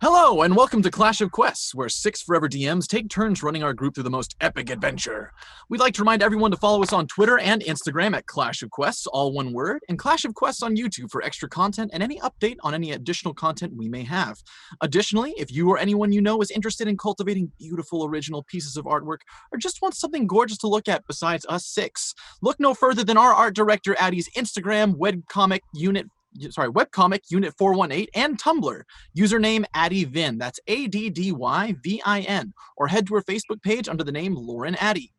Hello, and welcome to Clash of Quests, where 6 forever DMs take turns running our group through the most epic adventure. We'd like to remind everyone to follow us on Twitter and Instagram at Clash of Quests, all one word, and Clash of Quests on YouTube for extra content and any update on any additional content we may have. Additionally, if you or anyone you know is interested in cultivating beautiful original pieces of artwork, or just wants something gorgeous to look at besides us 6, look no further than our art director Addie's Instagram, webcomic unit 418, and Tumblr, username AddieVin, that's ADDYVIN, or head to her Facebook page under the name Lauren Addie.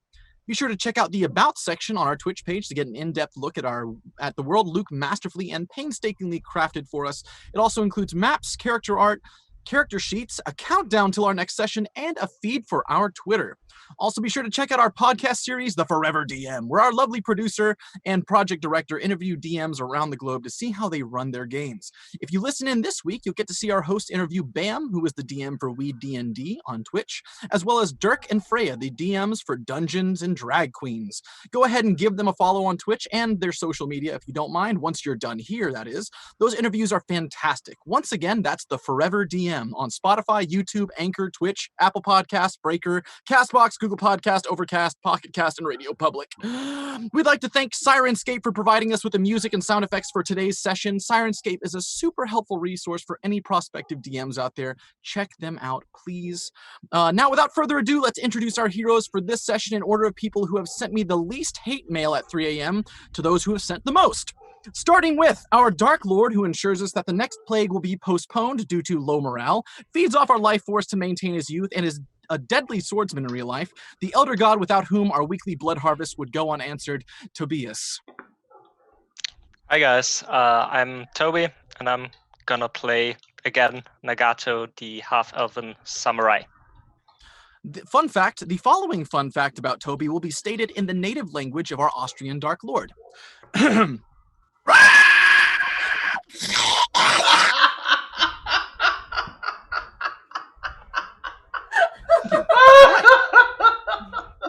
Be sure to check out the About section on our Twitch page to get an in-depth look at the world Luke masterfully and painstakingly crafted for us. It also includes maps, character art, character sheets, a countdown till our next session, and a feed for our Twitter. Also, be sure to check out our podcast series, The Forever DM, where our lovely producer and project director interview DMs around the globe to see how they run their games. If you listen in this week, you'll get to see our host interview Bam, who is the DM for We D&D on Twitch, as well as Dirk and Freya, the DMs for Dungeons and Drag Queens. Go ahead and give them a follow on Twitch and their social media if you don't mind, once you're done here, that is. Those interviews are fantastic. Once again, that's The Forever DM on Spotify, YouTube, Anchor, Twitch, Apple Podcasts, Breaker, CastBox, Google Podcast, Overcast, Pocket Cast, and Radio Public. We'd like to thank Sirenscape for providing us with the music and sound effects for today's session. Sirenscape is a super helpful resource for any prospective DMs out there. Check them out, please. Now, without further ado, let's introduce our heroes for this session in order of people who have sent me the least hate mail at 3 a.m. to those who have sent the most. Starting with our Dark Lord, who ensures us that the next plague will be postponed due to low morale, feeds off our life force to maintain his youth, and is a deadly swordsman in real life, the elder god without whom our weekly blood harvest would go unanswered, Tobias. Hi guys, I'm Toby, and I'm gonna play, again, Nagato, the half-elven samurai. The following fun fact about Toby will be stated in the native language of our Austrian Dark Lord.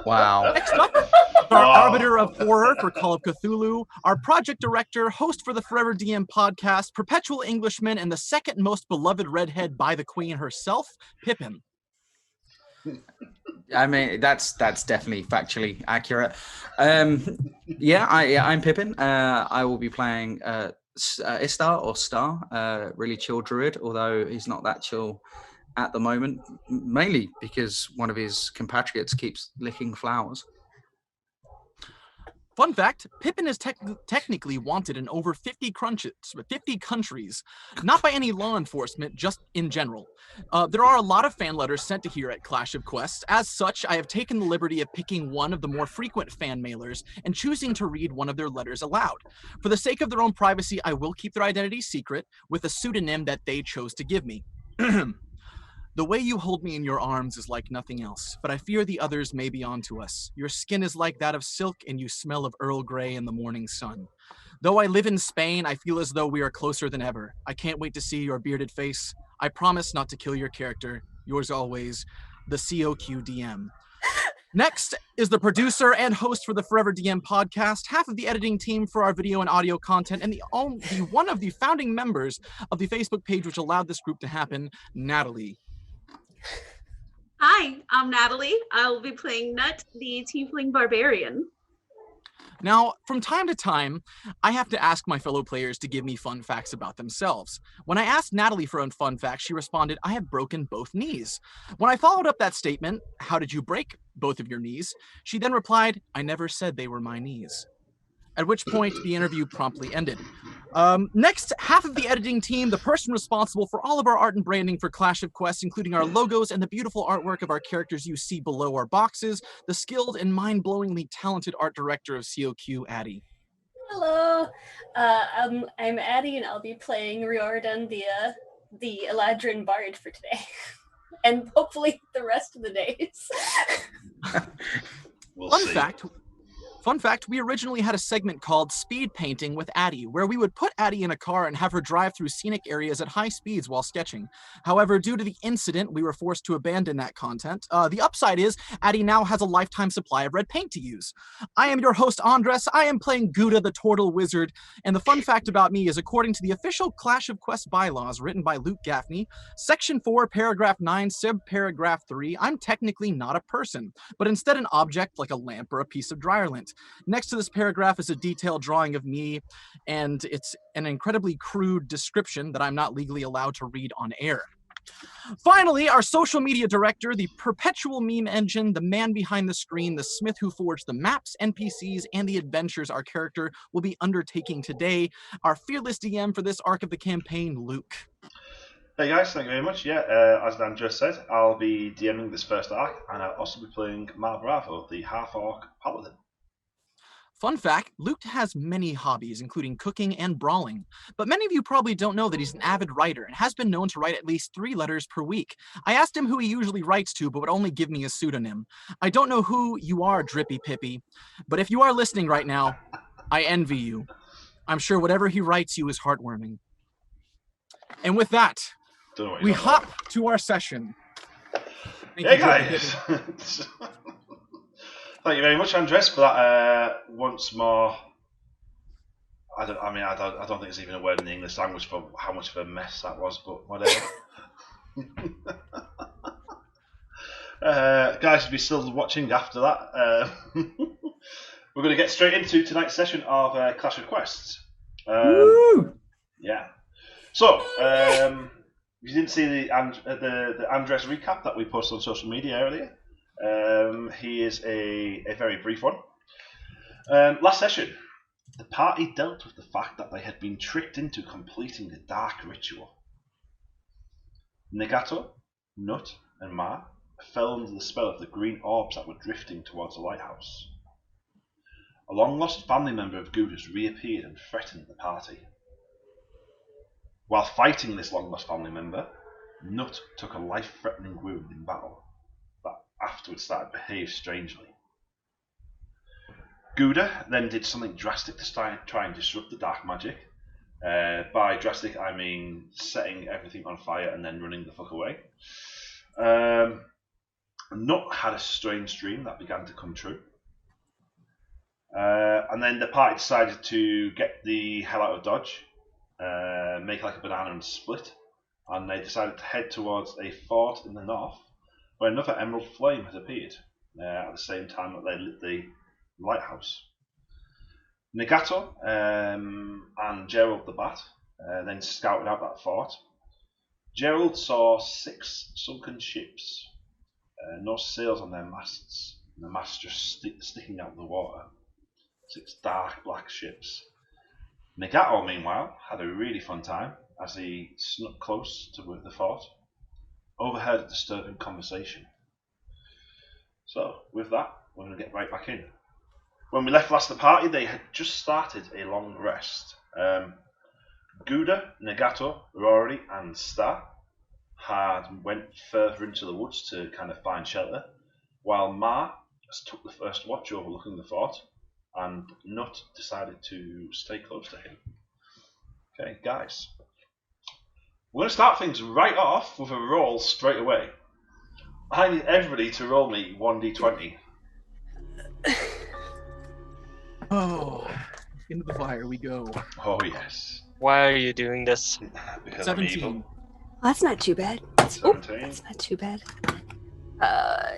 Wow. Next up, our Arbiter of Horror for Call of Cthulhu, our project director, host for the Forever DM podcast, perpetual Englishman, and the second most beloved redhead by the Queen herself, Pippin. I mean, that's definitely factually accurate. I'm Pippin. I will be playing Istar or Star, really chill druid, although he's not that chill at the moment, mainly because one of his compatriots keeps licking flowers. Fun fact, Pippin is technically wanted in over 50 countries, not by any law enforcement, just in general. There are a lot of fan letters sent to here at Clash of Quests. As such, I have taken the liberty of picking one of the more frequent fan mailers and choosing to read one of their letters aloud. For the sake of their own privacy, I will keep their identity secret with a pseudonym that they chose to give me. The way you hold me in your arms is like nothing else, but I fear the others may be onto us. Your skin is like that of silk, and you smell of Earl Grey in the morning sun. Though I live in Spain, I feel as though we are closer than ever. I can't wait to see your bearded face. I promise not to kill your character. Yours always, the COQ DM. Next is the producer and host for the Forever DM podcast, half of the editing team for our video and audio content, and the one of the founding members of the Facebook page which allowed this group to happen, Natalie. Hi, I'm Natalie. I'll be playing Knut, the Tiefling Barbarian. Now, from time to time, I have to ask my fellow players to give me fun facts about themselves. When I asked Natalie for a fun fact, she responded, "I have broken both knees." When I followed up that statement, "How did you break both of your knees?" she then replied, "I never said they were my knees." At which point, the interview promptly ended. Next, half of the editing team, the person responsible for all of our art and branding for Clash of Quests, including our logos and the beautiful artwork of our characters you see below our boxes, the skilled and mind-blowingly talented art director of COQ, Addie. Hello, I'm Addie, and I'll be playing Riordon, the Eladrin Bard for today, and hopefully the rest of the days. Fun Fun fact, we originally had a segment called Speed Painting with Addie, where we would put Addie in a car and have her drive through scenic areas at high speeds while sketching. However, due to the incident, we were forced to abandon that content. The upside is, Addie now has a lifetime supply of red paint to use. I am your host, Andres. I am playing Ghu'da, the Turtle Wizard, and the fun fact about me is, according to the official Clash of Quest bylaws written by Luke Gaffney, Section 4, Paragraph 9, Subparagraph 3, I'm technically not a person, but instead an object like a lamp or a piece of dryer lint. Next to this paragraph is a detailed drawing of me, and it's an incredibly crude description that I'm not legally allowed to read on air. Finally, our social media director, the perpetual meme engine, the man behind the screen, the smith who forged the maps, NPCs, and the adventures our character will be undertaking today, our fearless DM for this arc of the campaign, Luke. Hey guys, thank you very much. Yeah, as Dan just said, I'll be DMing this first arc, and I'll also be playing Mar Bravo, the half-orc paladin. Fun fact, Luke has many hobbies, including cooking and brawling. But many of you probably don't know that he's an avid writer and has been known to write at least 3 letters per week. I asked him who he usually writes to, but would only give me a pseudonym. I don't know who you are, Drippy Pippy, but if you are listening right now, I envy you. I'm sure whatever he writes you is heartwarming. And with that, we hop to our session. Hey guys! Thank you very much, Andres, for that. Once more, I don't think there's even a word in the English language for how much of a mess that was, but whatever. Guys, if you're still watching after that, we're going to get straight into tonight's session of Clash of Quests. Yeah. So, if you didn't see the Andres recap that we posted on social media earlier, he is a very brief one. Last session, the party dealt with the fact that they had been tricked into completing a dark ritual. Nagato, Knut, and Ma fell under the spell of the green orbs that were drifting towards the lighthouse. A long-lost family member of Ghu'da's reappeared and threatened the party. While fighting this long-lost family member, Knut took a life-threatening wound in battle that afterwards started to behave strangely. Ghu'da then did something drastic to try and disrupt the dark magic. By drastic, I mean setting everything on fire and then running the fuck away. Knut had a strange dream that began to come true. And then the party decided to get the hell out of Dodge, make like a banana and split, and they decided to head towards a fort in the north where another emerald flame had appeared at the same time that they lit the lighthouse. Nagato and Gerald the Bat then scouted out that fort. Gerald saw 6 sunken ships, no sails on their masts, and the masts just sticking out of the water. 6 dark black ships. Nagato, meanwhile, had a really fun time as he snuck close to the fort, overheard a disturbing conversation. So, with that, we're going to get right back in. When we left last the party, they had just started a long rest. Ghu'da, Nagato, Rory, and Star went further into the woods to kind of find shelter, while Ma took the first watch overlooking the fort, and Knut decided to stay close to him. Okay, guys. We're going to start things right off with a roll straight away. I need everybody to roll me 1d20. Oh, into the fire we go. Oh, yes. Why are you doing this? Because 17. I'm evil. Well, that's not too bad. 17. That's not too bad.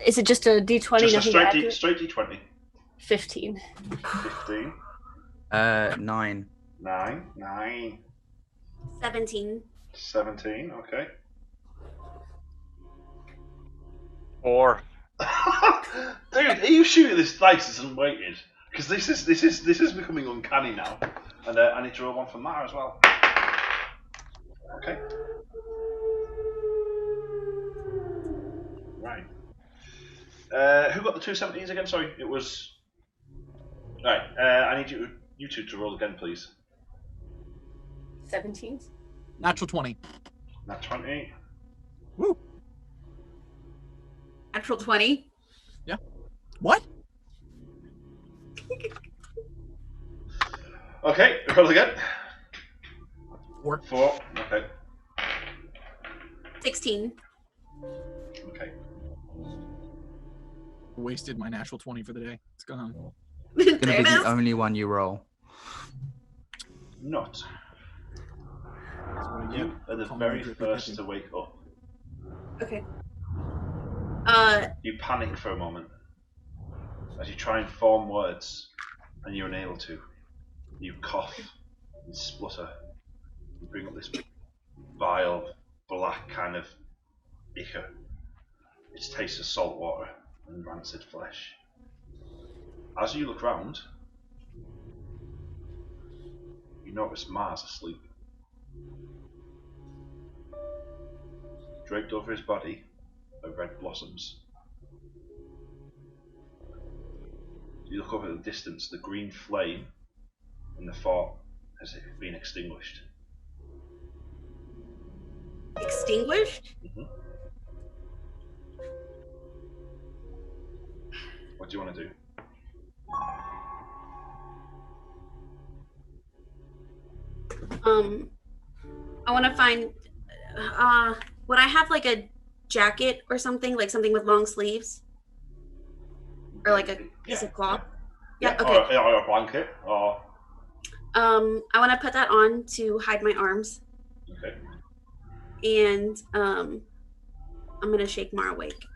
Is it just a D20? Just a nothing straight, to add to it? straight d20. 15. 15. 9. 9. 17. 17, okay. 4. Dude, are you shooting this dice as unweighted? Because this is becoming uncanny now. And I need to roll one for Mara as well. Okay. Right. Who got the 2 17s again? Sorry, it was... Right, I need you two to roll again, please. 17? Natural 20. Nat 20. Woo. Natural 20. Yeah. What? Okay, roll again. 4. 4. Okay. 16. Okay. Wasted my natural 20 for the day. It's gone. It's going There to be it the is. only one you roll. Not. That's what I get. You are the Call me very Drippy first Drippy. to wake up. Okay. You panic for a moment as you try and form words, and you're unable to. You cough and splutter. You bring up this vile, black kind of ichor. It tastes of salt water and rancid flesh. As you look round, you notice Mars asleep. Draped over his body are red blossoms. You look over at the distance, the green flame in the fort has been extinguished. Extinguished? What do you want to do? I want to find. Would I have like a jacket or something, like something with long sleeves, or like a piece of cloth? Yeah. Okay. Or a blanket, or I want to put that on to hide my arms, okay. and I'm gonna shake Mar awake.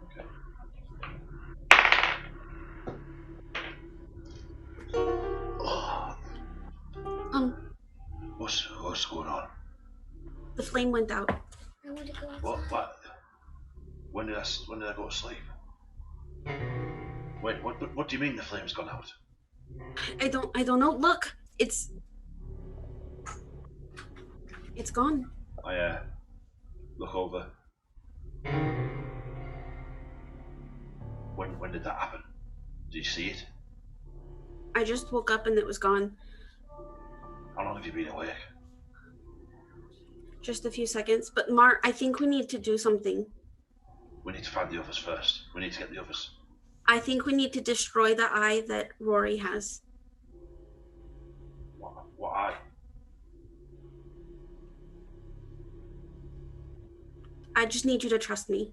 Okay. What's going on? The flame went out. What? When did I go to sleep? Wait, what do you mean the flame's gone out? I don't know. Look, it's gone. I look over. When did that happen? Did you see it? I just woke up and it was gone. How long have you been awake? Just a few seconds. But Mar, I think we need to do something. We need to find the others first. We need to get the others. I think we need to destroy the eye that Rory has. What eye? I just need you to trust me.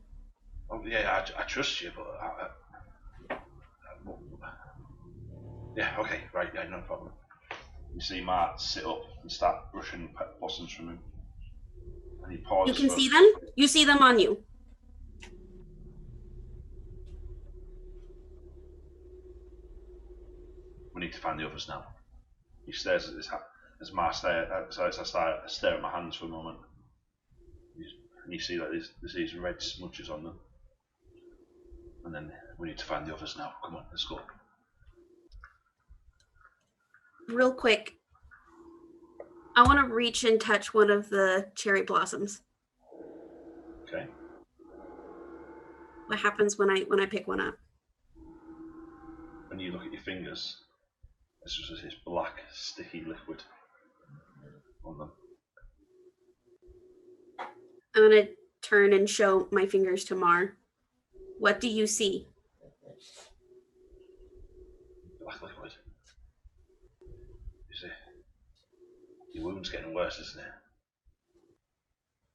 Oh, yeah, I trust you, but yeah, okay, right, yeah, no problem. You see Matt sit up and start brushing blossoms from him. And he pauses. You can see them? You see them on you. We need to find the others now. He stares at his hat as Matt stares. I stare at my hands for a moment. And you see that there's these red smudges on them. And then we need to find the others now. Come on, let's go. Real quick, I want to reach and touch one of the cherry blossoms. Okay. What happens when I pick one up? When you look at your fingers, there's just this black, sticky liquid on them. I'm going to turn and show my fingers to Mar. What do you see? Black liquid. You see, your wound's getting worse, isn't it?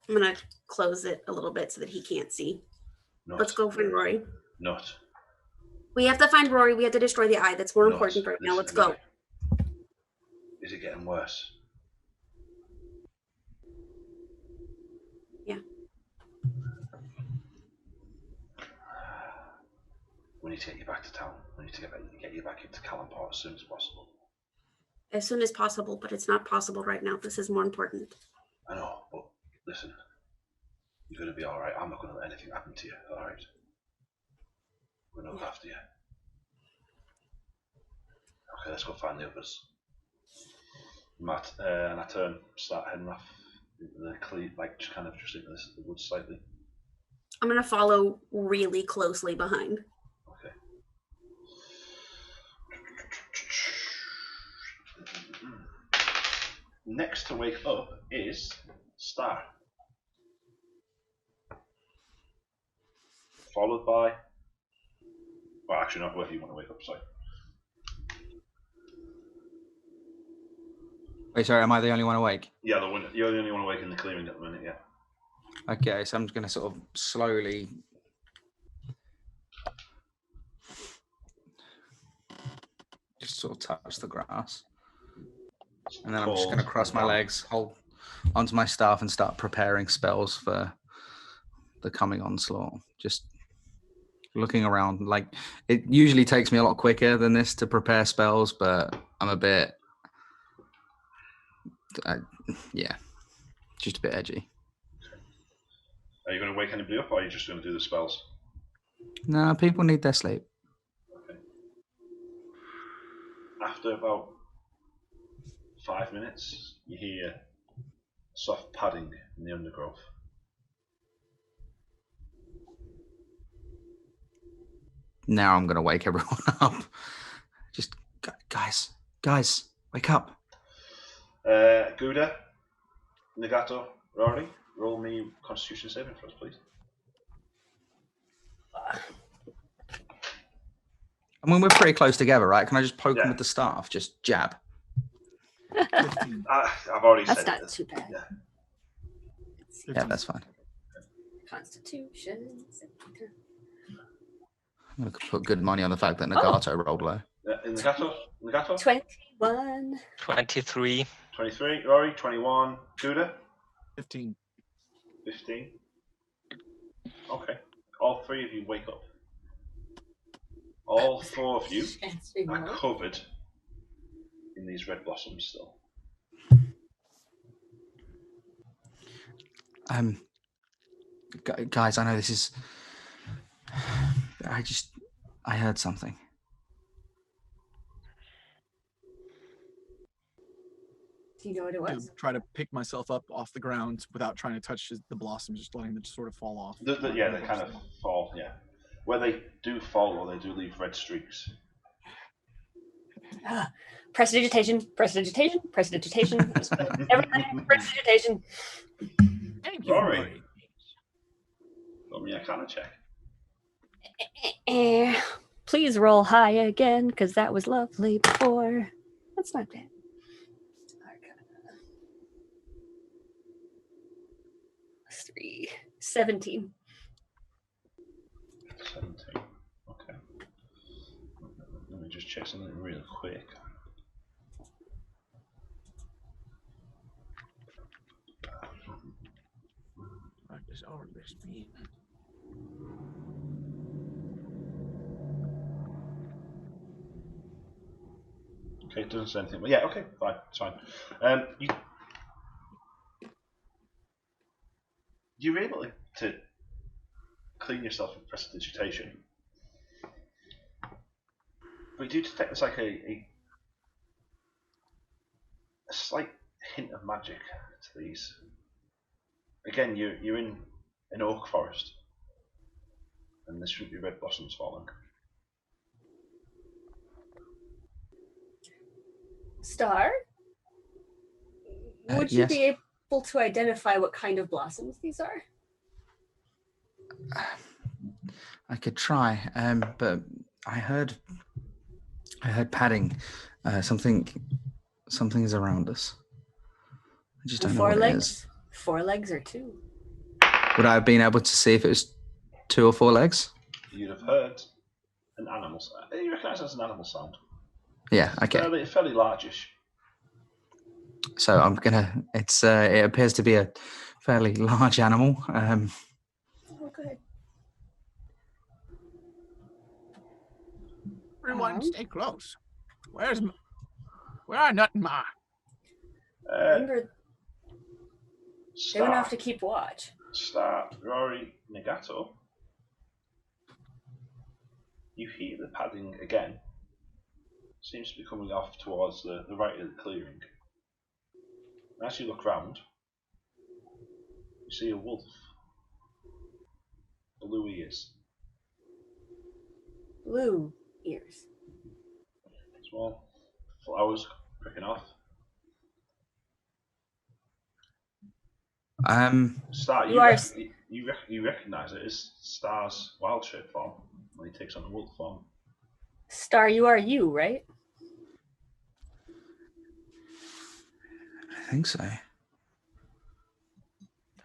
I'm going to close it a little bit so that he can't see. Not. Let's go find Rory. Not. We have to find Rory. We have to destroy the eye. That's more important right now. Let's go. Is it getting worse? Yeah. We need to get you back to town. We need to get you back into Calimport as soon as possible. As soon as possible, but it's not possible right now. This is more important. I know, but listen. You're going to be alright. I'm not going to let anything happen to you, alright? We're going to look after you. Okay, let's go find the others. Matt, and I start heading off into the just into the woods slightly. I'm going to follow really closely behind. Okay. Next to wake up is Star. Followed by... Well, actually, not whether you want to wake up, sorry. Wait, sorry, am I the only one awake? Yeah, you're the only one awake in the clearing at the minute. Yeah. Okay, so I'm just going to sort of slowly. Just sort of touch the grass. And then I'm just going to cross my legs, hold onto my staff, and start preparing spells for the coming onslaught. Just looking around. Like, it usually takes me a lot quicker than this to prepare spells, but I'm a bit. Yeah, just a bit edgy. Are you going to wake anybody up, or are you just going to do the spells? No, people need their sleep. Okay. After about 5 minutes, you hear soft padding in the undergrowth. Now I'm going to wake everyone up. Just, guys, wake up. Ghu'da, Nagato, Rory, roll me Constitution saving for us, please. I mean, we're pretty close together, right? Can I just poke Yeah. him with the staff? Just jab. I've already That's said not it. too bad. Yeah. Yeah, that's fine. Constitution. I'm going to put good money on the fact that Nagato rolled low. Nagato? 21. 23. 23. Rory, 21. Ghu'da? 15. 15. Okay. All three of you wake up. All four of you are covered in these red blossoms still. Guys, I know this is. I heard something. Do you know what it was? To try to pick myself up off the ground without trying to touch the blossoms, just letting them just sort of fall off. Yeah, they kind of fall, yeah. Where they do fall, or they do leave red streaks. Prestidigitation. Everything. Prestidigitation. Thank you, Rory. Roll me a Arcana check. Please roll high again, because that was lovely before. That's not bad. 3. 17. 17. Okay. Let me just check something real quick. What does all this mean? Okay, it doesn't say anything. Well, yeah, okay, fine, it's fine. You're able to clean yourself with prestidigitation. But you do detect there's like a slight hint of magic to these. Again, you're in an oak forest, and there should be red blossoms falling. Star? Would you yes. be able to identify what kind of blossoms these are? I could try, but I heard padding. Something is around us. I just don't know what it is. 4 legs or 2? Would I have been able to see if it was 2 or 4 legs? You'd have heard an animal sound. You recognise that's an animal sound. Yeah. Okay. Fairly largish. So I'm gonna. It appears to be a fairly large animal. Oh, good. Everyone, stay close. Where are Knut and Ma? Remember, they went off Star, to keep watch. Star, Rory, Nagato. You hear the padding again. Seems to be coming off towards the right of the clearing. And as you look round, you see a wolf. Blue ears. Blue ears. Small flowers pricking off. Star, you recognise it as Star's wild shape form when he takes on the wolf form. Star, you are you, right? think so.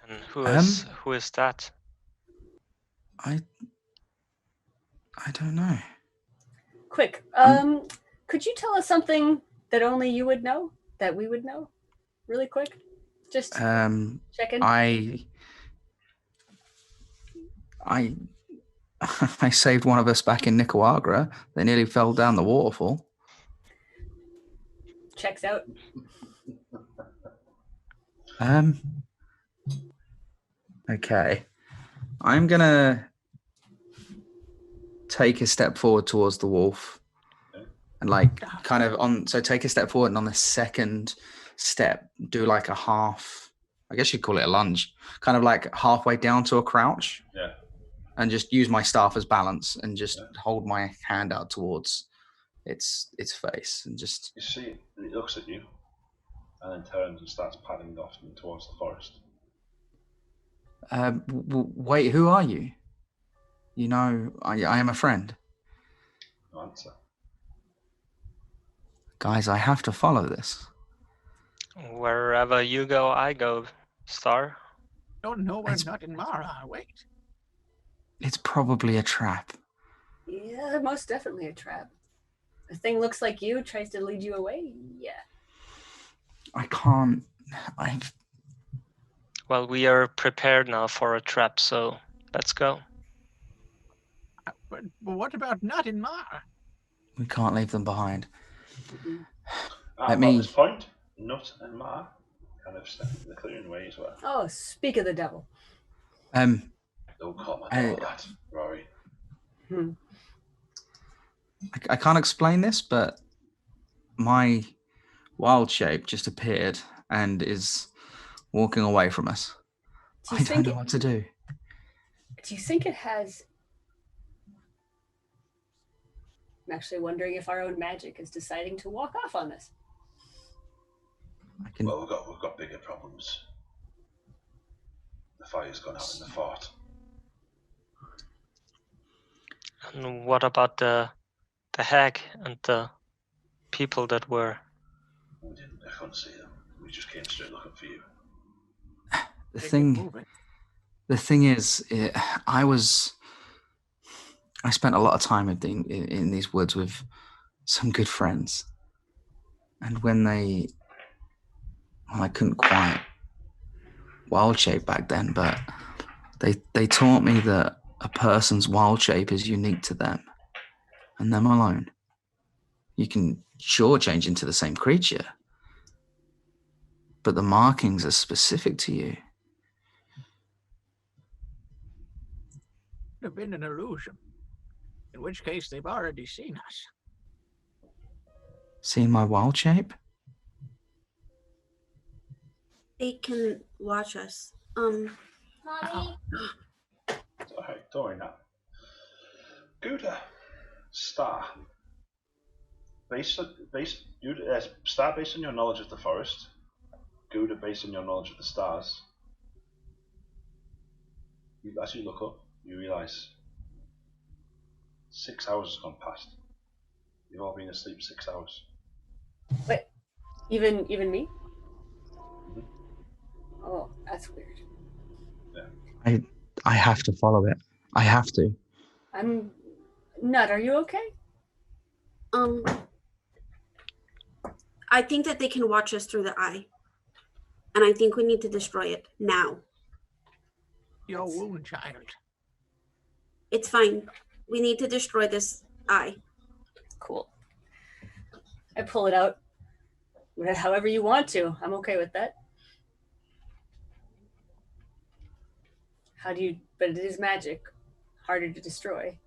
And who is that? I don't know. Quick, could you tell us something that only you would know, that we would know? Really quick? Just check in. I saved one of us back in Nicaragua. They nearly fell down the waterfall. Checks out. Okay. I'm gonna take a step forward towards the wolf. And take a step forward, and on the second step, do like a half, I guess you'd call it a lunge, kind of like halfway down to a crouch. Yeah. And just use my staff as balance and just hold my hand out towards its face and just. You see, it looks at you, and then turns and starts padding off towards the forest. Wait, who are you? You know, I am a friend. No answer. Guys, I have to follow this. Wherever you go, I go, Star. Don't know where Knut and Mara are. Wait. It's probably a trap. Yeah, most definitely a trap. The thing looks like you, tries to lead you away. Yeah. I can't. Well, we are prepared now for a trap, so let's go. But what about Knut and Mara? We can't leave them behind. At this point, Knut and Ma kind of step into the clearing way as well. Oh, speak of the devil. Don't call my daughter that, Rory. I can't explain this, but my wild shape just appeared and is walking away from us. I don't know what to do. Do you think it has... I'm actually wondering if our own magic is deciding to walk off on this. Well, we've got bigger problems. The fire's gone out in the fort. And what about the hag and the people that were? I couldn't see them. We just came straight looking for you. The thing is, I spent a lot of time in these woods with some good friends, and when I couldn't quite wild shape back then, but they taught me that a person's wild shape is unique to them and them alone. You can sure change into the same creature, but the markings are specific to you. It would have been an illusion. In which case, they've already seen us. Seen my wild shape? They can watch us. Mommy. Alright, don't worry now. Ghu'da, Star. Star based on your knowledge of the forest. Ghu'da based on your knowledge of the stars. As you look up, you realise 6 hours has gone past. You've all been asleep 6 hours. Wait, even me? Mm-hmm. Oh, that's weird. Yeah. I have to follow it. I have to. Knut, are you okay? I think that they can watch us through the eye. And I think we need to destroy it now. Your wound, child. It's fine. We need to destroy this eye. Cool. I pull it out. However you want to. I'm okay with that. But it is magic. Harder to destroy.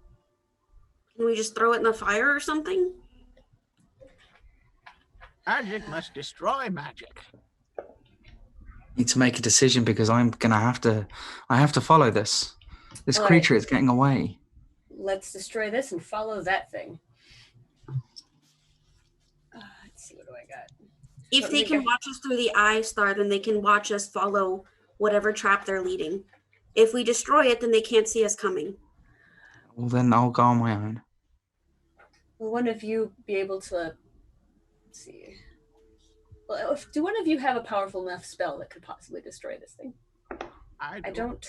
Can we just throw it in the fire or something? Magic must destroy magic. Need to make a decision because I have to follow this. This All creature right. is getting away. Let's destroy this and follow that thing. Let's see, what do I got? If they can watch us through the eye, Star, then they can watch us follow whatever trap they're leading. If we destroy it, then they can't see us coming. Well, then I'll go on my own. Will one of you be able to, let's see, Well, do one of you have a powerful enough spell that could possibly destroy this thing? I I don't.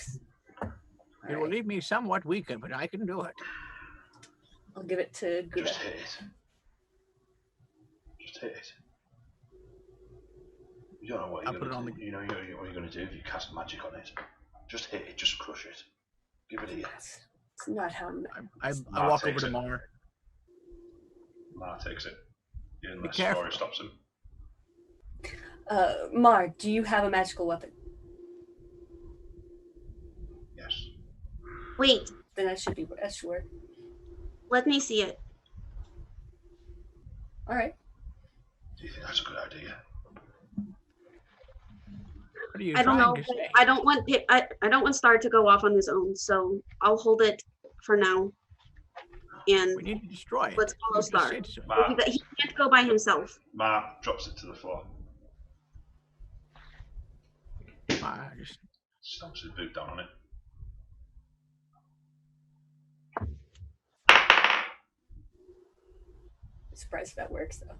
It will leave me somewhat weaker, but I can do it. I'll give it to Ghu'da. Just hit it. Just hit it. You don't know what you're going to do. You know what you're going to do if you cast magic on it. Just hit it. Just crush it. Give it a yes. It's not how I walk over to Mar. Mar takes it. Unless careful. Rory stops him. Mar, do you have a magical weapon? Yes. Wait, Then that should work. let me see it. All right. Do you think that's a good idea? What are you I don't know. trying to say? I don't want Star to go off on his own, so I'll hold it for now. And We need to destroy it. let's follow You just Star. said so. Mar, He can't go by himself. Mar drops it to the floor. Mar, just- Stomps his boot down on it. I'm surprised if that works though.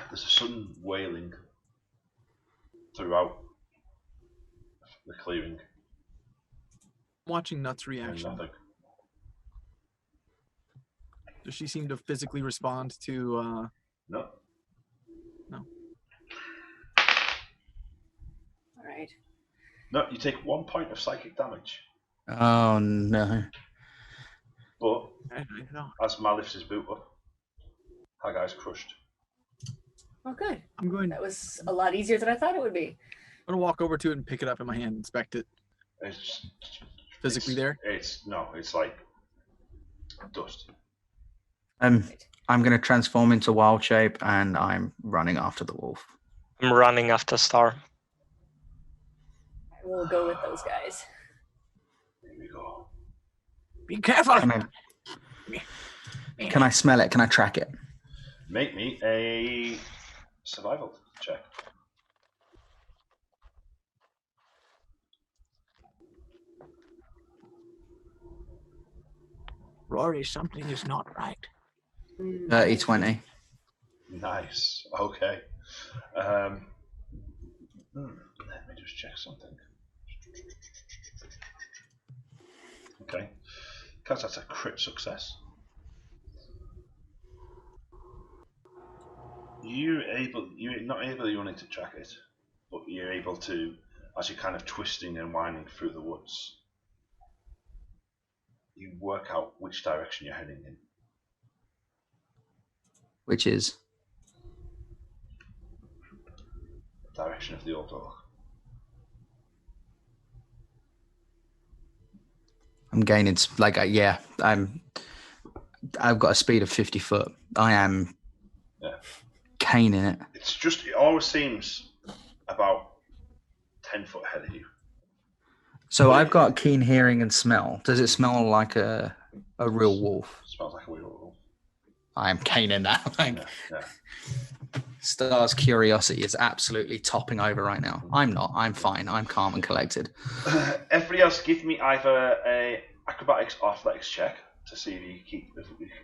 There's a sudden wailing throughout the clearing. watching Knut's And reaction. nothing. Does she seem to physically respond to? No. All right. No, you take 1 point of psychic damage. Oh no. But I thought. as Mal lifts his boot up, that guy's crushed. Oh, good. I'm going. That was a lot easier than I thought it would be. I'm gonna walk over to it and pick it up in my hand, inspect it. It's Physically there? It's like dust. I'm going to transform into wild shape, and I'm running after the wolf. I'm running after Star. I will go with those guys. Here we go. Be careful. Can I smell it? Can I track it? Make me a survival check. Rory, something is not right. 30-20. Nice. Okay. Let me just check something. Okay. Because that's a crit success. You're not able you wanted to track it, but you're able to, as you're kind of twisting and winding through the woods, you work out which direction you're heading in. Which is The direction of the old dog. I'm gaining I've got a speed of 50 foot. I am caning it. It always seems about 10 foot ahead of you. So I've got keen hearing and smell. Does it smell like a real wolf? It smells like a real wolf. I am caning that. Yeah. Star's curiosity is absolutely topping over right now. I'm not. I'm fine. I'm calm and collected. Everybody else, give me either a acrobatics or athletics check to see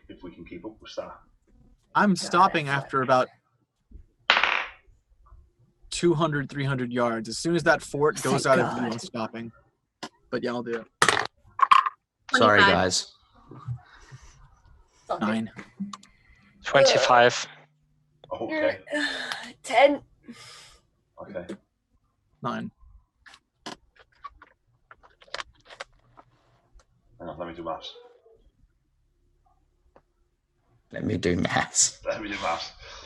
if we can keep up with Star. I'm stopping after about 200, 300 yards. As soon as that fort goes out of view, I'm stopping. But yeah, I'll do it. Sorry, 25. guys. 9. 25. Okay. 10. Okay. 9. Hang on, let me do maths. Let me do maths.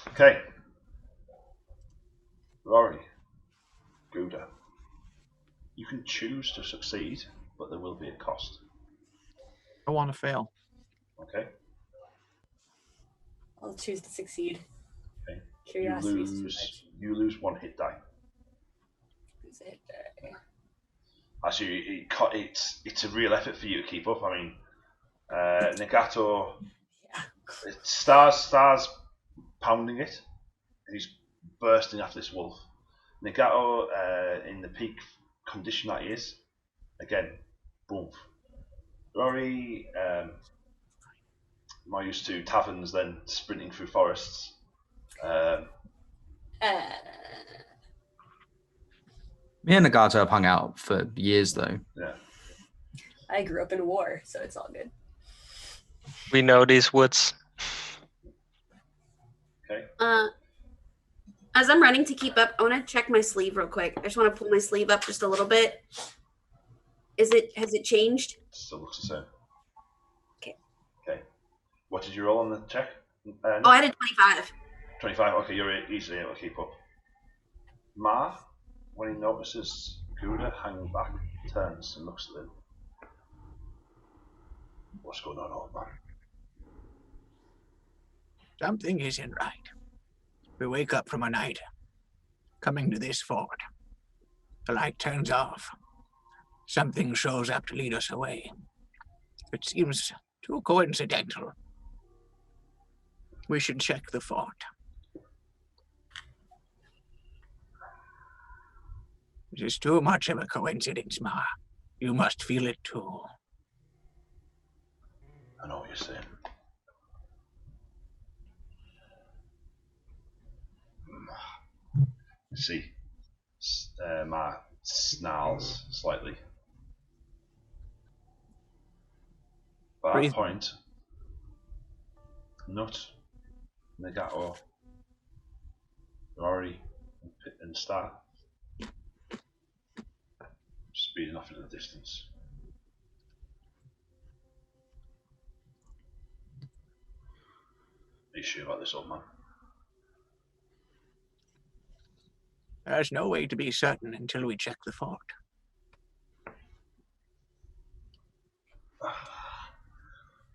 Okay. Rory. Ghu'da. You can choose to succeed, but there will be a cost. I want to fail. Okay? I'll choose to succeed. Okay. Curiosity is too much. You lose 1 hit die. Lose a hit die. Actually, it's a real effort for you to keep up. I mean, Nagato, Star's pounding it. He's bursting after this wolf. Nagato, in the peak condition that he is, again, boom. Rory, more used to taverns than sprinting through forests. Me and Nagato have hung out for years, though. Yeah. I grew up in war, so it's all good. We know these woods. Okay. As I'm running to keep up, I want to check my sleeve real quick. I just want to pull my sleeve up just a little bit. Has it changed? Still looks the same. Okay. Okay. What did you roll on the check? Oh, I did 25. 25. Okay, you're easily able to keep up. Ma, when he notices Ghu'da hanging back, turns and looks at him. What's going on, old man? Something isn't right. We wake up from a night, coming to this fort. The light turns off. Something shows up to lead us away. It seems too coincidental. We should check the fort. This is too much of a coincidence, Ma. You must feel it too. I know what you're saying. See, Ma snarls slightly. By that point, Knut, Nagato, Rory, and Star speeding off into the distance. Are you sure about this, old man? There's no way to be certain until we check the fort. You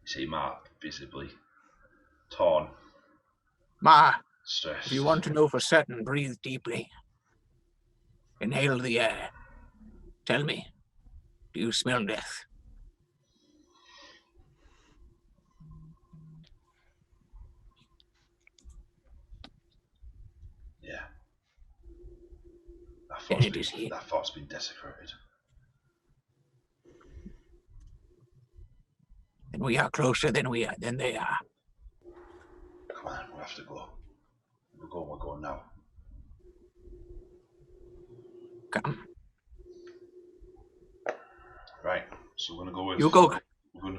see Mark visibly torn, Ma, stressed. if you want to know for certain, breathe deeply. Inhale the air. Tell me, do you smell death? Yeah. Then it is he. That fort's been desecrated. Then we are closer than they are. Come on, we have to go. We're going now. Come. Right, so we're gonna go with... You go.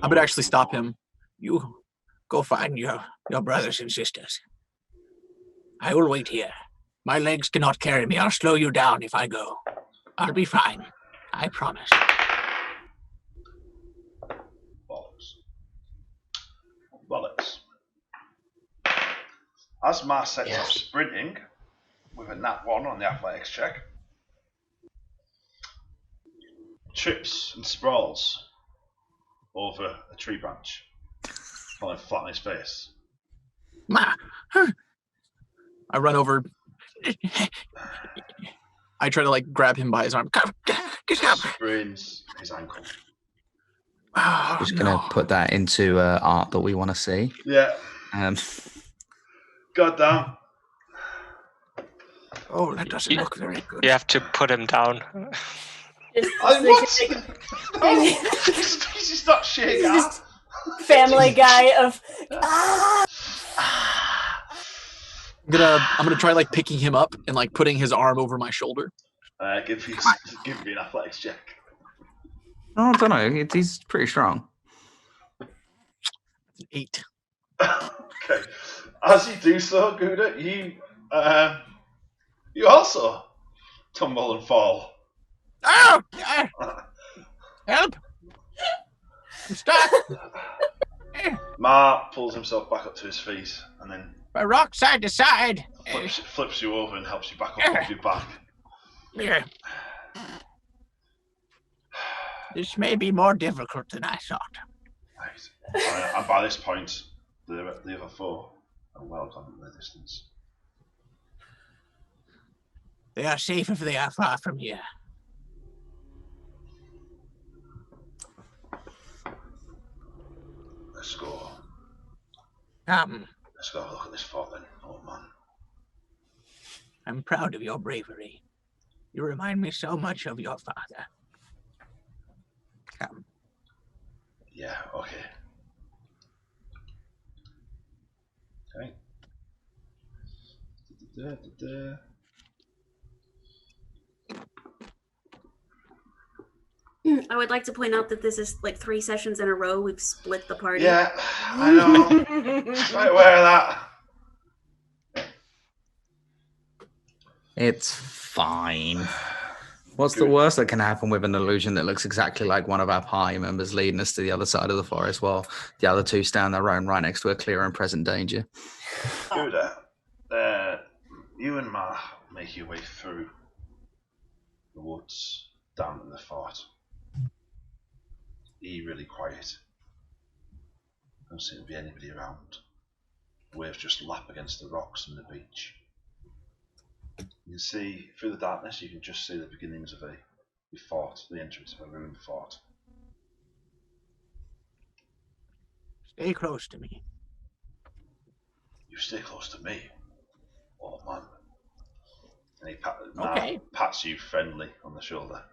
I would actually stop him. You go find your brothers and sisters. I will wait here. My legs cannot carry me. I'll slow you down if I go. I'll be fine. I promise. Bollocks. As Ma sets off sprinting with a nat 1 on the athletics check, trips and sprawls over a tree branch, falling flat on his face. Ma! I run over. I try to grab him by his arm. Get up! Sprains his ankle. Oh, Just gonna put that into art that we want to see. Yeah. God damn. Oh, that doesn't look very good. You have to put him down. What? He's not shaking up. Family Guy of I'm gonna try picking him up and putting his arm over my shoulder. Give me an athletics check. Oh, I don't know. He's pretty strong. 8. Okay. As you do so, Ghu'da, you also tumble and fall. Oh! Help! I'm stuck! Ma pulls himself back up to his feet and then I rock side to side. flips you over and helps you back up off your back. Yeah. This may be more difficult than I thought. Right. And by this point, the other four are well gone in the distance. They are safe if they are far from here. Let's go. Let's go have a look at this fort then, old man. I'm proud of your bravery. You remind me so much of your father. Come. Yeah, okay. Okay. Da-da-da-da-da. I would like to point out that this is like 3 sessions in a row. We've split the party. Yeah, I know. Quite aware of that. It's fine. What's the worst that can happen with an illusion that looks exactly like one of our party members leading us to the other side of the forest while the other two stand their own right next to a clear and present danger? Ghu'da, you and Ma make your way through the woods down to the fort. Eerily quiet. Don't seem to be anybody around. The waves just lap against the rocks and the beach. You can see through the darkness. You can just see the beginnings of a fort, the entrance of a ruined fort. Stay close to me. You stay close to me, old man. And he pats you friendly on the shoulder.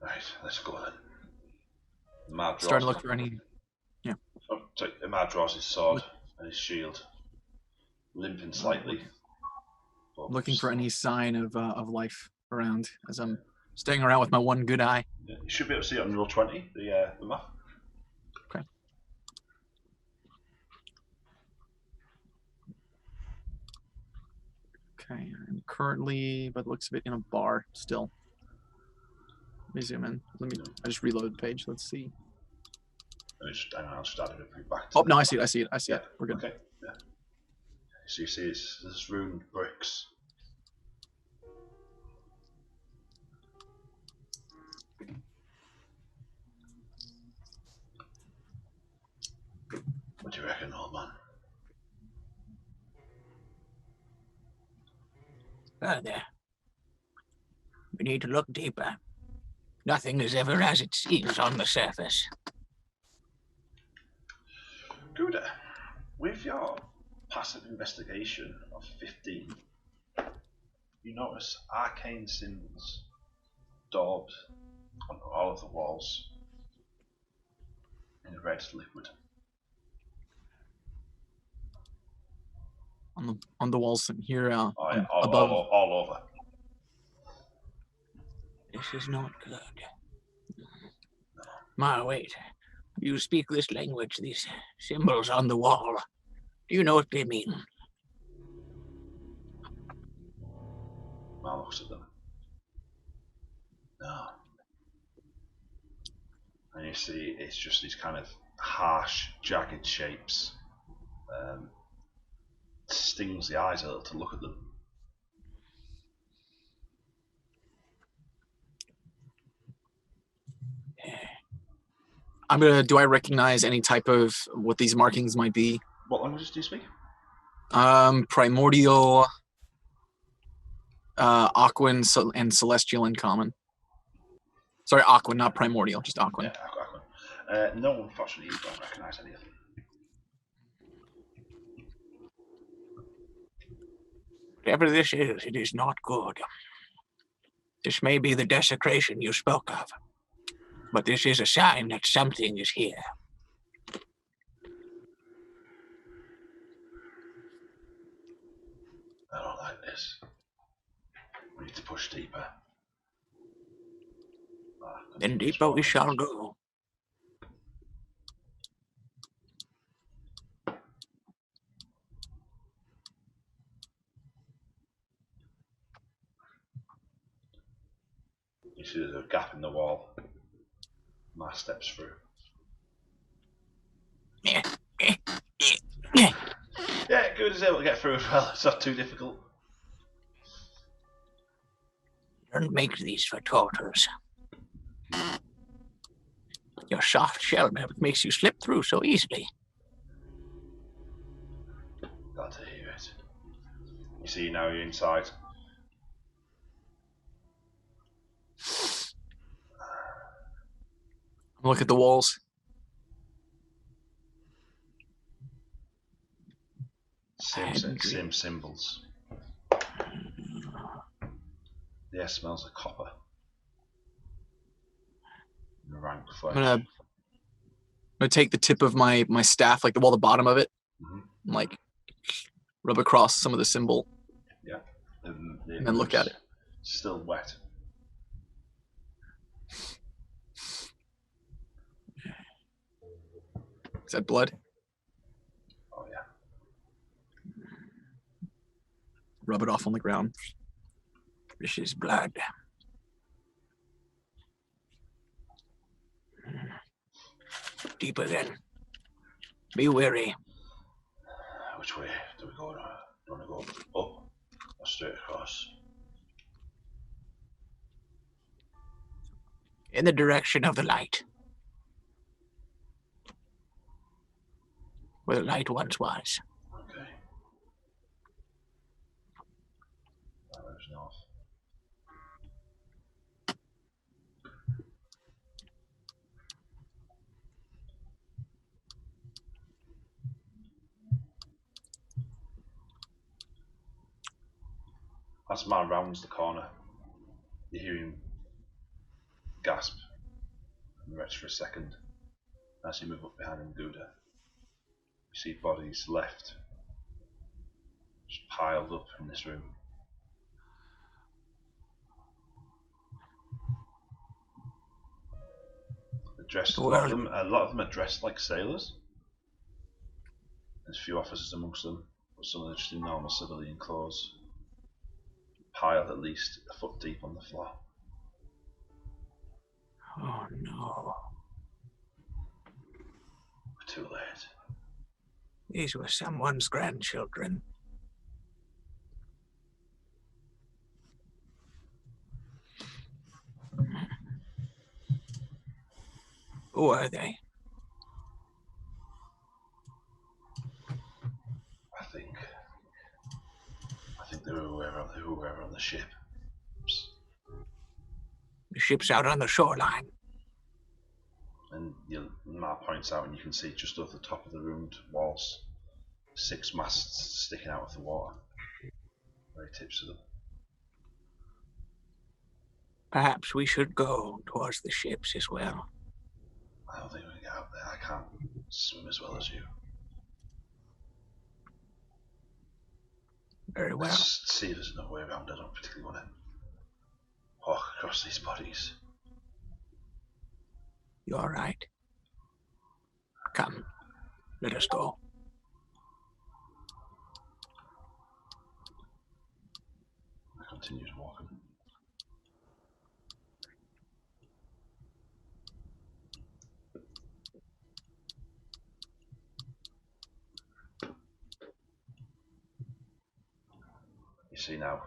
Right, let's go then. Starting to look for any. Yeah. Oh, sorry, Imad draws his sword and his shield, limping slightly. Looking for any sign of life around as I'm staying around with my one good eye. Yeah, you should be able to see it on roll 20, the map. Okay. Okay, I'm currently, by the looks of it, in a bar still. Let me zoom in. I just reloaded the page. Let's see. Hang on, I'll just add it back. Oh no, I see it. We're good. Okay. Yeah. So you see, there's ruined bricks. What do you reckon, old man? Further. We need to look deeper. Nothing is ever as it seems on the surface. Ghu'da, with your passive investigation of 15, you notice arcane symbols daubed on all of the walls in red liquid. On the walls here, all above. all over. This is not good. Ma, wait. You speak this language, these symbols on the wall. Do you know what they mean? Ma looks at them. No. And you see it's just these kind of harsh, jagged shapes. Stings the eyes a little to look at them. Do I recognize any type of what these markings might be? What languages do you speak? Primordial, Aquan, and Celestial in common. Sorry, Aquan, not Primordial, just Aquan. Yeah, Aquan. No, unfortunately, you don't recognize any of them. Whatever this is, it is not good. This may be the desecration you spoke of, but this is a sign that something is here. I don't like this. We need to push deeper. Then deeper we shall go. You see there's a gap in the wall. Ma steps through. Yeah, good as able to get through as well. It's not too difficult. Don't make these for totals. Your soft shell makes you slip through so easily. Glad to hear it. You see now you're inside. Look at the walls. Same symbols. The air smells of copper. flesh. I'm gonna take the tip of my staff, like the bottom of it, and like rub across some of the symbol. Yeah. And then look at it. Still wet. Is that blood? Oh yeah. Rub it off on the ground. This is blood. Deeper then. Be wary. Which way do we go? Do we want to go up or straight across? In the direction of the light. Where the light once was. Okay. That was north. As the man rounds the corner, you hear him gasp and retch for a second. As you move up behind him, Ghu'da, you see bodies left, just piled up in this room. They're dressed, a lot of them are dressed like sailors. There's a few officers amongst them, but some of them are just in normal civilian clothes. Piled at least a foot deep on the floor. Oh no. We're too late. These were someone's grandchildren. Who are they? I think they were whoever on the ship. The ship's out on the shoreline. And Mar points out, and you can see just over the top of the ruined walls, 6 masts sticking out of the water. Very tips of them. Perhaps we should go towards the ships as well. I don't think we can get out there. I can't swim as well as you. Very well. Let's see if there's another way around. I don't particularly want to walk across these bodies. You all right? Come, let us go. I continue walking. You see now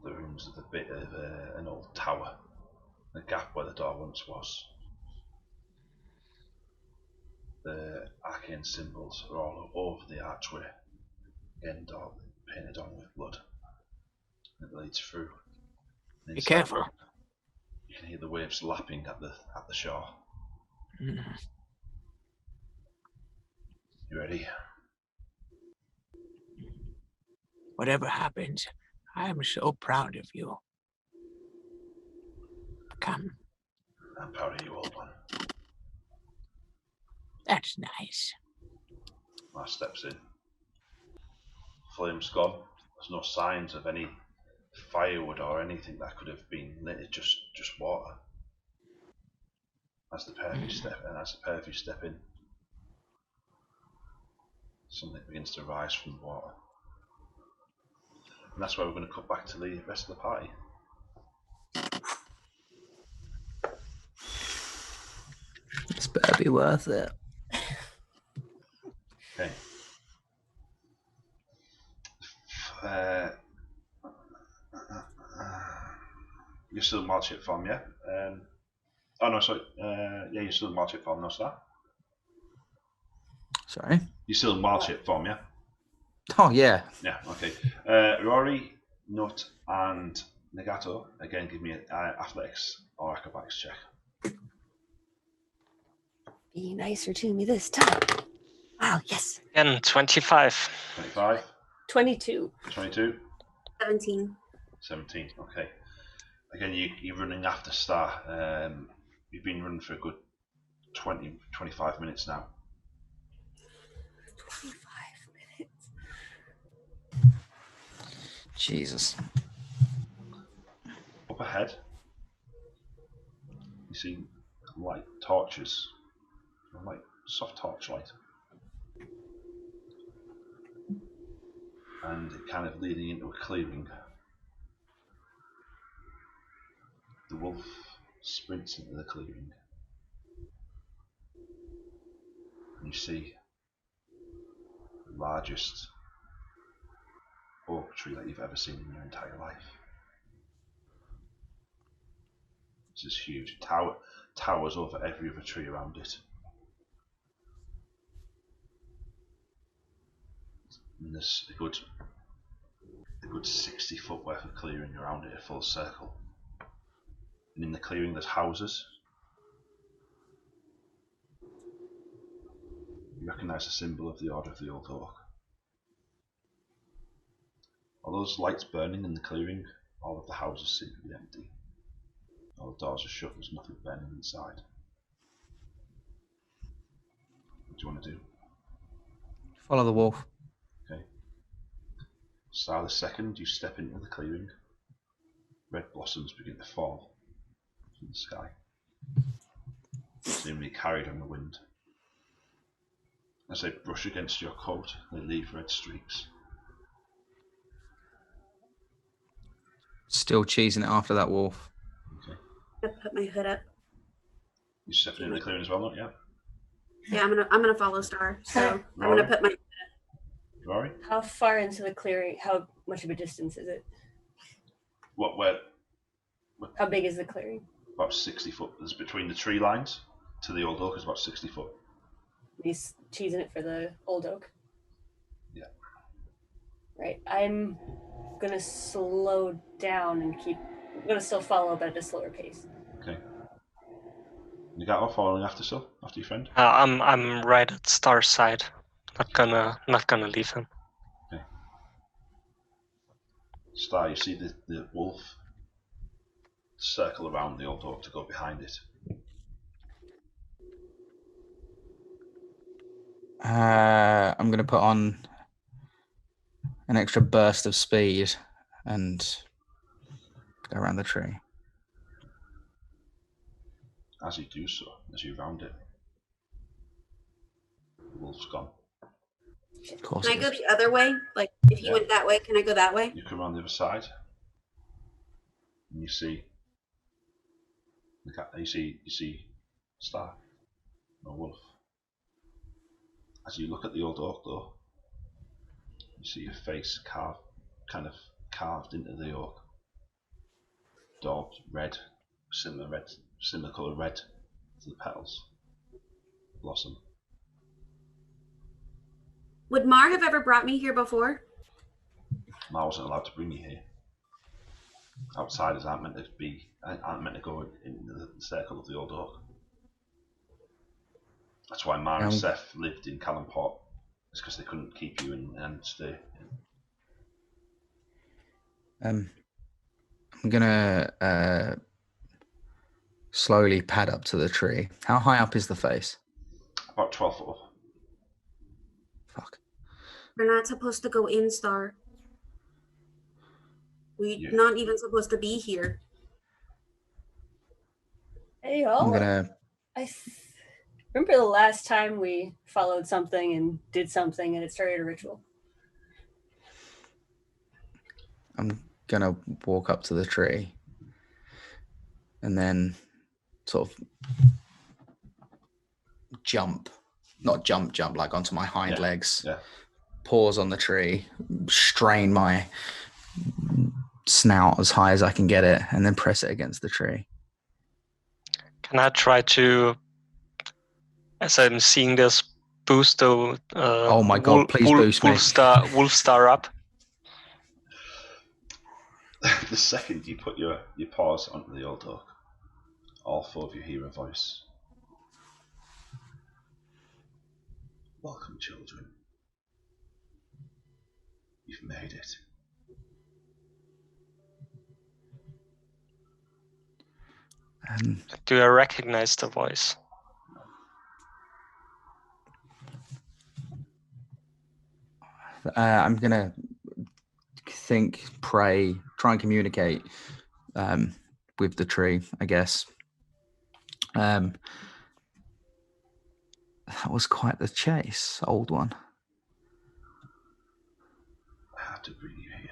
the rooms of the bit of an old tower, the gap where the door once was. The arcane symbols are all over the archway, again painted on with blood. It leads through. Be careful. You can hear the waves lapping at the shore. You ready? Whatever happens, I am so proud of you. Come. I'm proud of you, old one. That's nice. Mar steps in. Flame's gone. There's no signs of any firewood or anything that could have been lit. It's just water. As the pair of you step in, something begins to rise from the water. And that's where we're going to cut back to the rest of the party. This better be worth it. Okay. You're still in wild shape form, yeah? Oh no, sorry. Yeah, you're still in wild shape form, no star. Sorry? You're still in wild shape form, yeah? Oh, yeah. Yeah, okay. Rory, Knut, and Nagato, again, give me an athletics or acrobatics check. Be nicer to me this time. Wow, yes. And 25. 25, 22. 22, 17. 17, okay. Again, you're running after Star. You've been running for a good 25 minutes now. 25 minutes. Jesus. Up ahead, you see light torches, like soft torchlight, and it kind of leading into a clearing. The wolf sprints into the clearing, and you see the largest oak tree that you've ever seen in your entire life. This is huge. Towers over every other tree around it. And there's a good 60 foot worth of clearing around it, a full circle. And in the clearing there's houses. You recognise the symbol of the Order of the Old Oak. All those lights burning in the clearing, all of the houses seem to be empty. All the doors are shut, there's nothing burning inside. What do you want to do? Follow the wolf. Okay. Start the second you step into the clearing, red blossoms begin to fall from the sky, seemingly carried on the wind. As they brush against your coat, they leave red streaks. Still cheesing it after that wolf. Okay. I put my hood up. You stepping into the clearing as well, not yet? Yeah, I'm gonna follow Star. So I'm gonna put my. Rory? How far into the clearing? How much of a distance is it? Where? How big is the clearing? About 60 foot. There's between the tree lines to the old oak is about 60 foot. He's cheesing it for the old oak. Yeah. Right. I'm gonna slow down and I'm gonna still follow, but at a slower pace. Okay. Nagato following after your friend? I'm right at Star's side. Not gonna leave him. Okay. Star, you see the wolf circle around the old oak to go behind it. I'm going to put on an extra burst of speed and go around the tree. As you do so, as you round it, the wolf's gone. Of course. Can I go the other way? Like, if he went that way, can I go that way? You come around the other side, and you see Star, no wolf. As you look at the old oak, though, you see your face carved into the oak, daubed red, similar colour red to the petals, blossom. Would Mar have ever brought me here before? I wasn't allowed to bring you here. Outsiders aren't meant to go into the circle of the old oak. That's why Mar and Seth lived in Callamport. It's because they couldn't keep you and stay. I'm gonna slowly pad up to the tree. How high up is the face? About 12 foot up. Fuck. We're not supposed to go in, Star. We're not even supposed to be here. Hey, y'all. I remember the last time we followed something and did something and it started a ritual. I'm gonna walk up to the tree and then sort of not jump like onto my hind legs, pause on the tree, strain my snout as high as I can get it, and then press it against the tree. Can I try to, as I'm seeing this, boost the oh my god, please boost me. Wolf star up? The second you put your paws onto the old oak, all four of you hear a voice. Welcome, children. You've made it. Do I recognize the voice? I'm gonna think, pray, try and communicate with the tree, I guess. That was quite the chase, old one. I had to bring you here.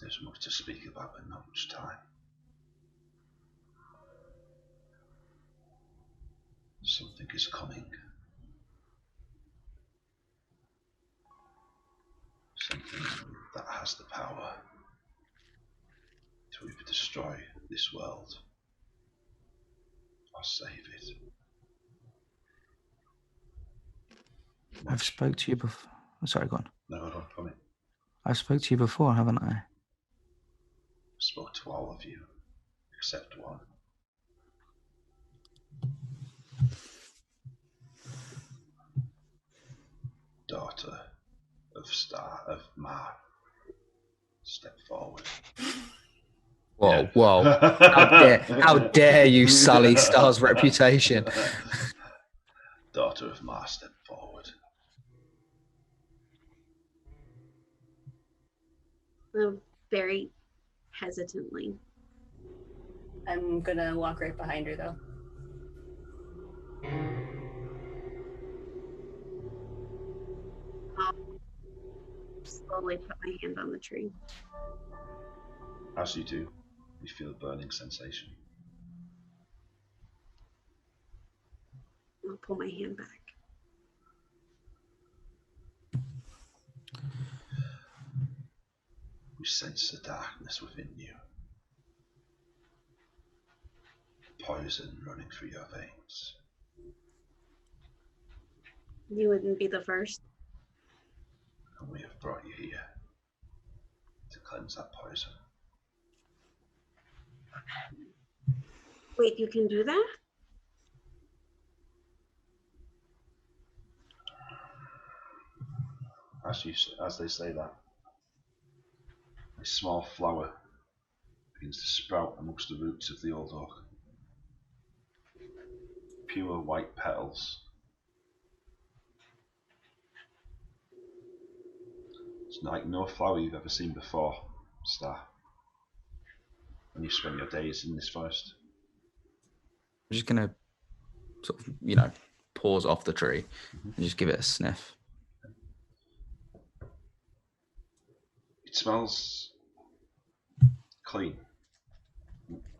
There's much to speak about, but not much time. Something is coming. Something that has the power to either destroy this world or save it. I've spoke to you before. Sorry, go on. No, I don't comment. I've spoke to you before, haven't I? I spoke to all of you, except one. Daughter of Ma, step forward. Whoa, Yeah. whoa. How dare you sully Star's reputation? Daughter of Ma, step forward. Very hesitantly. I'm gonna walk right behind her though. I'll slowly put my hand on the tree. As you do, you feel a burning sensation. I'll pull my hand back. You sense the darkness within you. Poison running through your veins. You wouldn't be the first. And we have brought you here to cleanse that poison. Wait, you can do that? As they say that, a small flower begins to sprout amongst the roots of the old oak. Pure white petals. It's like no flower you've ever seen before, Star. When you spend your days in this forest. I'm just gonna sort of, pause off the tree and just give it a sniff. It smells clean.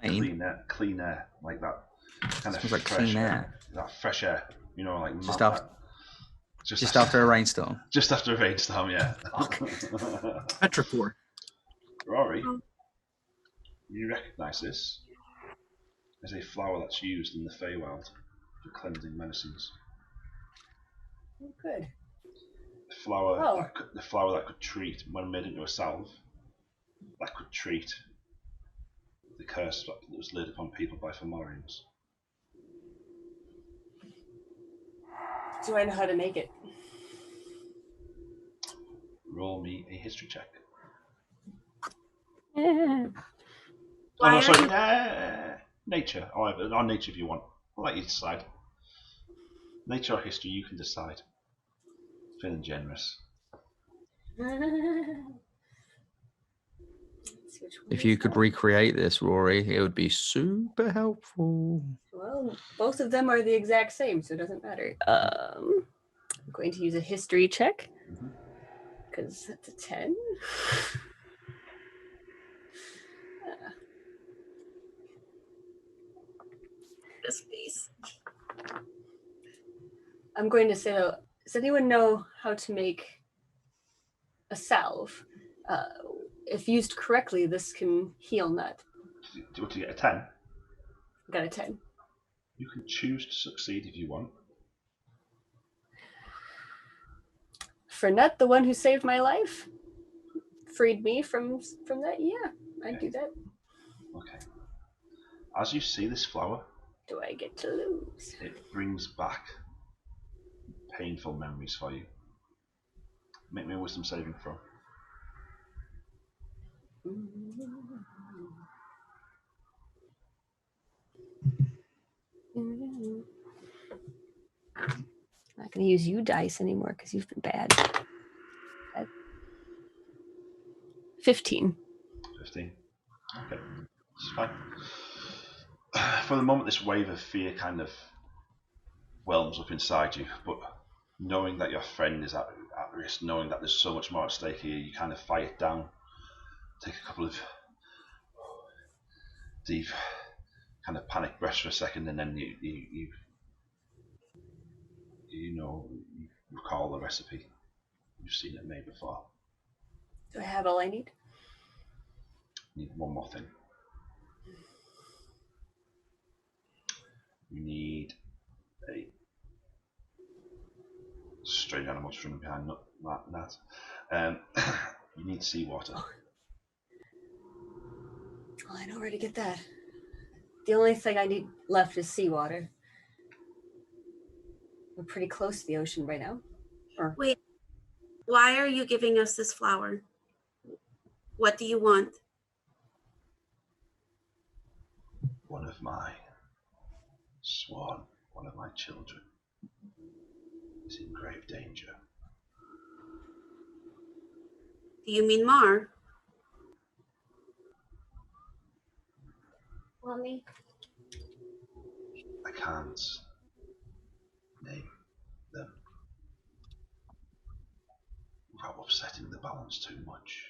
Clean air, like that kind of smells like fresh clean air. That fresh air, like Just after a rainstorm. Just after a rainstorm, yeah. Petrichor. Rory, you recognise this as a flower that's used in the Feywild for cleansing medicines. Oh, good. The flower that could treat, when made into a salve, that could treat the curse that was laid upon people by Fomorians. Do I know how to make it? Roll me a history check. Yeah. Oh no, sorry, nature. Or nature if you want. I'll let you decide. Nature or history, you can decide. Feeling generous. If you could recreate this, Rory, it would be super helpful. Well, both of them are the exact same, so it doesn't matter. I'm going to use a history check because that's a 10. This piece. I'm going to say, though, does anyone know how to make a salve? If used correctly, this can heal Knut. Do you get a 10? I got a 10. You can choose to succeed if you want. For Knut, the one who saved my life, freed me from that, yeah, I'd do that. Okay. As you see this flower, Do I get to lose? it brings back painful memories for you. Make me a wisdom saving throw. I'm not going to use you dice anymore because you've been bad. 15. 15. Okay, it's fine. For the moment, this wave of fear kind of whelms up inside you, but knowing that your friend is at risk, knowing that there's so much more at stake here, you kind of fight it down. Take a couple of deep, kind of panic breaths for a second, and then you recall the recipe. You've seen it made before. Do I have all I need? You need one more thing. You need a strange animals running behind Nat. You need seawater. Oh, I know where to get that. The only thing I need left is seawater. We're pretty close to the ocean right now. Wait, why are you giving us this flower? What do you want? One of my sworn, one of my children is in grave danger. Do you mean Mar? Mommy? I can't name them without upsetting the balance too much.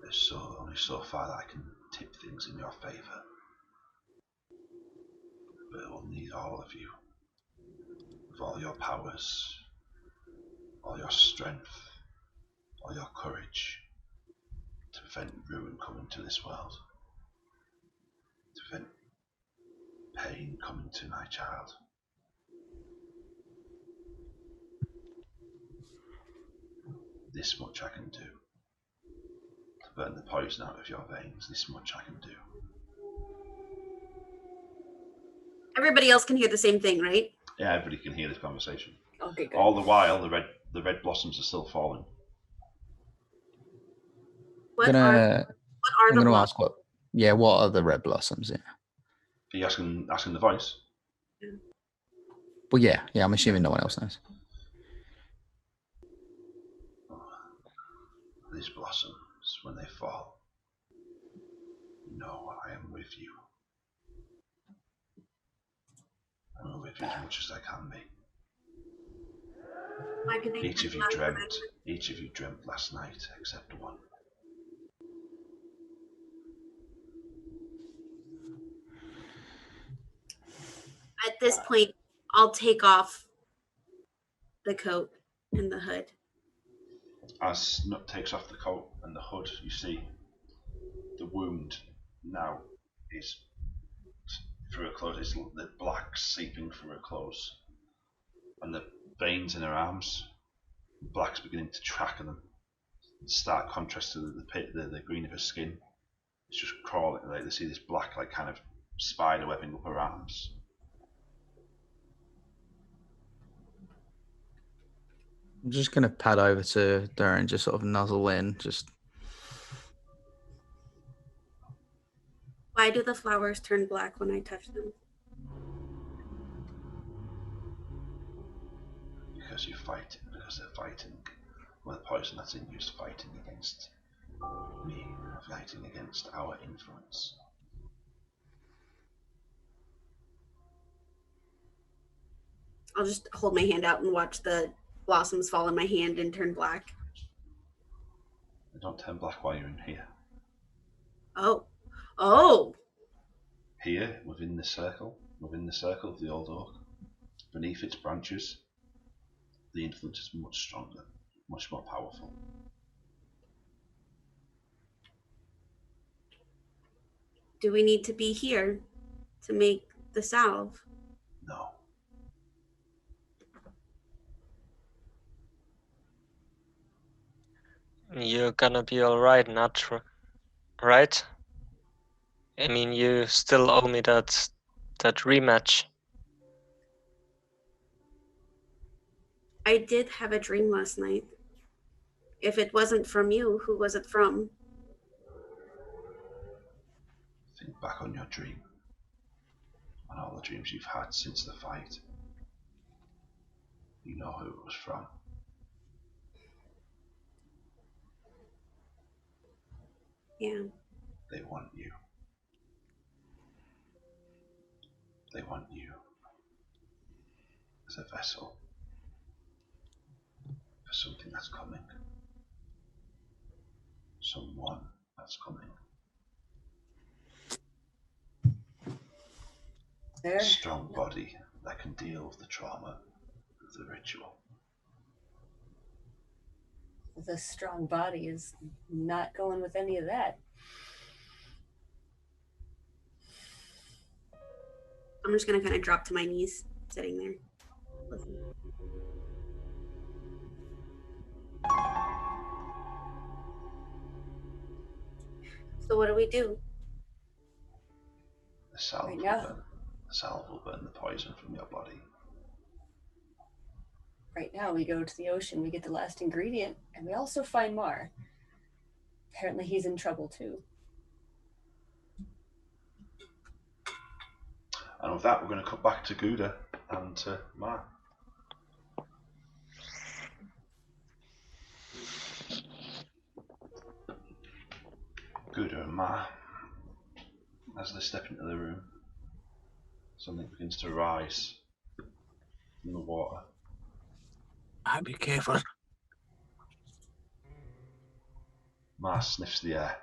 There's only so far that I can tip things in your favour. But it will need all of you, with all your powers, all your strength, all your courage, to prevent ruin coming to this world, to prevent pain coming to my child. This much I can do. To burn the poison out of your veins, this much I can do. Everybody else can hear the same thing, right? Yeah, everybody can hear this conversation. Okay, good. All the while, the red blossoms are still falling. What are I'm the gonna blocks? ask what are the red blossoms? Yeah. Are you asking the voice? Well, yeah. I'm assuming no one else knows. These blossoms, when they fall, know I am with you. I'm with you as much as I can be. Why do they Each of turn black? you dreamt last night, except one. At this point, I'll take off the coat and the hood. As Knut takes off the coat and the hood, you see the wound now is through her clothes. It's the black seeping through her clothes, and the veins in her arms, black's beginning to track them. In stark contrast to the green of her skin. It's just crawling. Like they see this black, like kind of spider webbing up her arms. I'm just gonna pad over to her and just sort of nuzzle in. Just Why do the flowers turn black when I touch them? Because you fight. Because they're fighting. Well, the poison that's in you is fighting against me, fighting against our influence. I'll just hold my hand out and watch the blossoms fall in my hand and turn black. They don't turn black while you're in here. Oh! Here, within the circle of the old oak, beneath its branches, the influence is much stronger, much more powerful. Do we need to be here to make the salve? No. You're gonna be alright, Nat, right? I mean, you still owe me that rematch. I did have a dream last night. If it wasn't from you, who was it from? Think back on your dream, and all the dreams you've had since the fight. You know who it was from. Yeah. They want you. They want you as a vessel for something that's coming. Someone that's coming. A strong body that can deal with the trauma of the ritual. The strong body is not going with any of that. I'm just gonna kind of drop to my knees, sitting there. Listen. So what do we do? The salve, Right will now. burn, the salve will burn the poison from your body. Right now, we go to the ocean, we get the last ingredient, and we also find Mar. Apparently, he's in trouble too. And with that, we're going to cut back to Ghu'da and to Ma. Ghu'da and Ma, as they step into the room, something begins to rise from the water. Be careful. Ma sniffs the air,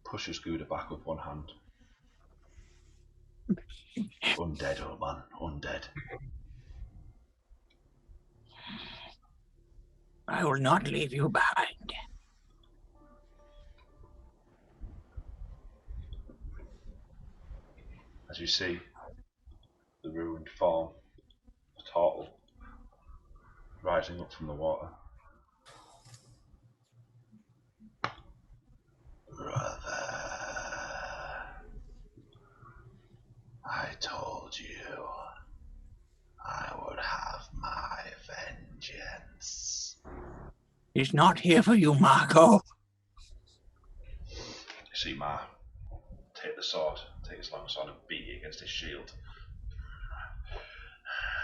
pushes Ghu'da back with one hand. Undead, old man, undead. I will not leave you behind. As you see the ruined form of Turtle rising up from the water. Brother, I told you I would have my vengeance. He's not here for you, Marco. You see Ma take the sword, take his long sword and beat it against his shield.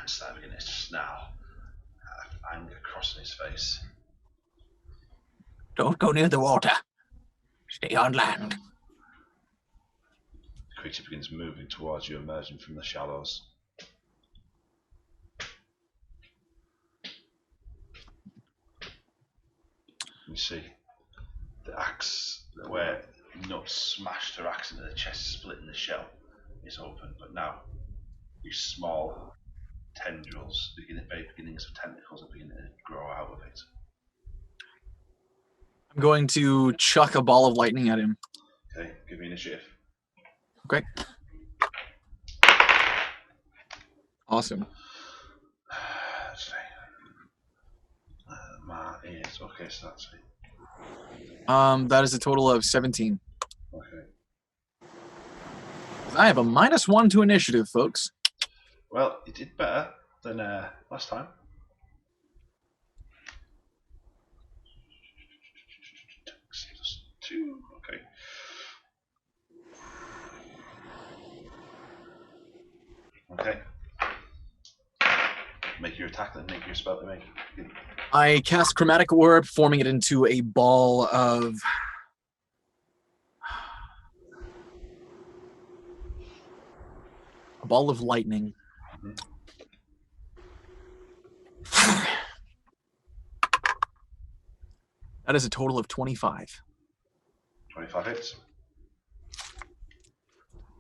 And start beginning to snarl, anger crossing his face. Don't go near the water. Stay on land. The creature begins moving towards you, emerging from the shallows. You see the axe where Knut smashed her axe into the chest, splitting the shell, is open, but now these small tendrils, very beginnings of tentacles, are beginning to grow out of it. I'm going to chuck a ball of lightning at him. Okay, give me initiative. Okay. Awesome. Let's see. Ma is okay, so that's it. That is a total of 17. Okay. I have a -1 to initiative, folks. Well, you did better than last time. Two. Okay. Okay. Make your attack, then make your spell to make. I cast Chromatic Orb, forming it into a ball of... a ball of lightning. That is a total of 25. 25 hits.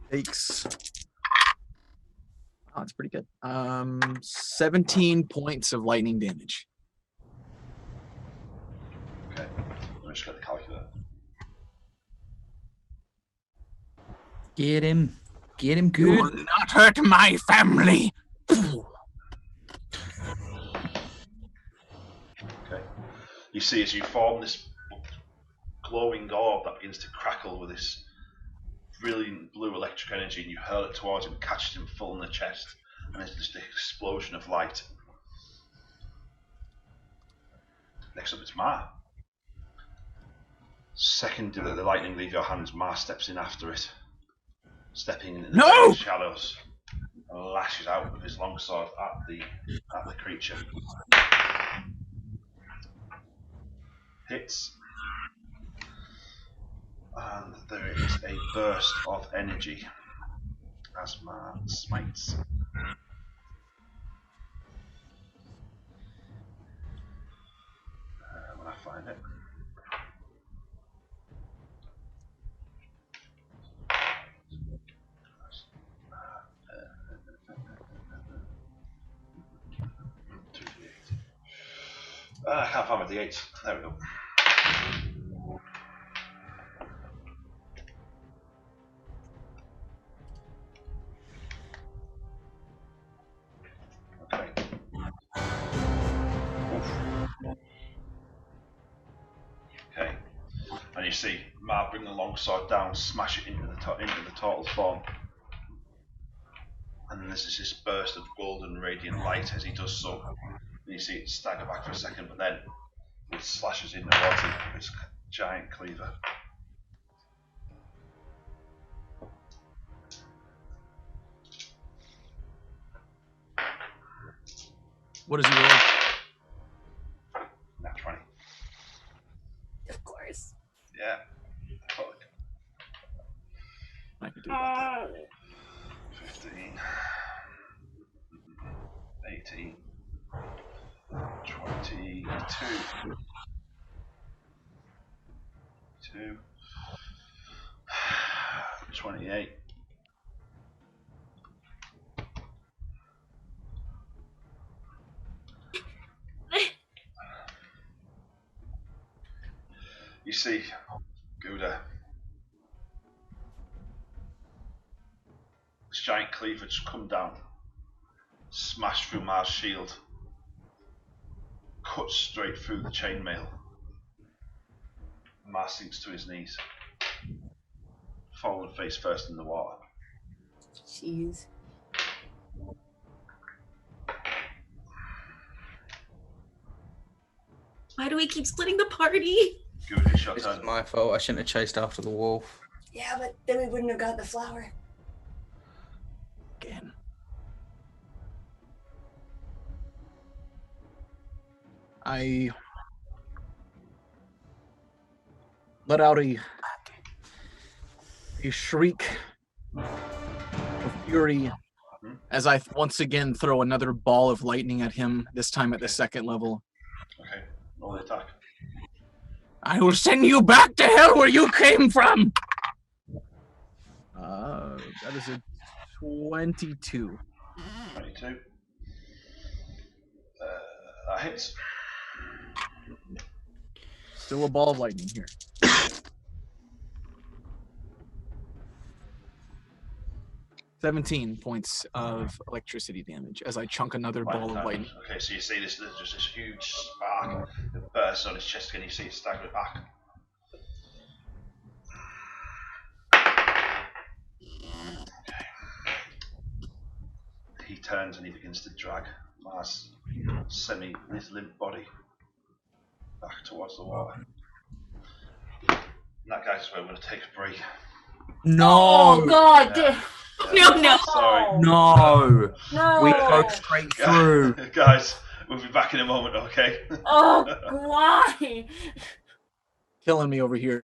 Takes... oh, that's pretty good. 17 points of lightning damage. Okay. Let me just get the calculator. Get him. Get him You will good. not hurt my family. Okay. You see as you form this glowing orb that begins to crackle with this brilliant blue electric energy, and you hurl it towards him, catches him full in the chest, and there's just an explosion of light. Next up it's Ma. Second did the lightning leave your hands, Ma steps in after it, stepping into the No! shallows, and lashes out with his longsword at the creature. Hits. And there is a burst of energy as my smites. When I find it. I can't find my D8. There we go. Okay. Okay. And you see Mar bring the longsword down, smash it into the turtle's form. And then there's this burst of golden radiant light as he does so. And you see it stagger back for a second, but then it slashes in towards him with its giant cleaver. What is he roll? Nat 20. Of course. Yeah. Totally. I could do that. 15. 18. 22. 28. You see, Ghu'da. This giant cleaver just come down, smash through Mar's shield, cut straight through the chainmail. Mar sinks to his knees, falling face first in the water. Jeez. Why do we keep splitting the party? Ghu'da, it's your This turn. is my fault. I shouldn't have chased after the wolf. Yeah, but then we wouldn't have got the flower. Again. I let out a shriek of fury as I once again throw another ball of lightning at him, this time at the second level. Okay, roll the attack. I will send you back to hell where you came from. That is a 22. 22. That hits. Still a ball of lightning here. 17 points of electricity damage as I chunk another ball of lightning. Okay, so you see this, there's just this huge spark that bursts on his chest again. You see it stagger back. He turns and he begins to drag Mar's his limp body back towards the water. And that guy's where we're going to take a break. No! Oh God! Yeah. No. Sorry. No! No! We go straight through. Guys, we'll be back in a moment, okay? Oh, why? Killing me over here.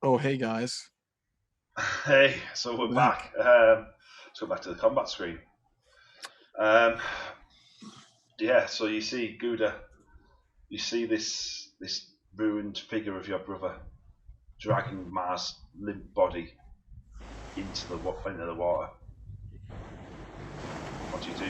Oh, hey guys. Hey, so we're back. Let's go back to the combat screen. Yeah, so you see Ghu'da. You see this ruined figure of your brother dragging Mar's limp body into the water. What do you do?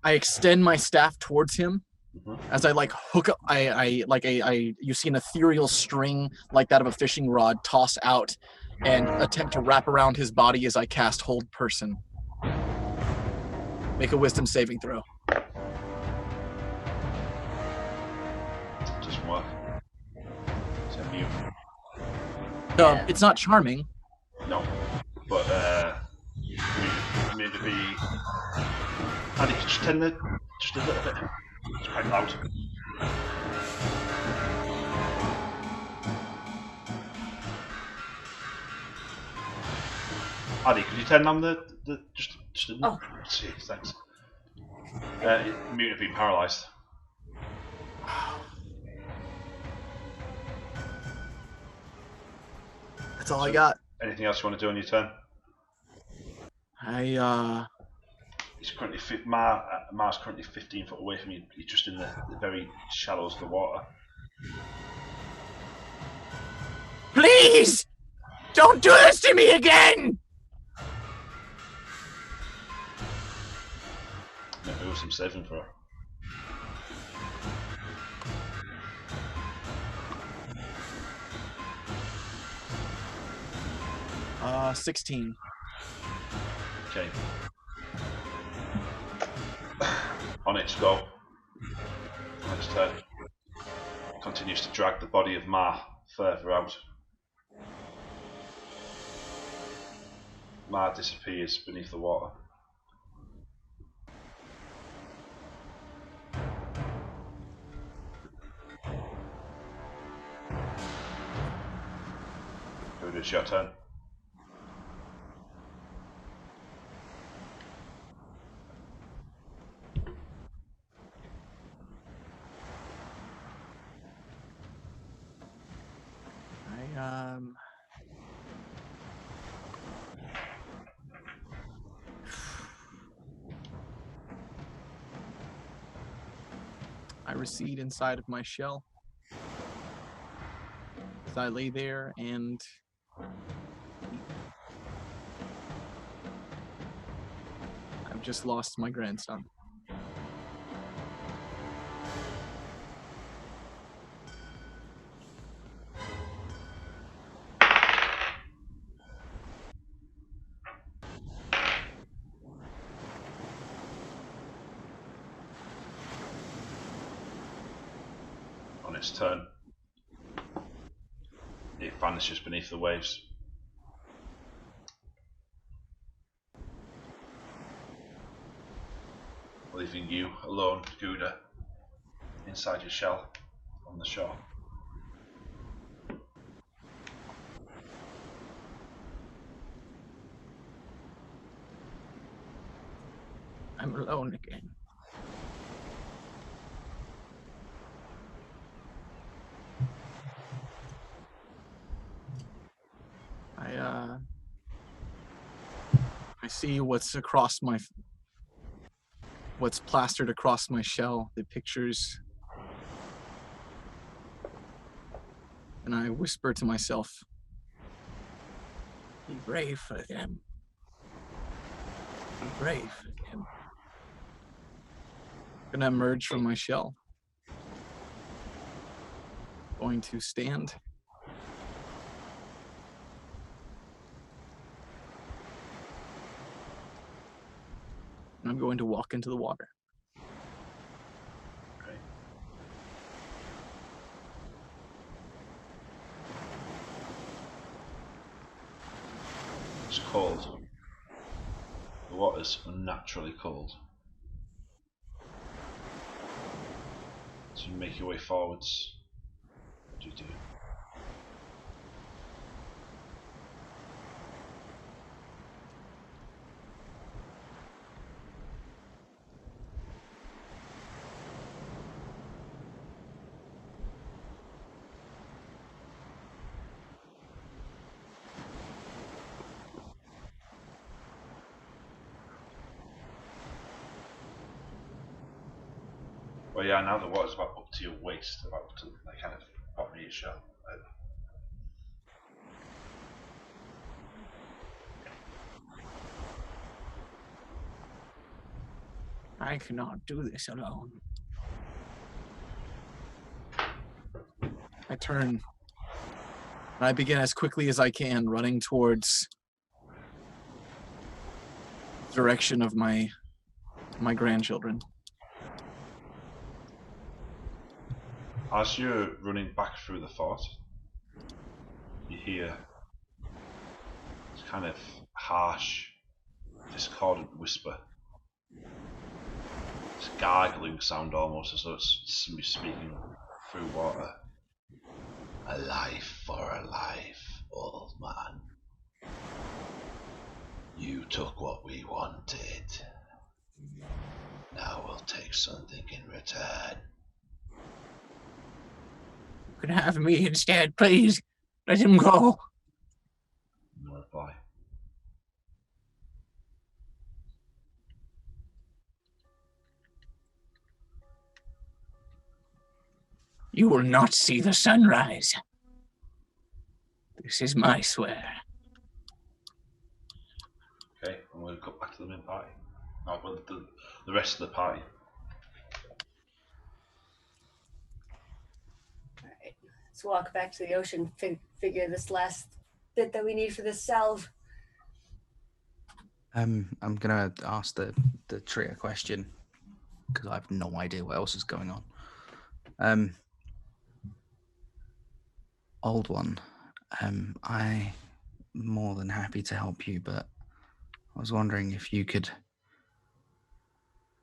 I extend my staff towards him. Mhm. As I like hook up, you see an ethereal string like that of a fishing rod toss out and attempt to wrap around his body as I cast Hold Person. Make a wisdom saving throw. Doesn't work. Is that you? It's not charming. No, but maybe Andy, could you just turn just a little bit? It's quite loud. Addy, could you turn down the just a Oh. Jeez, thanks. Mute have been paralysed. That's all I got. Anything else you want to do on your turn? He's currently Mar's currently 15 foot away from you. He's just in the very shallows of the water. Please! Don't do this to me again! Maybe do some saving for her. Uh, 16. Okay. On its go. On its turn. Continues to drag the body of Mar further out. Mar disappears beneath the water. Ghu'da, it's your turn. I recede inside of my shell. As I lay there and I've just lost my grandson. On its turn, it vanishes beneath the waves. Leaving you alone, Ghu'da, inside your shell on the shore. I'm alone again. I see what's plastered across my shell, the pictures. And I whisper to myself, Be brave for them. Be brave for them. I'm gonna emerge from my shell. Going to stand. And I'm going to walk into the water. Okay. It's cold. The water's unnaturally cold. So you make your way forwards. What do you do? But yeah, now the water's about up to your waist, about up to like kind of bottom of your shell. I cannot do this alone. I turn and I begin as quickly as I can running towards the direction of my grandchildren. As you're running back through the fort, you hear this kind of harsh, discordant whisper. This gargling sound almost as though it's somebody speaking through water. A life for a life, old man. You took what we wanted. Now we'll take something in return. You can have me instead, please. Let him go. No reply. You will not see the sunrise. This is my swear. Okay, I'm going to cut back to the main party. No, well, the rest of the party. Alright, let's walk back to the ocean, figure this last bit that we need for this salve. I'm gonna ask the tree a question because I have no idea what else is going on. Old one, I'm more than happy to help you, but I was wondering if you could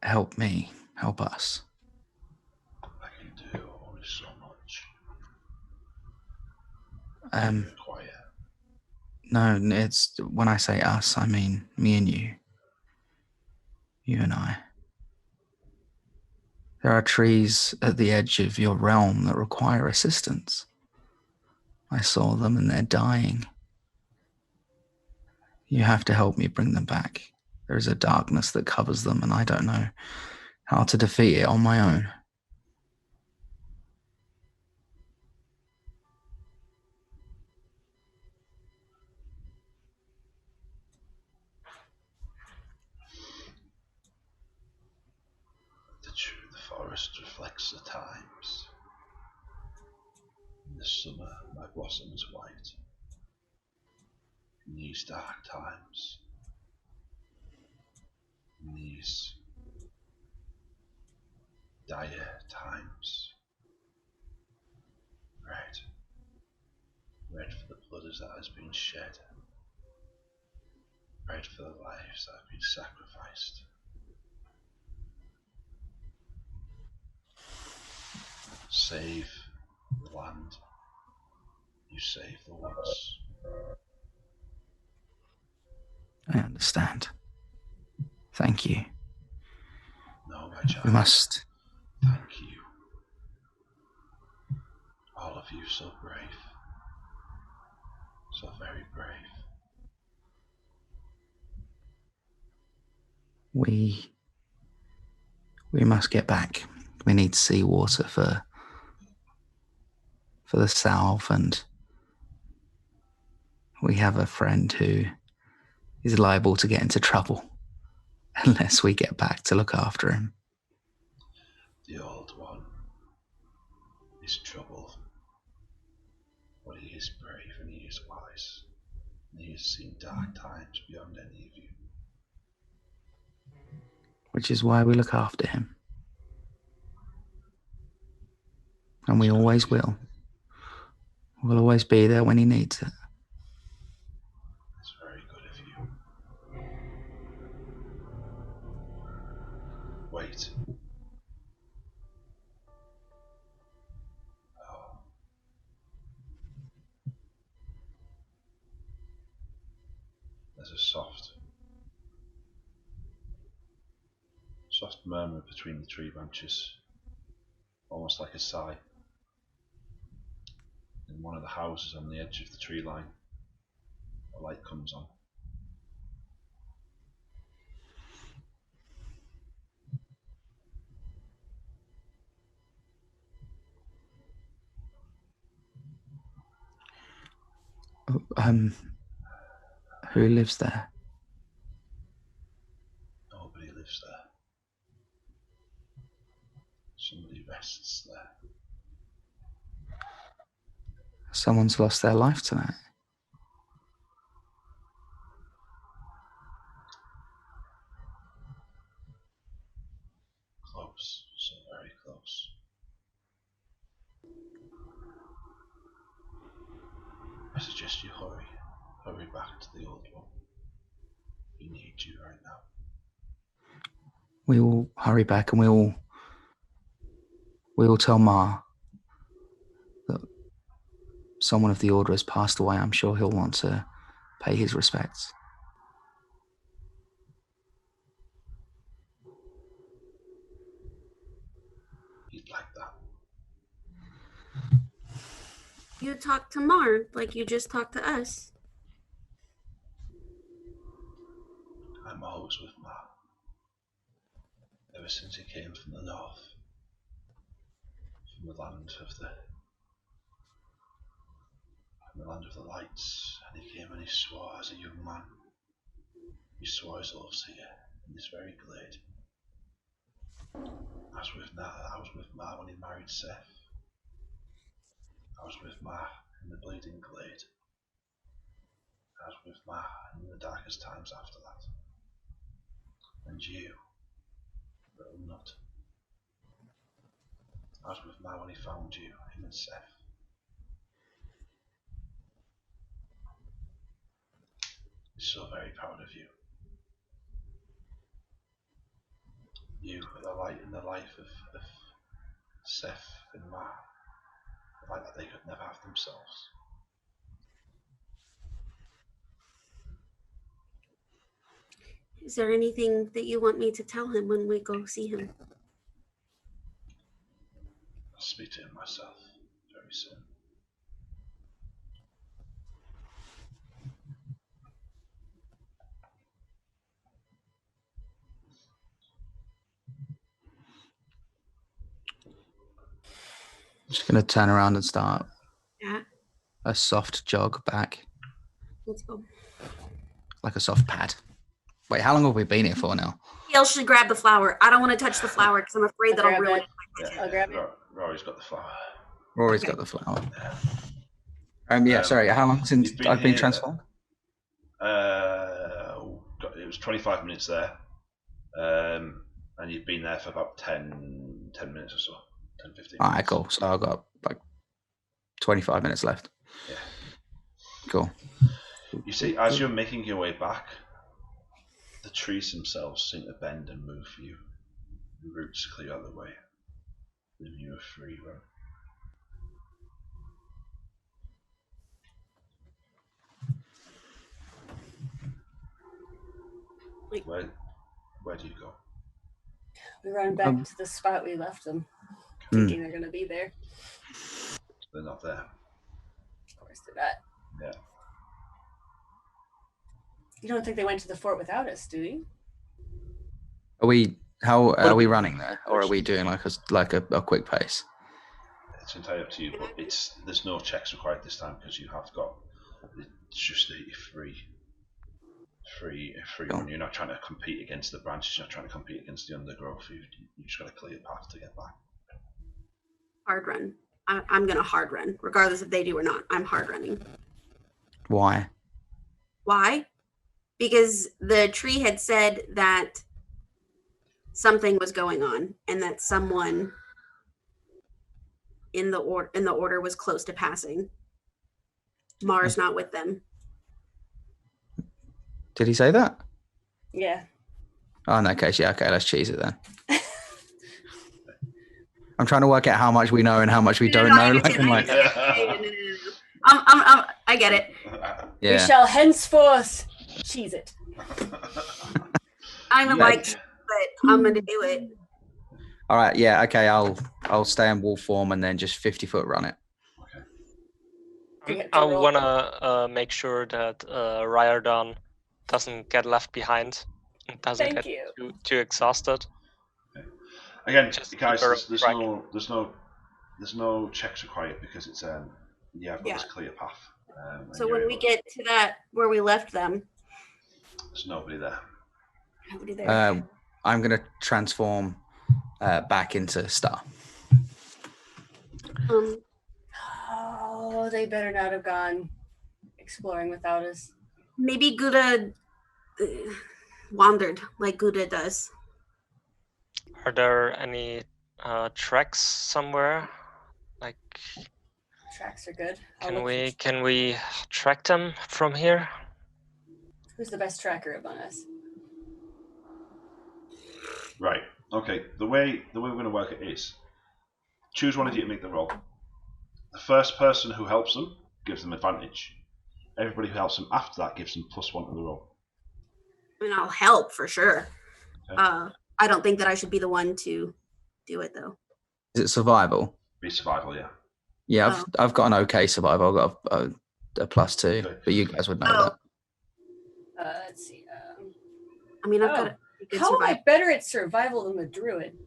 help us. I can do only so much. Quiet. No, it's when I say us, I mean me and you. You and I. There are trees at the edge of your realm that require assistance. I saw them and they're dying. You have to help me bring them back. There is a darkness that covers them and I don't know how to defeat it on my own. The forest reflects the times. In the summer, my blossom is white. In these dark times, in these dire times, red. Red for the blood that has been shed. Red for the lives that have been sacrificed. Save the land. You save the woods. I understand. Thank you. No, my child. We must. Thank you. All of you so brave. So very brave. We must get back. We need seawater for the salve, and we have a friend who is liable to get into trouble unless we get back to look after him. The old one is trouble, but he is brave and he is wise, and he has seen dark times beyond any of you. Which is why we look after him. And we always will. We'll always be there when he needs it. It's very good of you. Wait. Oh. There's a soft murmur between the tree branches, almost like a sigh. In one of the houses on the edge of the tree line, a light comes on. Who lives there? Nobody lives there. Somebody rests there. Someone's lost their life tonight. Close, so very close. I suggest you hurry. Hurry back to the old one. We need you right now. We will hurry back and we will tell Ma that someone of the Order has passed away. I'm sure he'll want to pay his respects. He'd like that. You talk to Mar like you just talked to us. I'm always with Ma. Ever since he came from the north. From the land of the lights, and he came and he swore as a young man. He swore his oaths here, in this very glade. I was with Ma when he married Seth. I was with Ma in the bleeding glade. I was with Ma in the darkest times after that. And you, little Knut. I was with Ma when he found you, him and Seth. He's so very proud of you. You are the light in the life of Seth and Ma. The light that they could never have themselves. Is there anything that you want me to tell him when we go see him? I'll speak to him myself very soon. I'm just going to turn around and start Yeah. a soft jog back, Let's go. like a soft pad. Wait, how long have we been here for now? He should grab the flower. I don't want to touch the flower because I'm afraid that I'll grab ruin it. it. I'll grab it. Rory's got the flower. Rory's Okay. got the flower. Yeah. Sorry, how long since You've been I've been here, transformed? It was 25 minutes there. And you've been there for about 10 minutes or so. 10, 15 Alright, minutes. cool. So I've got like 25 minutes left. Yeah. Cool. You see, as you're making your way back, the trees themselves seem to bend and move for you. The roots clear out the way, leaving you a free run. Where do you go? We run back to the spot we left them, thinking they're going to be there. They're not there. Of course they're not. Yeah. You don't think they went to the fort without us, do you? Are we running there, or are we doing like a quick pace? It's entirely up to you, but there's no checks required this time because you have got. It's just a free run. You're not trying to compete against the branches. You're not trying to compete against the undergrowth. You just got a clear path to get back. Hard run. I'm going to hard run, regardless if they do or not. I'm hard running. Why? Why? Because the tree had said that something was going on and that someone in the order was close to passing. Mar's not with them. Did he say that? Yeah. Oh, in that case, yeah, okay, let's cheese it then. I'm trying to work out how much we know and how much we don't know. I get it. Yeah. We shall henceforth cheese it. I'm but I'm gonna do it. All right, yeah, okay, I'll stay in wolf form and then just 50-foot run it. I want to make sure that Riordon doesn't get left behind and doesn't get too exhausted. Okay. Again, Just guys, keep her there's no checks required because it's I've got this clear path. So when we get to that where we left them, there's nobody there. nobody there. I'm going to transform back into Star. Oh, they better not have gone exploring without us. Maybe Ghu'da wandered like Ghu'da does. Are there any tracks somewhere? Like, Tracks are good. can we track them from here? Who's the best tracker among us? Right. Okay. The way we're going to work it is choose one of you to make the roll. The first person who helps them gives them advantage. Everybody who helps them after that gives them +1 to the roll. I mean, I'll help for sure. Okay. I don't think that I should be the one to do it though. Is it survival? Be survival, yeah. Yeah, I've got an okay survival. I've got a +2, Okay. but you guys would know that. Let's see. I mean, I've got a good How am survival. I better at survival than the druid?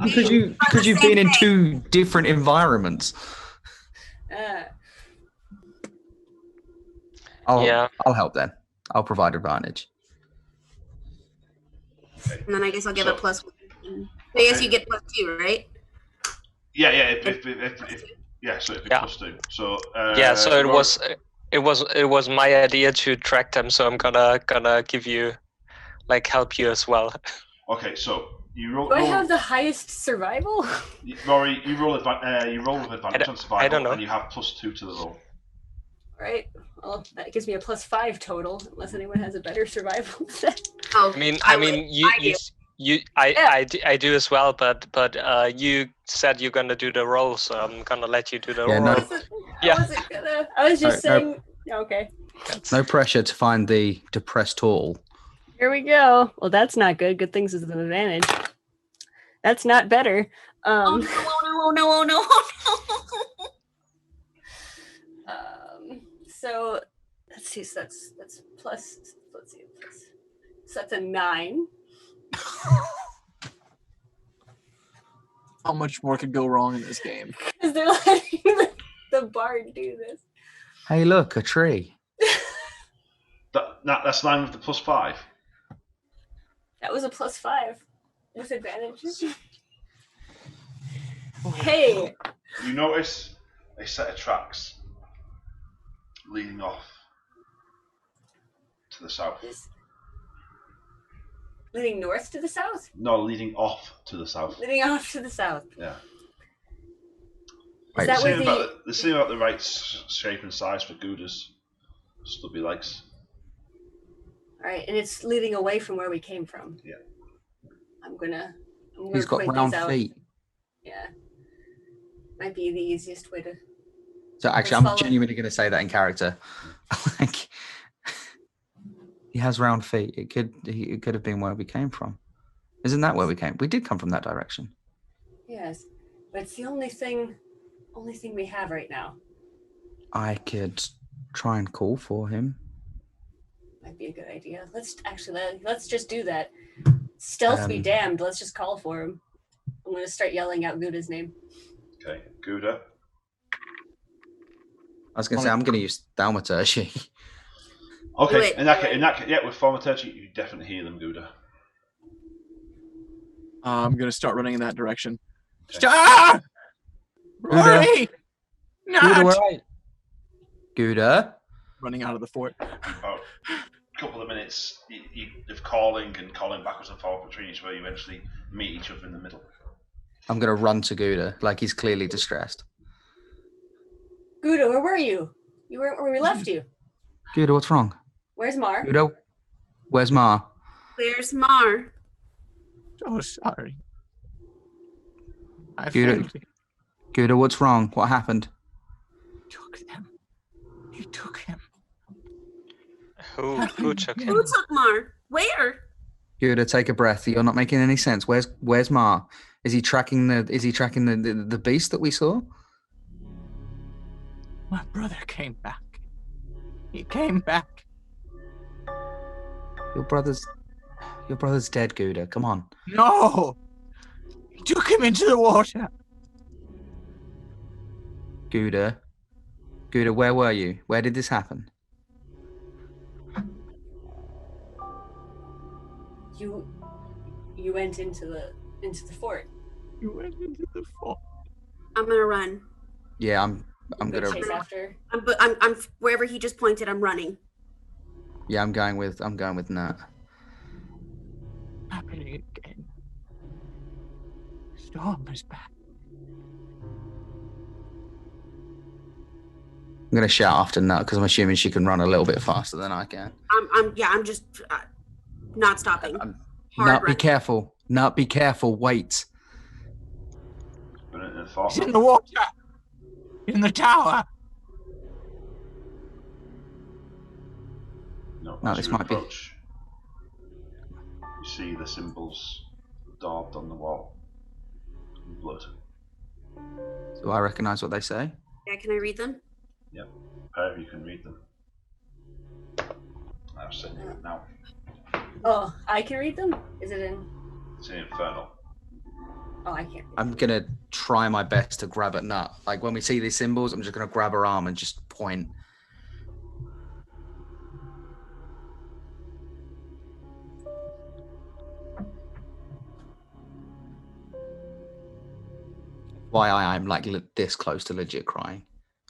Because you've been in 2 different environments. I'll help then. I'll provide advantage. Okay. And then I guess I'll give So- a +1. I guess you get +2, right? Yeah. Yeah. So it'd be Yeah. +2. So Yeah. So it Rory- was my idea to track them. So I'm gonna give you, like, help you as well. Okay. So you roll. Do I have the highest survival? Rory, you roll with advantage on survival, I don't know. and you have +2 to the roll. Right. Well, that gives me a +5 total, unless anyone has a better survival. Oh, I mean, I do as well, but you said you're gonna do the roll, so I'm gonna let you do the Yeah, roll. no. I was just No, no. saying. Okay. No pressure to find the depressed tall. Here we go. Well, that's not good. Good things is an advantage. That's not better. oh no. So let's see. So that's plus. Let's see. So that's a 9. How much more could go wrong in this game? Because they're letting the bard do this. Hey, look, a tree. That's 9 with the +5. That was a +5 with advantage. Hey. You notice a set of tracks leading off to the south. Leading north to the south? No, leading off to the south. Leading off to the south. Yeah. Is that where They're seeing about the right shape and size for Ghu'da's stubby legs. Alright, and it's leading away from where we came from. Yeah. I'm gonna He's got point round these out. feet. Yeah. Might be the easiest way to. So actually, Let's I'm follow. genuinely going to say that in character. Like, he has round feet. It could have been where we came from. Isn't that where we came? We did come from that direction. Yes. But it's the only thing we have right now. I could try and call for him. Might be a good idea. Let's just do that. Stealth be damned. Let's just call for him. I'm gonna start yelling out Ghu'da's name. Okay, Ghu'da. I was going to say, I'm going to use thaumaturgy. Okay, in that case, yeah, with thaumaturgy, you definitely hear them, Ghu'da. I'm gonna start running in that direction. Okay. Stop! Rory! Ghu'da, where Not! are you? Ghu'da? Running out of the fort. About a couple of minutes of calling backwards and forwards between each where you eventually meet each other in the middle. I'm going to run to Ghu'da, like he's clearly distressed. Ghu'da, where were you? You were where we left you. Ghu'da, what's wrong? Where's Mar? Ghu'da, where's Ma? Where's Mar? Oh, sorry. I Ghu'da. failed you. Ghu'da, what's wrong? What happened? Took them. You took him. Who took him? Who took Mar? Where? Ghu'da, take a breath. You're not making any sense. Where's Ma? Is he tracking the beast that we saw? My brother came back. He came back. Your brother's dead, Ghu'da. Come on. No! He took him into the water. Ghu'da, Ghu'da, where were you? Where did this happen? You went into the fort. You went into the fort. I'm gonna run. Yeah, I'm Go gonna. chase after. I'm wherever he just pointed. I'm running. Yeah, I'm going with Knut. Happening again. Storm is back. I'm gonna shout after Knut because I'm assuming she can run a little bit faster than I can. I'm just not stopping. Knut, be running. careful. Knut, be careful. Wait. He's in the water. In the tower. No, this might be. You see the symbols daubed on the wall in blood. Do I recognise what they say? Yeah, can I read them? Yep. However you can read them. I've sent you it now. Oh, I can read them? Is it in? It's in Infernal. Oh, I can't. I'm gonna try my best to grab at Knut. Like when we see these symbols, I'm just gonna grab her arm and just point. Why I'm like this close to legit crying,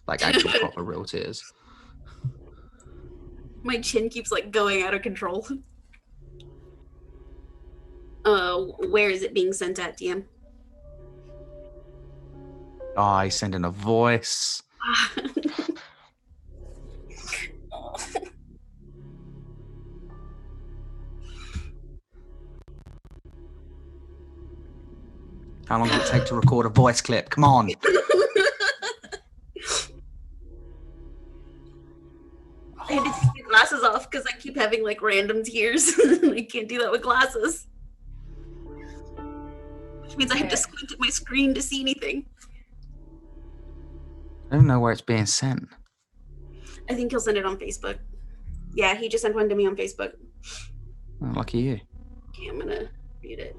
like actual proper real tears. My chin keeps like going out of control. Where is it being sent at, DM? I send in a voice. How long does it take to record a voice clip? Come on. I had to take my glasses off because I keep having like random tears. I can't do that with glasses. Which means I have to squint at my screen to see anything. I don't know where it's being sent. I think he'll send it on Facebook. Yeah, he just sent one to me on Facebook. Oh, lucky you. Okay, I'm gonna read it.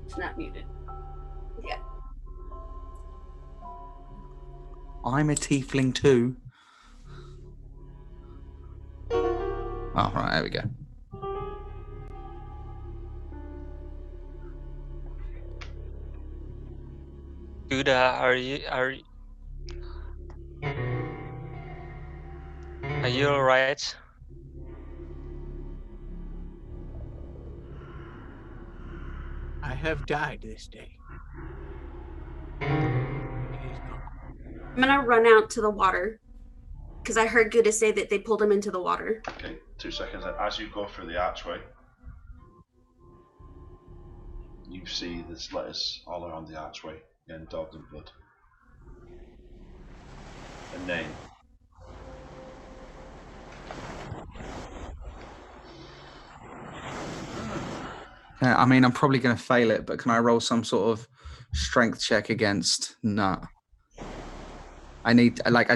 It's not muted. Yeah. I'm a tiefling too. Oh, right, there we go. Ghu'da, are you alright? I have died this day. It is gone. I'm gonna run out to the water because I heard Ghu'da say that they pulled him into the water. Okay, 2 seconds. As you go through the archway, you see there's letters all around the archway, again daubed in blood. A name. Yeah, I mean, I'm probably going to fail it, but can I roll some sort of strength check against Knut? I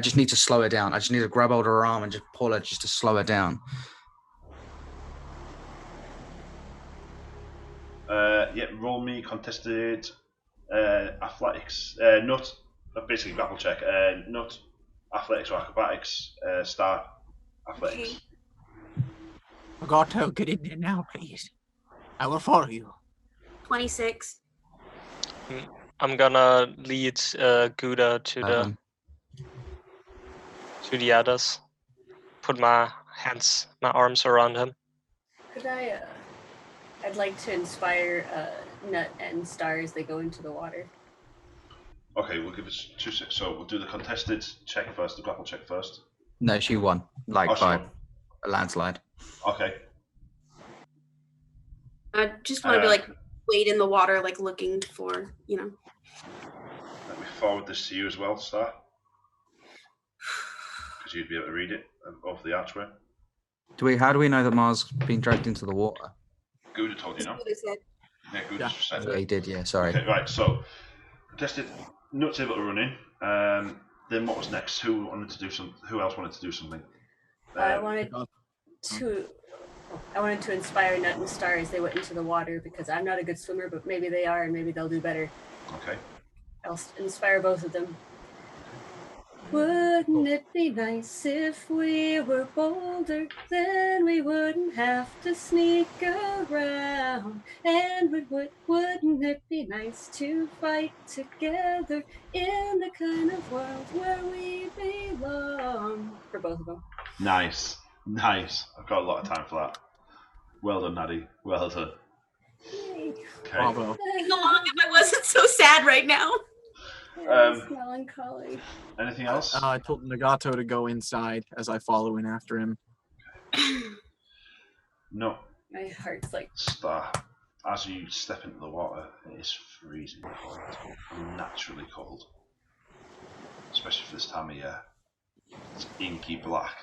just need to slow her down. I just need to grab hold of her arm and just pull her just to slow her down. Yeah, roll me contested athletics. Knut, basically grapple check. Knut, athletics or acrobatics. Star, athletics. Nagato, get in there now, please. I will follow you. 26. I'm gonna lead Ghu'da to the others. Put my arms around him. Could I? I'd like to inspire Knut and Star as they go into the water. Okay, we'll give it 2 seconds. So we'll do the contested check first, the grapple check first. No, she won. Like She by won. a landslide. Okay. I just want to be like wade in the water, like looking for, you know. Let me forward this to you as well, Star. Because you'd be able to read it off the archway. How do we know that Mars being dragged into the water? Ghu'da told you, no? Yeah, Ghu'da Yeah. just said Yeah, it. he did, yeah, sorry. Okay, right, so contested, Knut's able to run in. Then what was next? Who else wanted to do something? I wanted to inspire Knut and Star as they went into the water because I'm not a good swimmer, but maybe they are, and maybe they'll do better. Okay. I'll inspire both of them. Wouldn't it be nice if we were bolder? Then we wouldn't have to sneak around. And wouldn't it be nice to fight together in the kind of world where we belong? For both of them. Nice. I've got a lot of time for that. Well done, Natty. Well done. Yay. Okay. Bravo. Along if I wasn't so sad right now. It's melancholy. Anything else? I told Nagato to go inside as I follow in after him. No. My heart's like, Star. As you step into the water, it is freezing cold. Naturally cold. Especially for this time of year. It's inky black.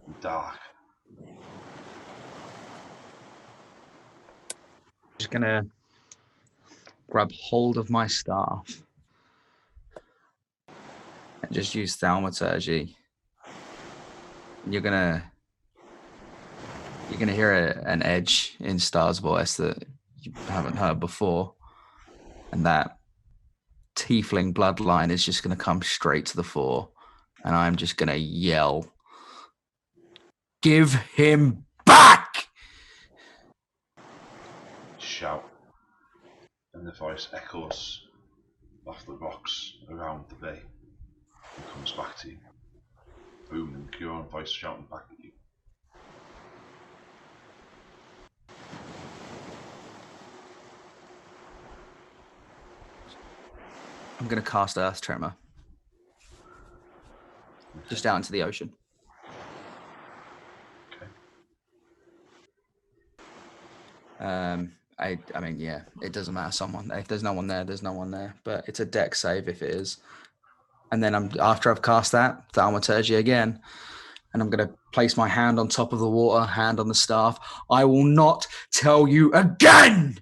And dark. Just gonna grab hold of my staff and just use thaumaturgy. You're gonna hear an edge in Star's voice that you haven't heard before, and that tiefling bloodline is just gonna come straight to the fore, and I'm just gonna yell, "Give him back!" Shout. And the voice echoes off the rocks around the bay and comes back to you. Boom, and your own voice shouting back at you. I'm gonna cast Earth Tremor just out into the ocean. Okay. I mean, yeah, it doesn't matter. If there's no one there, there's no one there. But it's a deck save if it is. And then after I've cast that, thaumaturgy again, and I'm going to place my hand on top of the water, hand on the staff. I will not tell you again!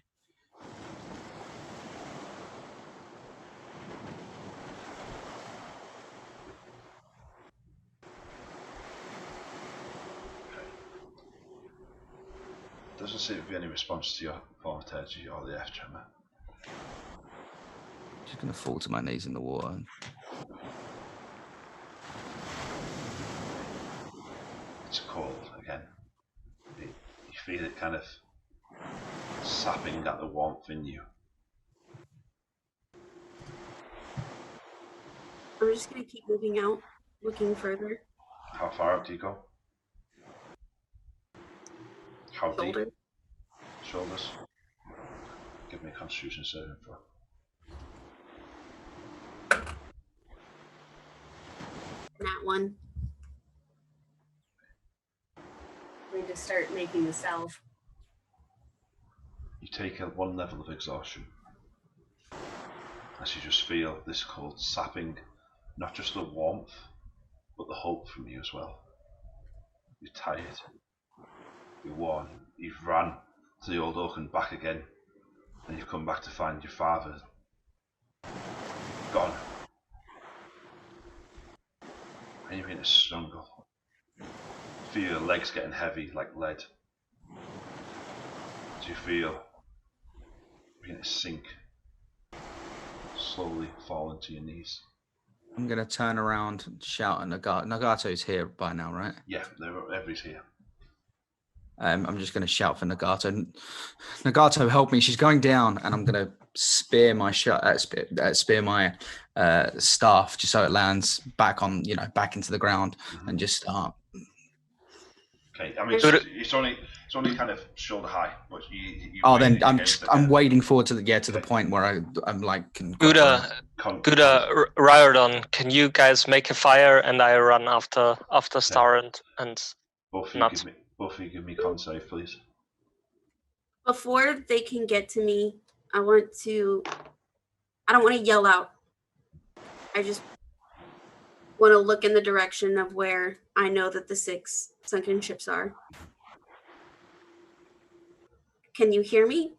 Doesn't seem to be any response to your thaumaturgy or the F tremor. Just going to fall to my knees in the water. It's cold again. You feel it kind of sapping at the warmth in you. I'm just gonna keep moving out, looking further. How far out do you go? How Shoulder. deep? Shoulders. Give me a constitution saving throw. That one. we just start making the salve. You take a 1 level of exhaustion as you just feel this cold sapping not just the warmth but the hope from you as well. You're tired, you're worn, you've ran to the old oak and back again, and you've come back to find your father gone, and you're in a struggle. Feel your legs getting heavy like lead. Do you feel you're beginning to sink, slowly fall to your knees? I'm going to turn around and shout at Nagato. Nagato's here by now, right? Yeah, everybody's here. I'm just going to shout for Nagato. Nagato, help me! She's going down, and I'm going to spear my spear my staff just so it lands back on, back into the ground, and just start. Okay, I mean it's only kind of shoulder high, but you then I'm wading forward to the point where I'm like. Ghu'da, Riordon, can you guys make a fire and I run after Star and both Knut? Both of you give me con save, please. Before they can get to me, I don't want to yell out. I just want to look in the direction of where I know that the 6 sunken ships are. Can you hear me?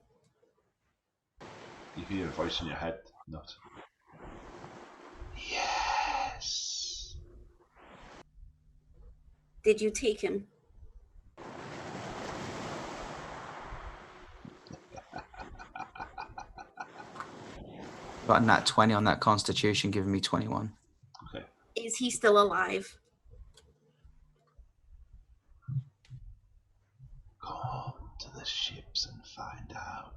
You hear a voice in your head, Knut. Yes. Did you take him? Got a nat 20 on that constitution, giving me 21. Okay. Is he still alive? Come to the ships and find out.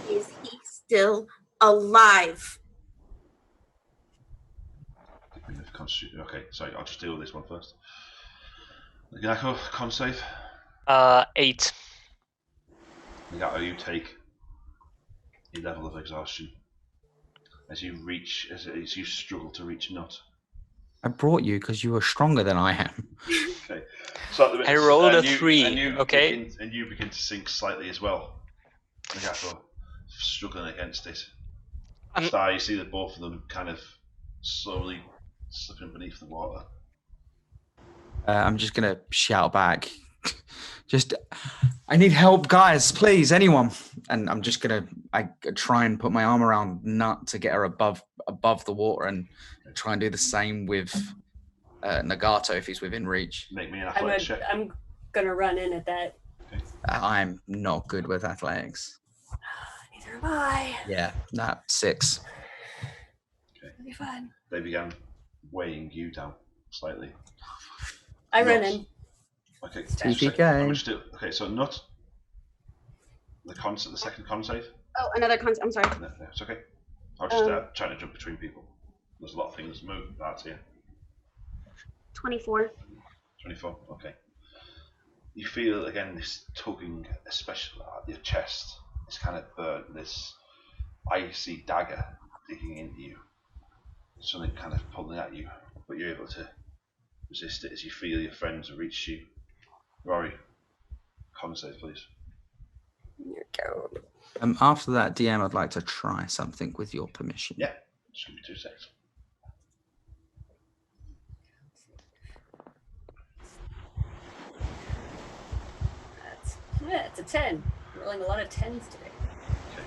Is he still alive? Okay, sorry, I'll just deal with this one first. Nagato, con save. 8. Nagato, you take a level of exhaustion as you struggle to reach Knut. I brought you because you were stronger than I am. Okay, so I rolled a 3. Okay. and you begin to sink slightly as well. Nagato, struggling against it. Star, you see that both of them kind of slowly slipping beneath the water. I'm just gonna shout back. I need help, guys, please, anyone. And I'm just gonna try and put my arm around Knut to get her above the water, and try and do the same with Nagato if he's within reach. Make me an athletics check. I'm gonna run in at that. Okay. I'm not good with athletics. Neither am I. Yeah, 6. Okay. It'll be fun. They began weighing you down slightly. I run in. Okay. TPK. Okay, so Knut. The second con save. Oh, another con. I'm sorry. No, it's okay. I'll just trying to jump between people. There's a lot of things moving parts here. 24. 24. Okay. You feel again this tugging, especially at your chest. This kind of burn, this icy dagger digging into you. Something kind of pulling at you, but you're able to resist it as you feel your friends reach you. Rory, con save, please. Here you go. After that, DM, I'd like to try something with your permission. Yeah, just give me 2 seconds. It's a 10. Rolling a lot of 10s today. Okay.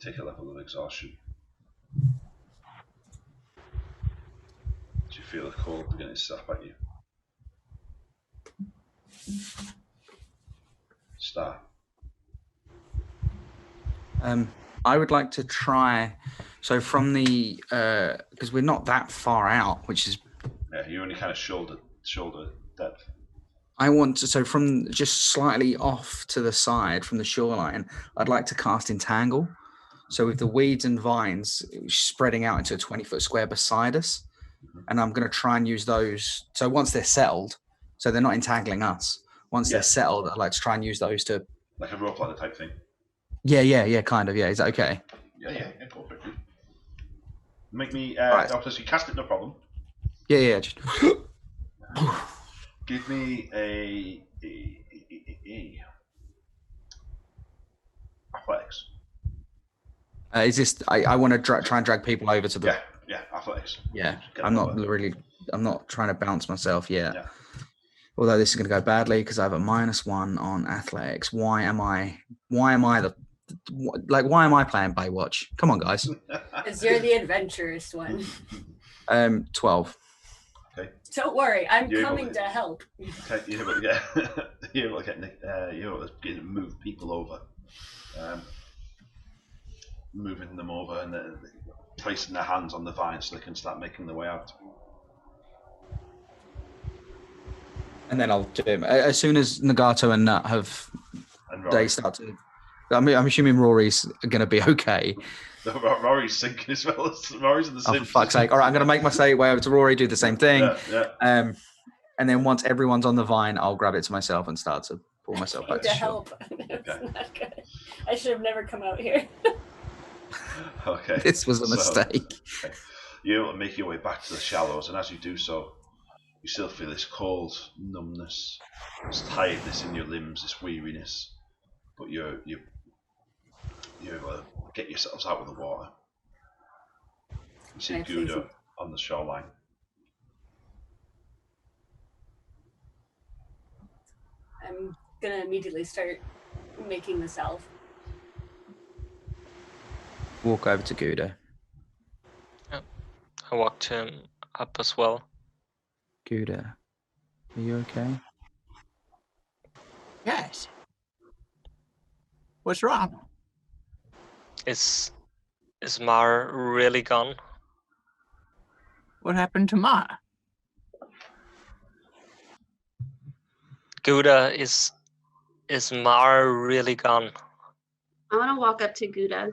Take a level of exhaustion. Do you feel the cold beginning to snap at you? Star. I would like to try. So from the because we're not that far out, which is Yeah, you're only kind of shoulder depth. I want to. So from just slightly off to the side from the shoreline, I'd like to cast Entangle. So with the weeds and vines spreading out into a 20-foot square beside us, and I'm going to try and use those. So once they're settled, so they're not entangling us. Once they're settled, I'd like to try and use those to. Like a rope ladder type thing. Yeah, kind of. Yeah, is that okay? Yeah, go for it. Make me. Right. Obviously, cast it, no problem. Yeah. Just... Give me a athletics. Is this? I want to try and drag people over to the. Yeah, athletics. Yeah, Get I'm not over. really. I'm not trying to bounce myself yet. Yeah. Although this is going to go badly because I have a -1 on athletics. Why am I why am I playing Baywatch? Come on, guys. Because you're the adventurous one. 12. Okay. Don't worry, I'm You're coming able to help. Okay, you're able to get you're able to get move people over, moving them over and placing their hands on the vine so they can start making their way out. And then I'll do it as soon as Nagato and Nut have. And They start to. I'm assuming Rory's going to be okay. Rory's sinking as well. Rory's in the same. Oh, for fuck's sake! All right, I'm going to make my way over to Rory. Do the same thing. Yeah. And then once everyone's on the vine, I'll grab it to myself and start to pull myself back To to shore. help. It's not good. I should have never come out here. Okay. This was a mistake. Okay. You're able to make your way back to the shallows, and as you do so, you still feel this cold numbness, this tiredness in your limbs, this weariness, but you're able to get yourselves out of the water. You see Can I say Ghu'da something? on the shoreline. I'm gonna immediately start making the salve. Walk over to Ghu'da. I walked him up as well. Ghu'da, are you okay? Yes. What's wrong? Is Mar really gone? What happened to Ma? Ghu'da, is Mar really gone? I want to walk up to Ghu'da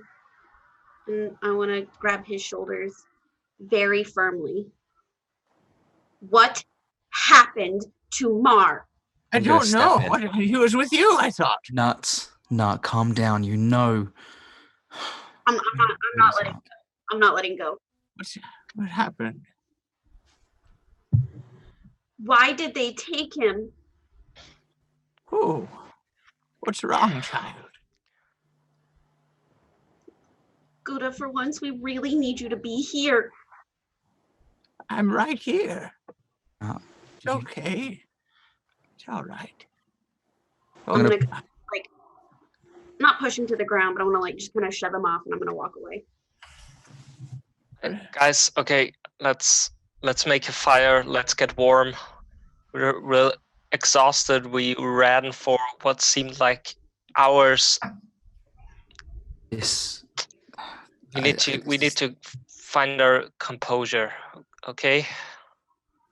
and I want to grab his shoulders very firmly. What happened to Mar? I I'm gonna don't step know. in. What, he was with you, I thought. Nut, calm down. You know. I'm not letting go. What happened? Why did they take him? Who? What's wrong, child? Ghu'da, for once, we really need you to be here. I'm right here. Uh, It's okay. It's all right. I'm gonna not push him to the ground, but I want to just kind of shove him off, and I'm gonna walk away. Guys, okay, let's make a fire. Let's get warm. We're exhausted. We ran for what seemed like hours. This. We need to find our composure. Okay.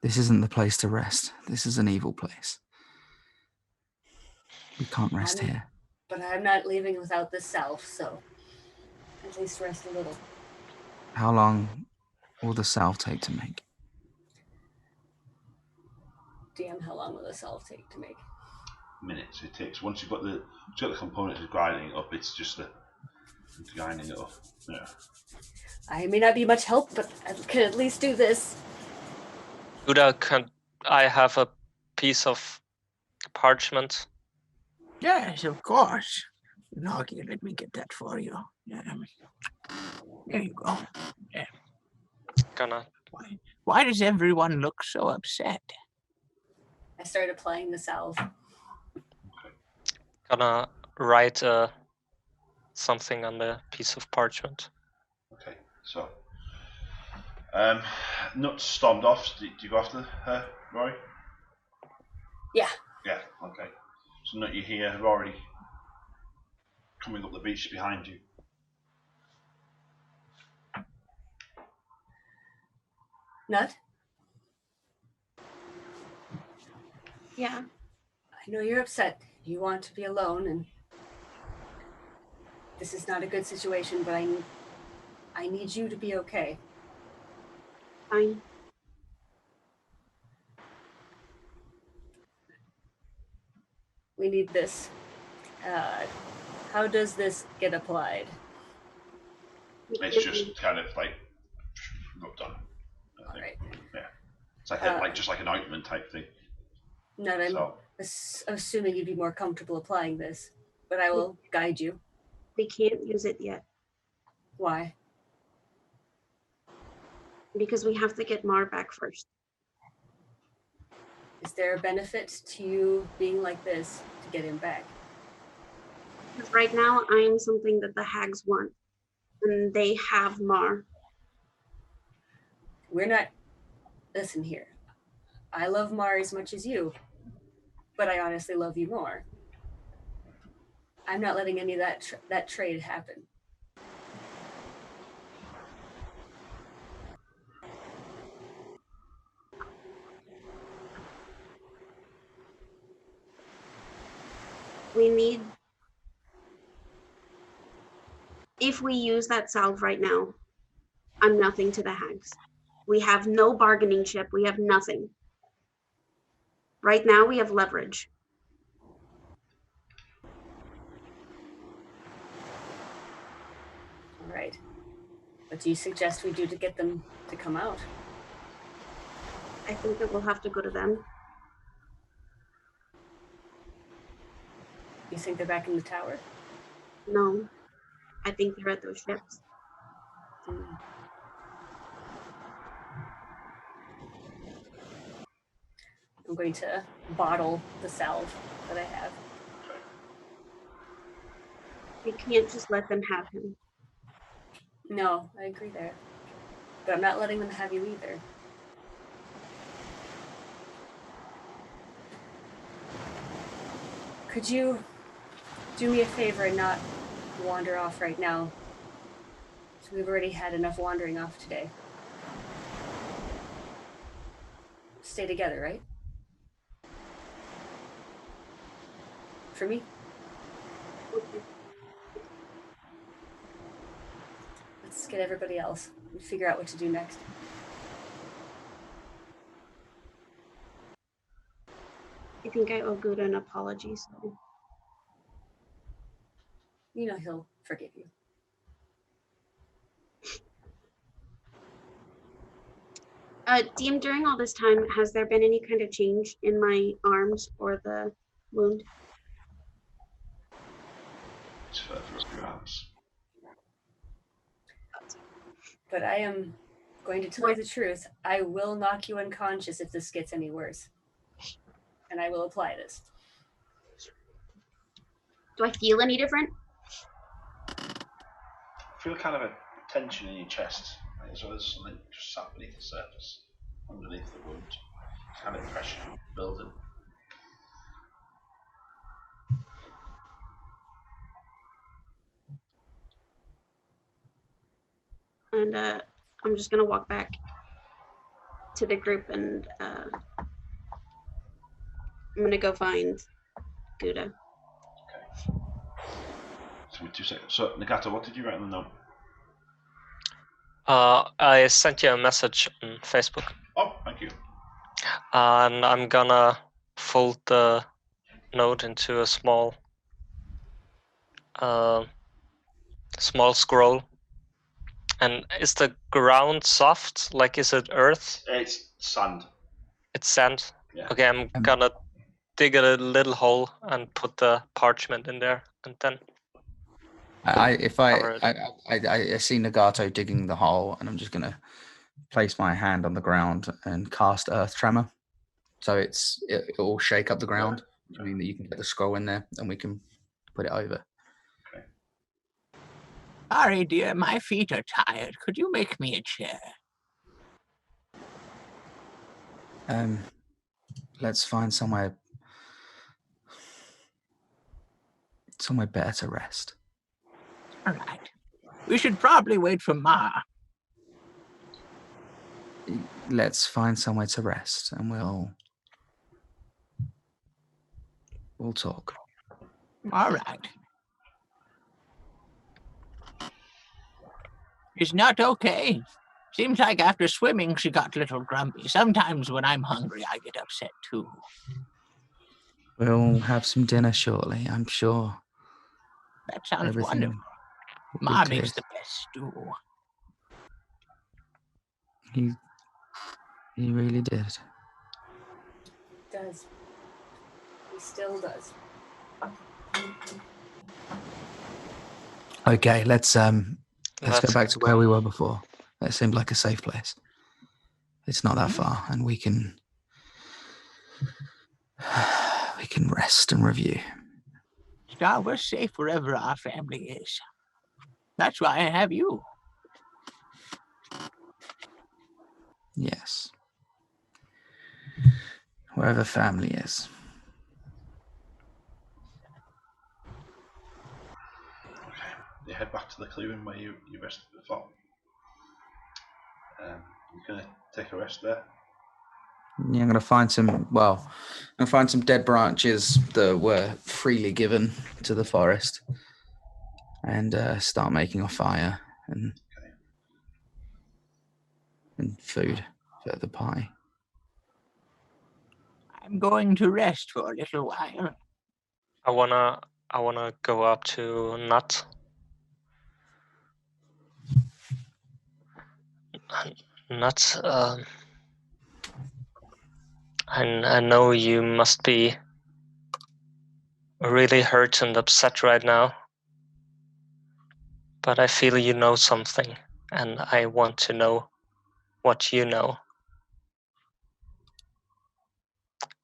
This isn't the place to rest. This is an evil place. We can't rest here. But I'm not leaving without the salve, so at least rest a little. How long will the salve take to make? DM, how long will the salve take to make? Minutes it takes. Once you've got the components of grinding it up, it's just the grinding it up. Yeah. I may not be much help, but I can at least do this. Ghu'da, can I have a piece of parchment? Yes, of course. No, okay, let me get that for you. There you go. Yeah. Gonna. Why does everyone look so upset? I started applying the salve. Gonna write something on the piece of parchment. Okay, so Knut stormed off. Do you go after her, Rory? Yeah. Yeah. Okay. So Knut, you hear Rory coming up the beach behind you. Knut? Yeah. I know you're upset. You want to be alone, and this is not a good situation, but I need you to be okay. Fine. We need this. How does this get applied? It's just kind of like rubbed on. All right. Yeah. It's like just like an ointment type thing. Not I'm assuming you'd be more comfortable applying this, but I will guide you. We can't use it yet Why? because we have to get Mar back first. Is there a benefit to you being like this to get him back? Because right now I'm something that the hags want, and they have Mar. We're not. Listen here. I love Mar as much as you, but I honestly love you more. I'm not letting any of that trade happen. We need. If we use that salve right now, I'm nothing to the hags. We have no bargaining chip. We have nothing. Right now, we have leverage. All right. What do you suggest we do to get them to come out? I think that we'll have to go to them. You think they're back in the tower? No, I think they're at those ships. I'm going to bottle the salve that I have. We can't just let them have him. No, I agree there. But I'm not letting them have you either. Could you do me a favor and not wander off right now. So we've already had enough wandering off today. Stay together, right? For me? Let's get everybody else and figure out what to do next. I think I owe Ghu'da an apology. So. You know he'll forgive you. DM, during all this time, has there been any kind of change in my arms or the wound? It's further up your arms. But I am going to tell you the truth. I will knock you unconscious if this gets any worse. And I will apply this. Do I feel any different? I feel kind of a tension in your chest, like as well as something just sat beneath the surface, underneath the wound. Kind of pressure building. And I'm just gonna walk back to the group and I'm gonna go find Ghu'da. Okay. So 2 seconds. So Nagato, what did you write on the note? I sent you a message on Facebook. Oh, thank you. And I'm gonna fold the note into a small scroll. And is the ground soft? Like, is it earth? It's sand. It's sand? Yeah. Okay, I'm gonna dig a little hole and put the parchment in there, and then I see Nagato digging the hole, and I'm just gonna place my hand on the ground and cast Earth Tremor. So it will shake up the ground, meaning that you can get the scroll in there, and we can put it over. Sorry, dear, my feet are tired. Could you make me a chair? Let's find somewhere better to rest. All right. We should probably wait for Ma. Let's find somewhere to rest, and we'll talk. All right. Is Knut okay? Seems like after swimming she got a little grumpy. Sometimes when I'm hungry I get upset too. We'll have some dinner shortly, I'm sure. That sounds Everything wonderful. will be Ma good. makes the best stew. He really did. Does. He still does. Okay, let's go back to where we were before. That seemed like a safe place. It's not that far, and we can rest and review. Star, we're safe wherever our family is. That's why I have you. Yes. Wherever family is. Okay. You head back to the clearing where you rested before. You're gonna take a rest there. Yeah, I'm gonna find some dead branches that were freely given to the forest, and start making a fire and food for the pie. I'm going to rest for a little while. I wanna go up to Knut. Knut, I know you must be really hurt and upset right now, but I feel you know something, and I want to know what you know,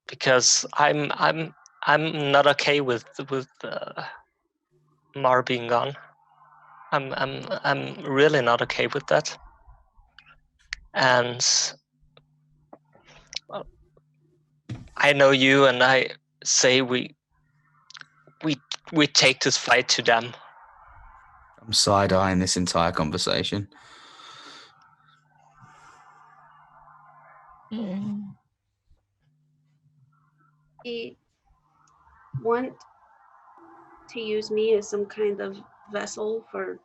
because I'm not okay with Mar being gone. I'm really not okay with that, and I know you, and I say we we take this fight to them. I'm side-eyeing this entire conversation. They want to use me as some kind of vessel for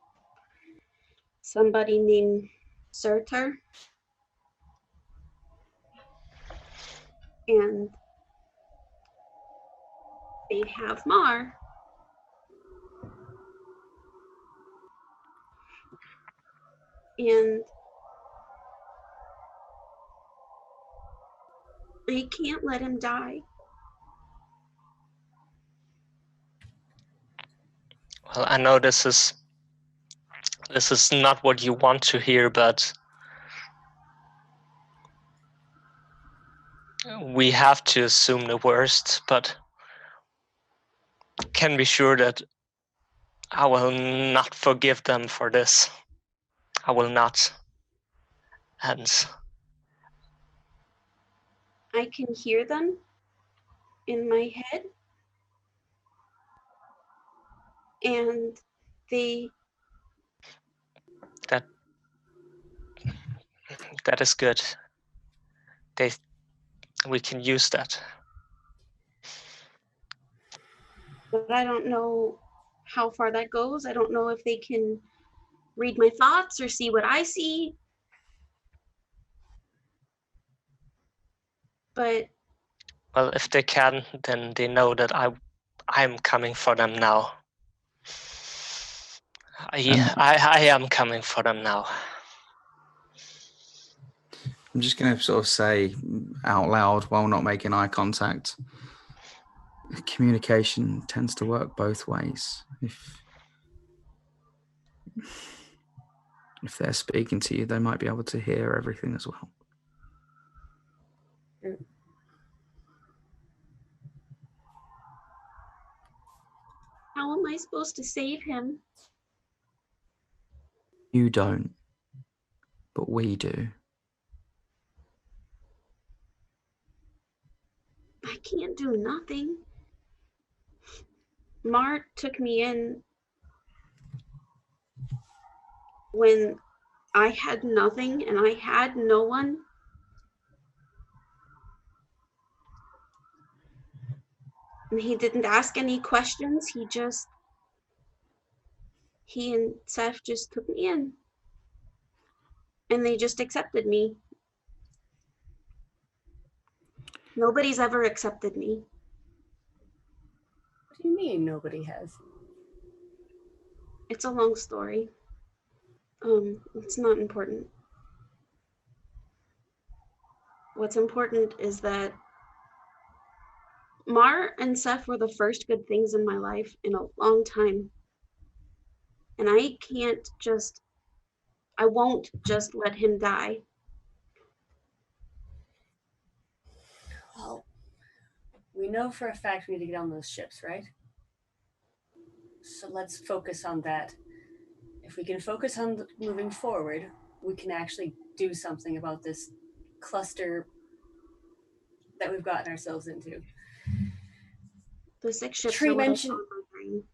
somebody named Surtur. And they have Mar. And they can't let him die. Well, I know this is not what you want to hear, but we have to assume the worst, but can be sure that I will not forgive them for this. I will not. And I can hear them in my head. And that is good. We can use that. But I don't know how far that goes. I don't know if they can read my thoughts or see what I see. But well, if they can, then they know that I'm coming for them now. I am coming for them now. I'm just going to sort of say out loud while not making eye contact. Communication tends to work both ways. If they're speaking to you, they might be able to hear everything as well. how am I supposed to save him? You don't, but we do. I can't do nothing. Mar took me in when I had nothing and I had no one. And he didn't ask any questions. He and Seth just took me in. And they just accepted me. Nobody's ever accepted me. What do you mean nobody has? It's a long story. It's not important. What's important is that Mar and Seth were the first good things in my life in a long time. And I won't just let him die. Well, we know for a fact we need to get on those ships, right? So let's focus on that. If we can focus on moving forward, we can actually do something about this cluster that we've gotten ourselves into. The 6 ships Tree are what I mentioned- saw in my dream.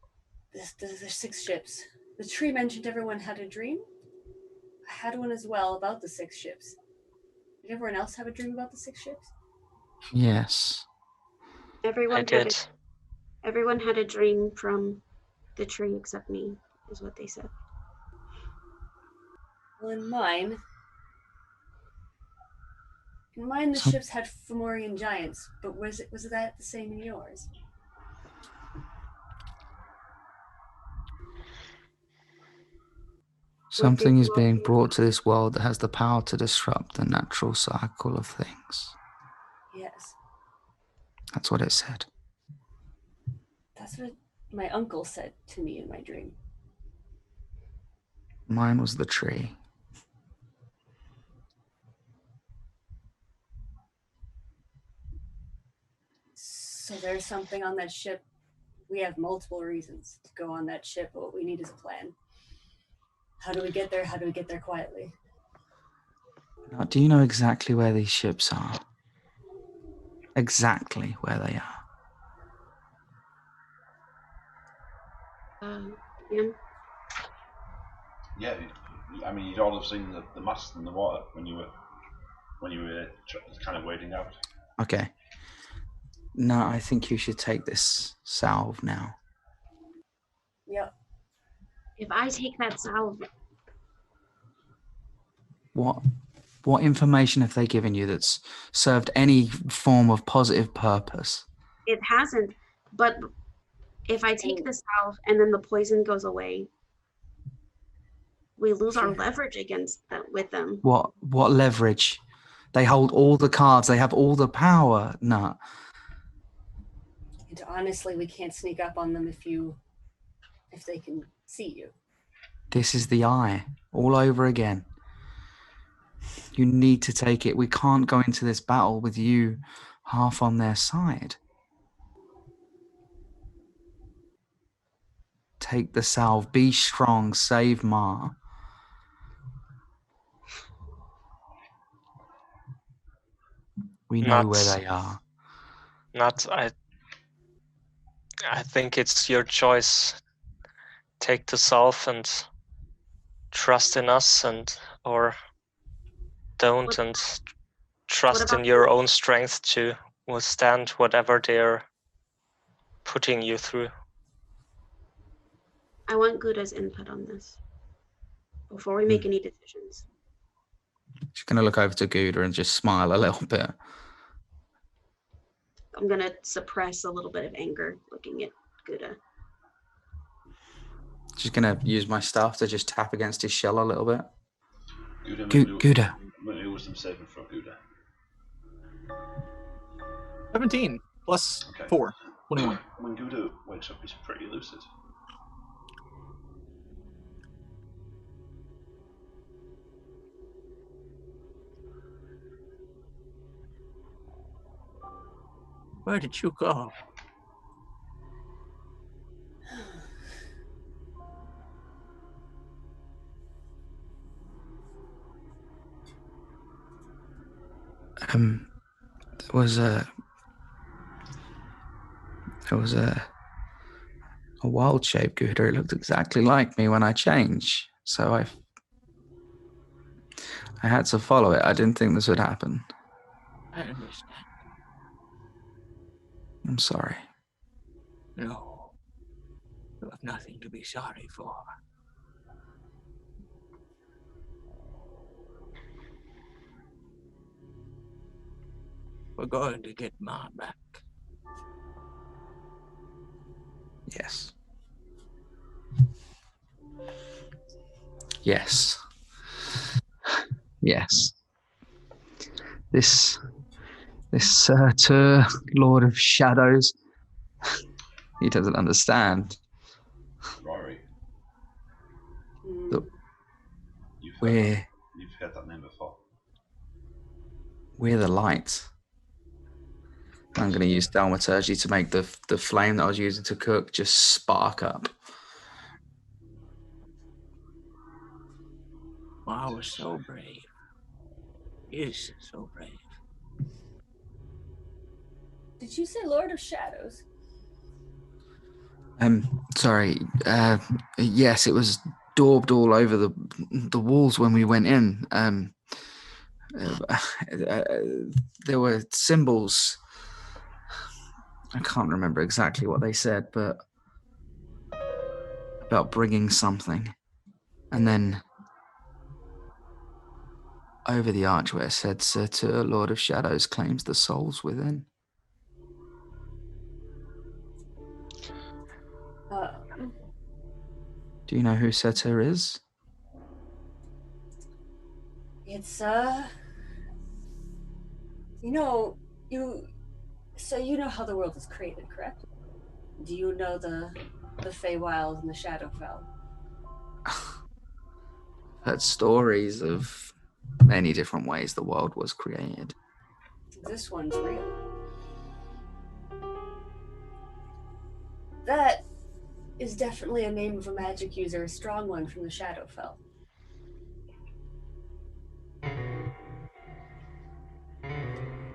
There's 6 ships. The tree mentioned everyone had a dream. I had one as well about the 6 ships. Did everyone else have a dream about the 6 ships? Yes. Everyone I did. Everyone had a dream from the tree except me, is what they said. Well, in mine, the ships had Fomorian giants, but was that the same in yours? Something is being brought to this world that has the power to disrupt the natural cycle of things. Yes. That's what it said. That's what my uncle said to me in my dream. Mine was the tree. So there's something on that ship. We have multiple reasons to go on that ship, but what we need is a plan. How do we get there? How do we get there quietly? Now, do you know exactly where these ships are? Exactly where they are. Yeah. Yeah, I mean, you'd all have seen the mast in the water when you were kind of wading out. Okay. No, I think you should take this salve now. Yep. If I take that salve, What information have they given you that's served any form of positive purpose? it hasn't. But if I take the salve and then the poison goes away, we lose our leverage against them with them. What leverage? They hold all the cards. They have all the power. No. And honestly, we can't sneak up on them if they can see you. This is the eye all over again. You need to take it. We can't go into this battle with you half on their side. Take the salve. Be strong. Save Ma. We know where they are. I think it's your choice. Take the salve and trust in us, or don't, and trust in your own strength to withstand whatever they're putting you through. I want Ghu'da's input on this before we make any decisions. She's going to look over to Ghu'da and just smile a little bit. I'm going to suppress a little bit of anger looking at Ghu'da. She's going to use my staff to just tap against his shell a little bit. Ghu'da. Wisdom saving for Ghu'da. 17 plus 4. 21. When Ghu'da wakes up, he's pretty lucid. Where did you go? There was a wild shape Ghu'da. It looked exactly like me when I changed. So I had to follow it. I didn't think this would happen. I understand. I'm sorry. No. You have nothing to be sorry for. We're going to get Ma back. Yes. Yes. Yes. This Lord of Shadows, he doesn't understand. Rory. You've heard that name before. We're the light. I'm going to use thaumaturgy to make the flame that I was using to cook just spark up. Ma was so brave. Is so brave. Did you say Lord of Shadows? Sorry. Yes, it was daubed all over the walls when we went in. There were symbols. I can't remember exactly what they said, but about bringing something. And then over the archway it said, Satyr, Lord of Shadows, claims the souls within. Do you know who Satyr is? It's so you know how the world is created, correct? Do you know the Feywild and the Shadowfell? Heard stories of many different ways the world was created. This one's real. That is definitely a name of a magic user, a strong one from the Shadowfell.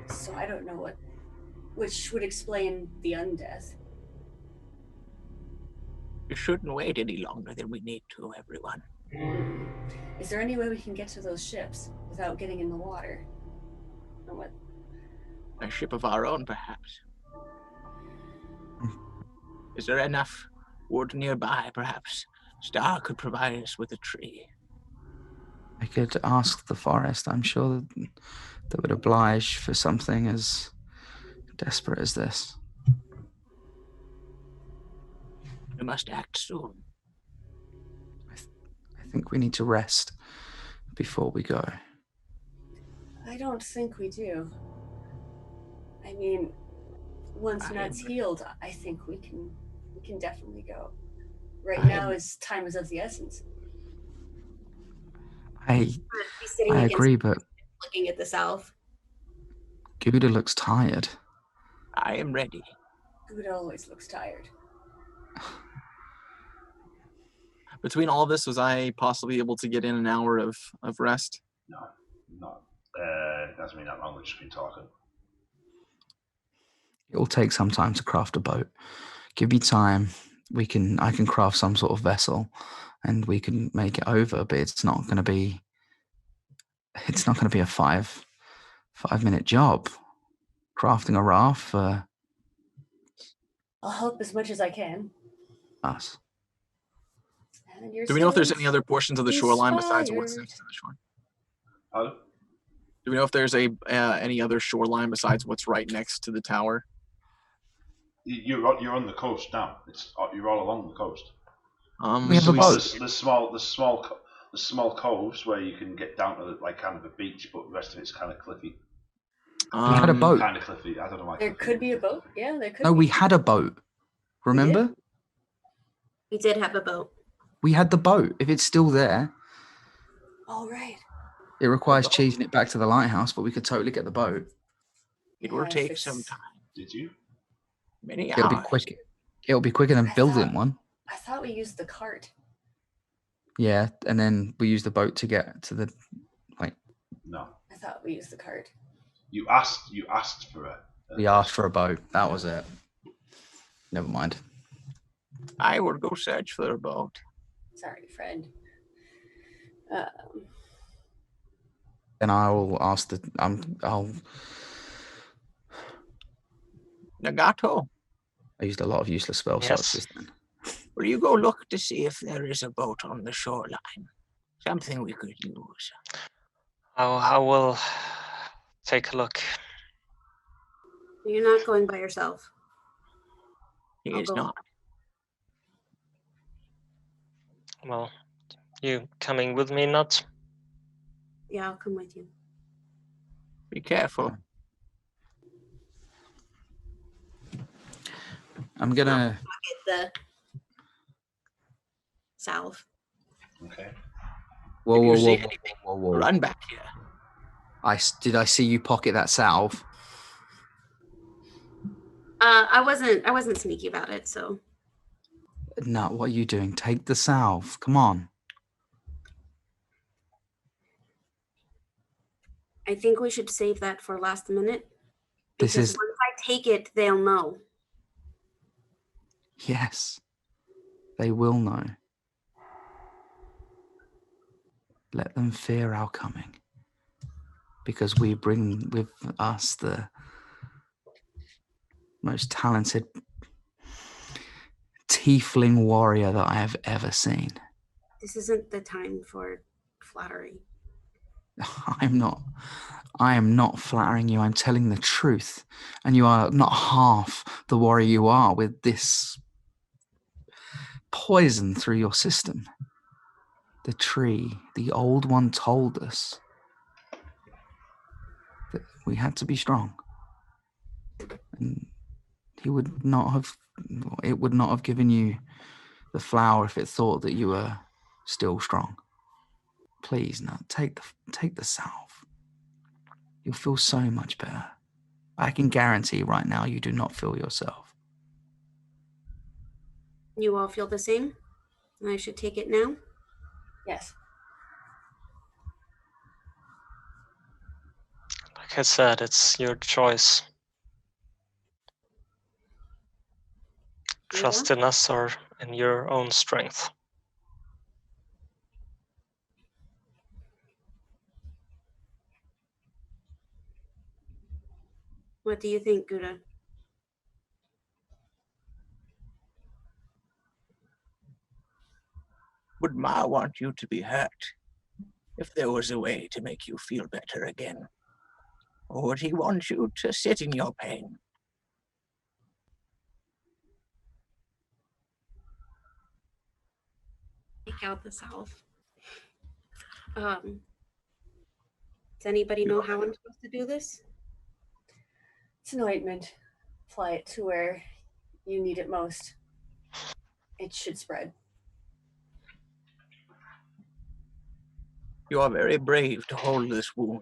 So I don't know which would explain the undeath. We shouldn't wait any longer than we need to, everyone. Is there any way we can get to those ships without getting in the water? Or what? A ship of our own, perhaps. Is there enough wood nearby, perhaps? Star could provide us with a tree. I could ask the forest. I'm sure that they would oblige for something as desperate as this. We must act soon. I think we need to rest before we go. I don't think we do. I mean, once Knut's healed, I think we can definitely go. Right now, time is of the essence. I agree, but looking at the south. Ghu'da looks tired. I am ready. Ghu'da always looks tired. Between all of this, was I possibly able to get in an hour of rest? No, not. Doesn't mean that long. We've just been talking. It will take some time to craft a boat. Give me time. I can craft some sort of vessel, and we can make it over. But it's not going to be a 5-minute job. Crafting a raft for I'll help as much as I can. us. Do we know if there's any other portions of the shoreline besides what's next to the shore? Pardon? Do we know if there's any other shoreline besides what's right next to the tower? You're on the coast now. You're all along the coast. We have a boat. There's small coves where you can get down to like kind of a beach, but the rest of it's kind of cliffy. We had a boat. Kind of cliffy. I don't know why. There could be a boat. Yeah, there could. No, we had a boat. Remember? We did have a boat. We had the boat. If it's still there, all right. It requires chasing it back to the lighthouse, but we could totally get the boat. It will take some time. Did you? Many It'll hours. be quick. It'll be quicker than building one. I thought we used the cart. Yeah, and then we use the boat to get to the. Wait. No. I thought we used the cart. You asked for it. We asked for a boat. That was it. Never mind. I will go search for a boat. Sorry, friend. Then I'll ask Nagato, I used a lot of useless spell slots just then. will you go look to see if there is a boat on the shoreline? Something we could use. I will take a look. You're not going by yourself. He I'll is go. not. Well, you coming with me, Knut? Yeah, I'll come with you. Be careful. I'm gonna Get the salve. Okay. Whoa, If whoa, you see whoa, anything, whoa, whoa. run back here. Did I see you pocket that salve? I wasn't sneaky about it, so No, what are you doing? Take the salve. Come on. I think we should save that for last minute. This Because is once I take it, they'll know. yes. They will know. Let them fear our coming. Because we bring with us the most talented tiefling warrior that I have ever seen. This isn't the time for flattery. I am not flattering you. I'm telling the truth. And you are not half the warrior you are with this poison through your system. The tree, the old one told us that we had to be strong. And it would not have given you the flower if it thought that you were still strong. Please, no, take the salve. You'll feel so much better. I can guarantee right now you do not feel yourself. You all feel the same? I should take it now? Yes. Like I said, it's your choice. Trust in us or in your own strength. What do you think, Ghu'da? Would Ma want you to be hurt if there was a way to make you feel better again? Or would he want you to sit in your pain? Take out the salve. Does anybody know how I'm supposed to do this? It's an ointment. Apply it to where you need it most. It should spread. You are very brave to hold this wound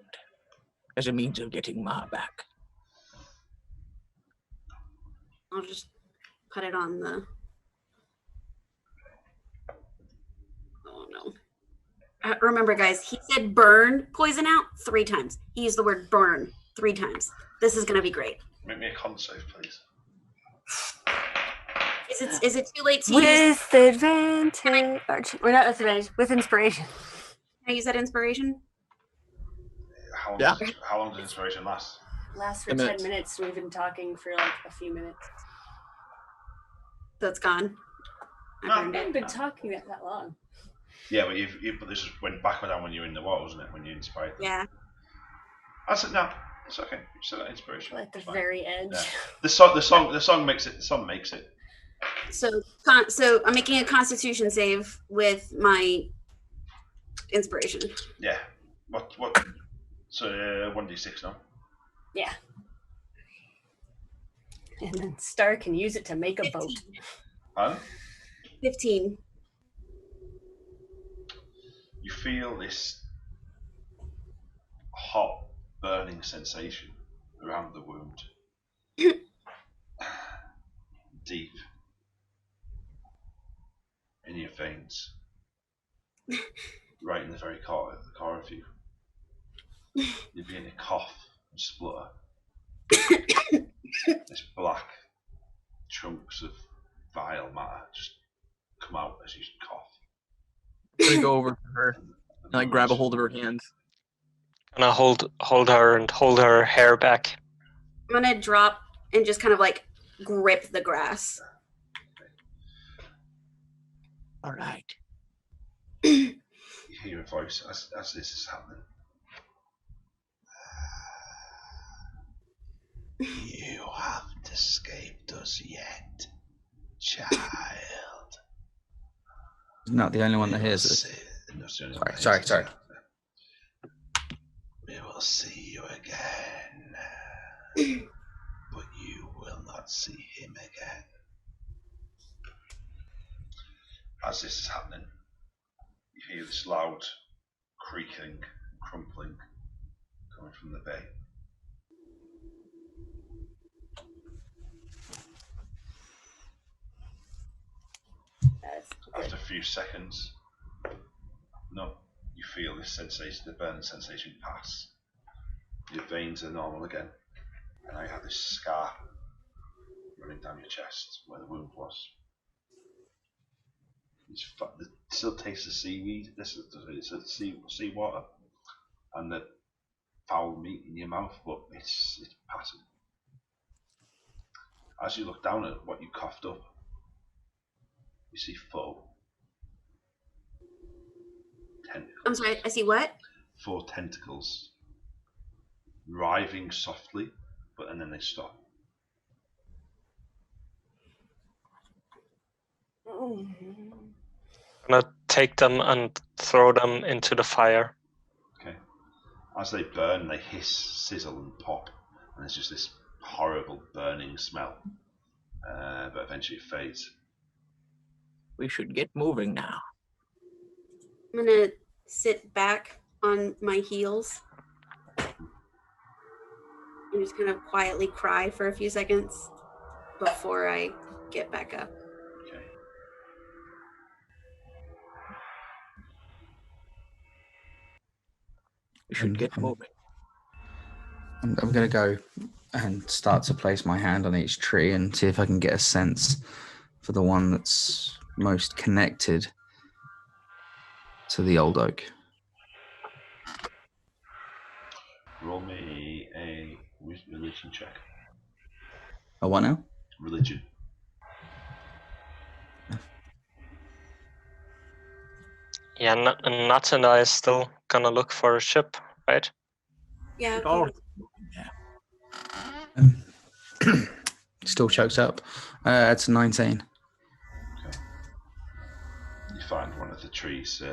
as a means of getting Ma back. I'll just put it on the... Oh, no. Remember, guys, he said burn poison out 3 times. He used the word burn 3 times. This is going to be great. Make me a con save, please. Is it too late to use... With advantage. Or not with advantage, with inspiration. Can I use that inspiration? How long does inspiration last? Lasts for 10 10 minutes. minutes. We've been talking for like a few minutes. So it's gone. I No. burned We it. haven't been talking that long. Yeah, but this just went back and down when you were in the water, wasn't it? When you inspired them. Yeah. I said no. It's okay. You said that inspiration. At the It's fine. very edge. Yeah. The song makes it. The song makes it. So I'm making a Constitution save with my inspiration. Yeah. What? So 1d6 now. Yeah. And then Star can use it to make a 15. boat. Pardon? 15. You feel this hot, burning sensation around the wound. Deep in your veins. Right in the very core of you. You begin to cough and splutter. This black chunks of vile matter just come out as you cough. I'm gonna go over to her and like grab a hold of her hands. And I hold her and hold her hair back. I'm gonna drop and just kind of like grip the grass. All right. You hear a voice as this is happening. You haven't escaped us yet, child. Isn't that the only one that hears it? Sorry. We will see you again, but you will not see him again. As this is happening, you hear this loud creaking, crumpling coming from the bay. After a few seconds, you feel this sensation, the burning sensation pass. Your veins are normal again, and now you have this scar running down your chest where the wound was. It still tastes of seaweed. It's sea water, and the foul meat in your mouth, but it's passing. As you look down at what you coughed up, you see 4 tentacles. I'm sorry, I see what? 4 tentacles writhing softly, and then they stop. I'm gonna take them and throw them into the fire. Okay. As they burn, they hiss, sizzle, and pop, and there's just this horrible burning smell. But eventually it fades. We should get moving now. I'm gonna sit back on my heels and just kind of quietly cry for a few seconds before I get back up. Okay. We should get moving. I'm going to go and start to place my hand on each tree and see if I can get a sense for the one that's most connected to the old oak. Roll me a religion check. A what now? Religion. Yeah, Nat and I is still gonna look for a ship, right? Yeah. Oh, Still chokes up. It's 19. Okay. You find one of the trees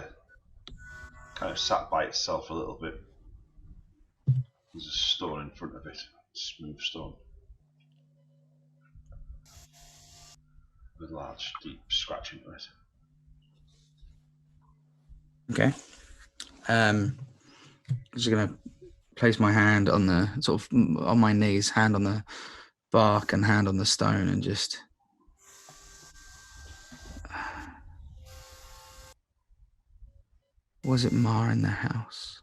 kind of sat by itself a little bit. There's a stone in front of it, smooth stone, with a large, deep scratch into it. Okay. I'm just gonna place my hand on the sort of on my knees, hand on the bark and hand on the stone, and just was it Ma in the house?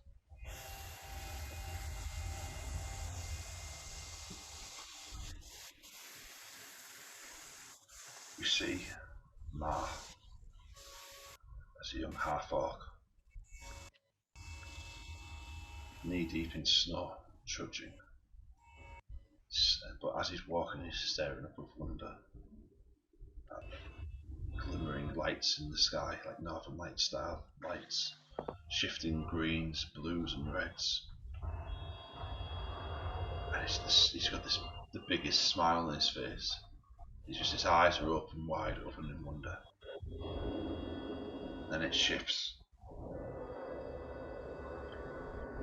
You see Ma as a young half-orc, knee-deep in snow, trudging. But as he's walking, he's staring up with wonder at glimmering lights in the sky, like Northern Light style lights, shifting greens, blues, and reds. And he's got the biggest smile on his face. His eyes are open wide, open in wonder. Then it shifts.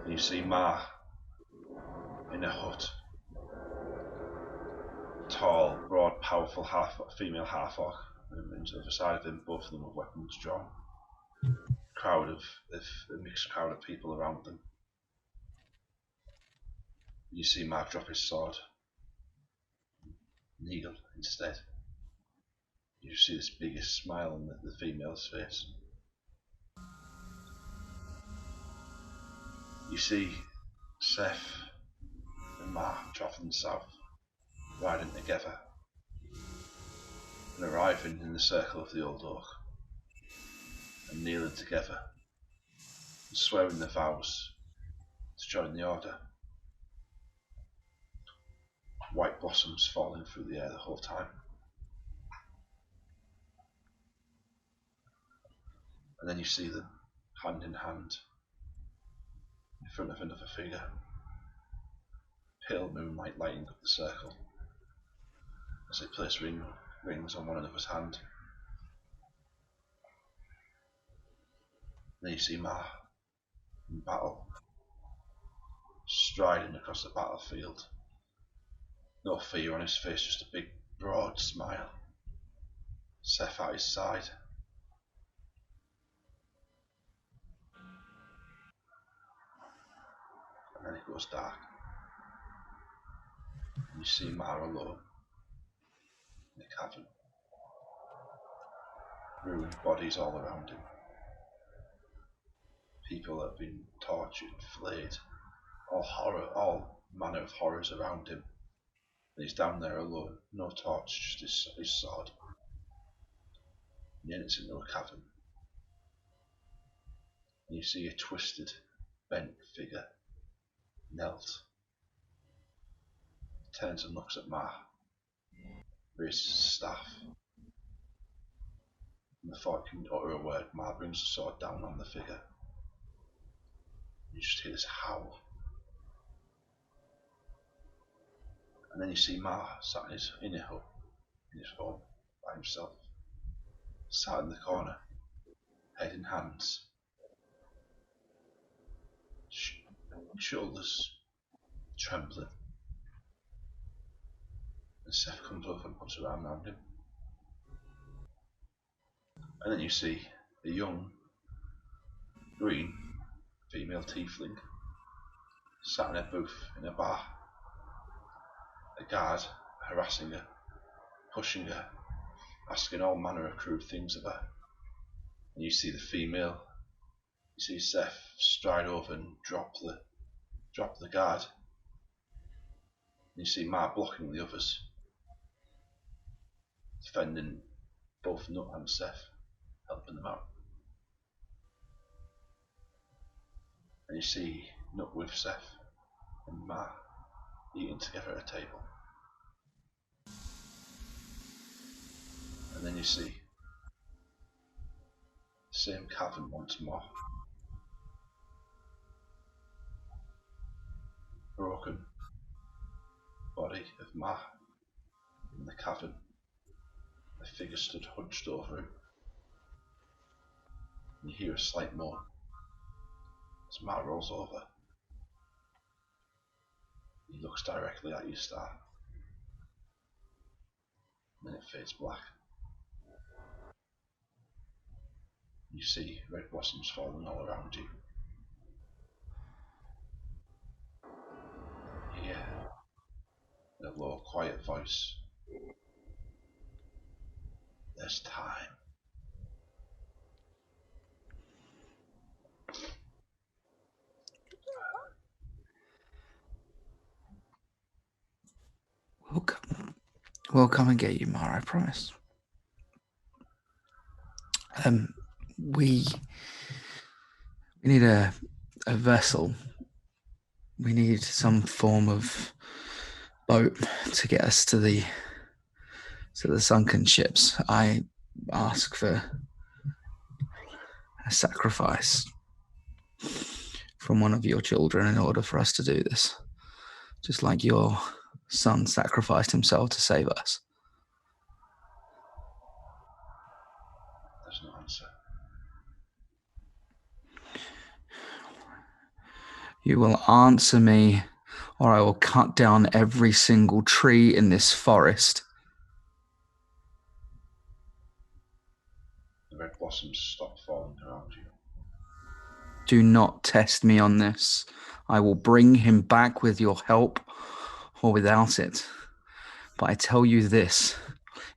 And you see Ma in a hut. Tall, broad, powerful female half-orc. And to the other side of him, both of them with weapons drawn. A mixed crowd of people around them. You see Ma drop his sword. Kneel instead. You see this biggest smile on the female's face. You see Seth and Ma travelling south, riding together, and arriving in the circle of the old oak, and kneeling together, and swearing their vows to join the order. White blossoms falling through the air the whole time. And then you see them, hand in hand, in front of another figure. Pale moonlight lighting up the circle, as they place rings on one another's hand. Then you see Ma in battle, striding across the battlefield. No fear on his face, just a big, broad smile. Seth at his side. And then it goes dark. And you see Ma alone in a cavern. Ruined bodies all around him. People that have been tortured, flayed. All manner of horrors around him. And he's down there alone, no torch, just his sword. And then it's into a cavern. And you see a twisted, bent figure, knelt. Turns and looks at Ma, raises his staff. And before he can utter a word, Ma brings the sword down on the figure. You just hear this howl. And then you see Ma sat in his hut, in his home, by himself. Sat in the corner, head in hands. Shoulders trembling. And Seth comes over and puts her arm around him. And then you see a young, green, female tiefling sat in a booth in a bar. A guard harassing her, pushing her, asking all manner of crude things of her. And you see the female, you see Seth stride over and drop the guard. And you see Ma blocking the others, defending both Knut and Seth helping them out. And you see Knut with Seth and Ma eating together at a table. And then you see the same cavern once more. Broken body of Ma in the cavern. A figure stood hunched over him. And you hear a slight moan as Ma rolls over. He looks directly at you, Star. And then it fades black. You see red blossoms falling all around you. You hear in a low, quiet voice, "There's time." We'll come and get you, Mara, I promise. We need a vessel. We need some form of boat to get us to the sunken ships. I ask for a sacrifice from one of your children in order for us to do this. Just like your son sacrificed himself to save us. There's no answer. You will answer me, or I will cut down every single tree in this forest. The red blossoms stop falling around you. Do not test me on this. I will bring him back with your help or without it. But I tell you this,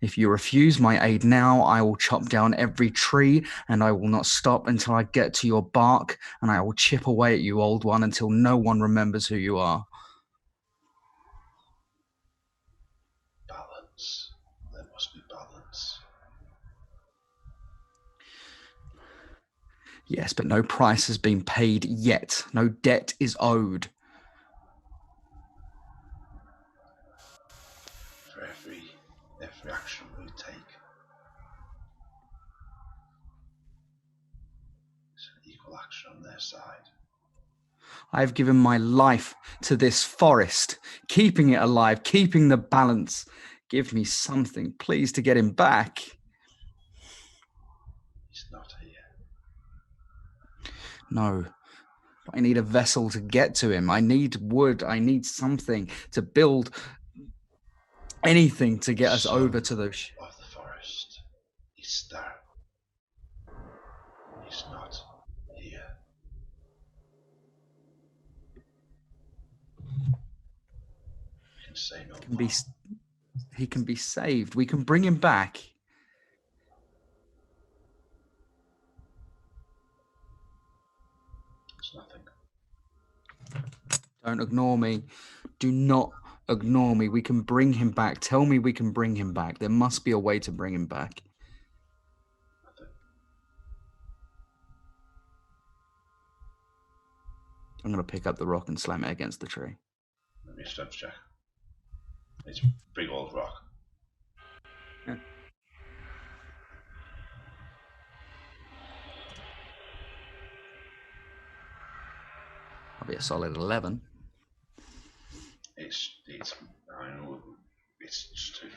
if you refuse my aid now, I will chop down every tree and I will not stop until I get to your bark, and I will chip away at you, old one, until no one remembers who you are. Balance. There must be balance. Yes, but no price has been paid yet. No debt is owed. For every action we take, it's an equal action on their side. I've given my life to this forest, keeping it alive, keeping the balance. Give me something, please, to get him back. He's not here. No, I need a vessel to get to him. I need wood. I need something to build, anything to get us over to those. Of the forest. He's there. He's not here. You can say no more. He can be saved. We can bring him back. It's nothing. Don't ignore me. Do not ignore me. We can bring him back. Tell me we can bring him back. There must be a way to bring him back. Nothing. I'm going to pick up the rock and slam it against the tree. Let me strength check. It's a big old rock. Yeah. I'll be a solid 11. It's I know it's just too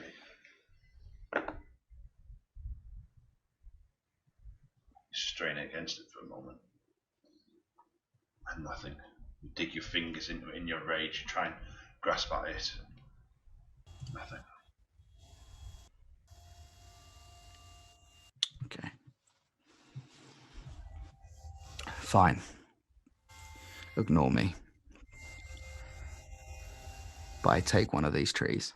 big. You strain against it for a moment. And nothing. You dig your fingers into it in your rage, you try and grasp at it. Nothing. Okay. Fine. Ignore me. But I take one of these trees.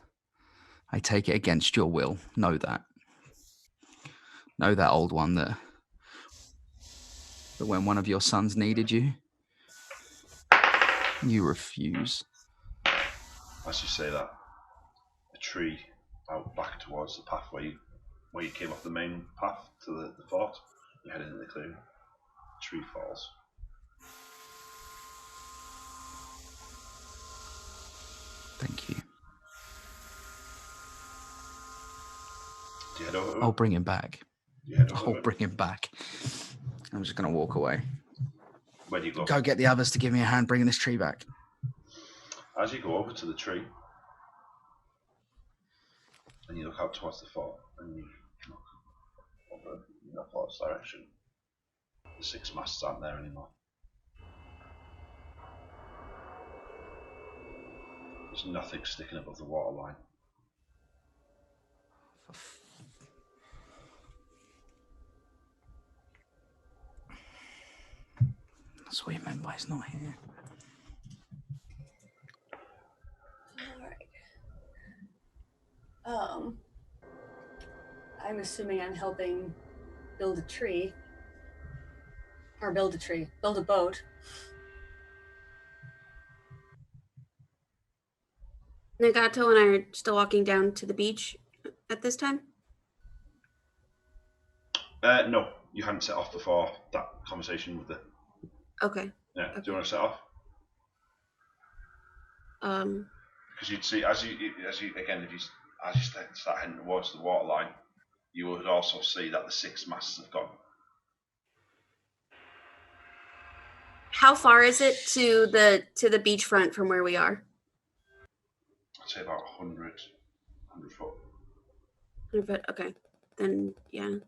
I take it against your will. Know that. Know that, old one, that when one of your sons needed you, you refuse. As you say that, a tree out back towards the pathway where you came off the main path to the fort. You head into the clearing. Tree falls. Thank you. Do you head over to I'll it? bring him back. Do you head over to I'll it? bring him back. I'm just going to walk away. Where do you go? Go get the others to give me a hand bringing this tree back. As you go over to the tree, and you look out towards the fort, and you look over in the fort's direction, the 6 masts aren't there anymore. There's nothing sticking above the waterline. That's what he meant by he's not here. All right. I'm assuming I'm helping build a tree. Or build a boat. Nagato and I are still walking down to the beach at this time. No, you hadn't set off before that conversation with the. Okay. Yeah. Okay. Do you want to set off? Because you'd see as you again if you start heading towards the waterline, you would also see that the 6 masts have gone. How far is it to the beachfront from where we are? I'd say about 100 foot. 100 foot. Okay. Then yeah.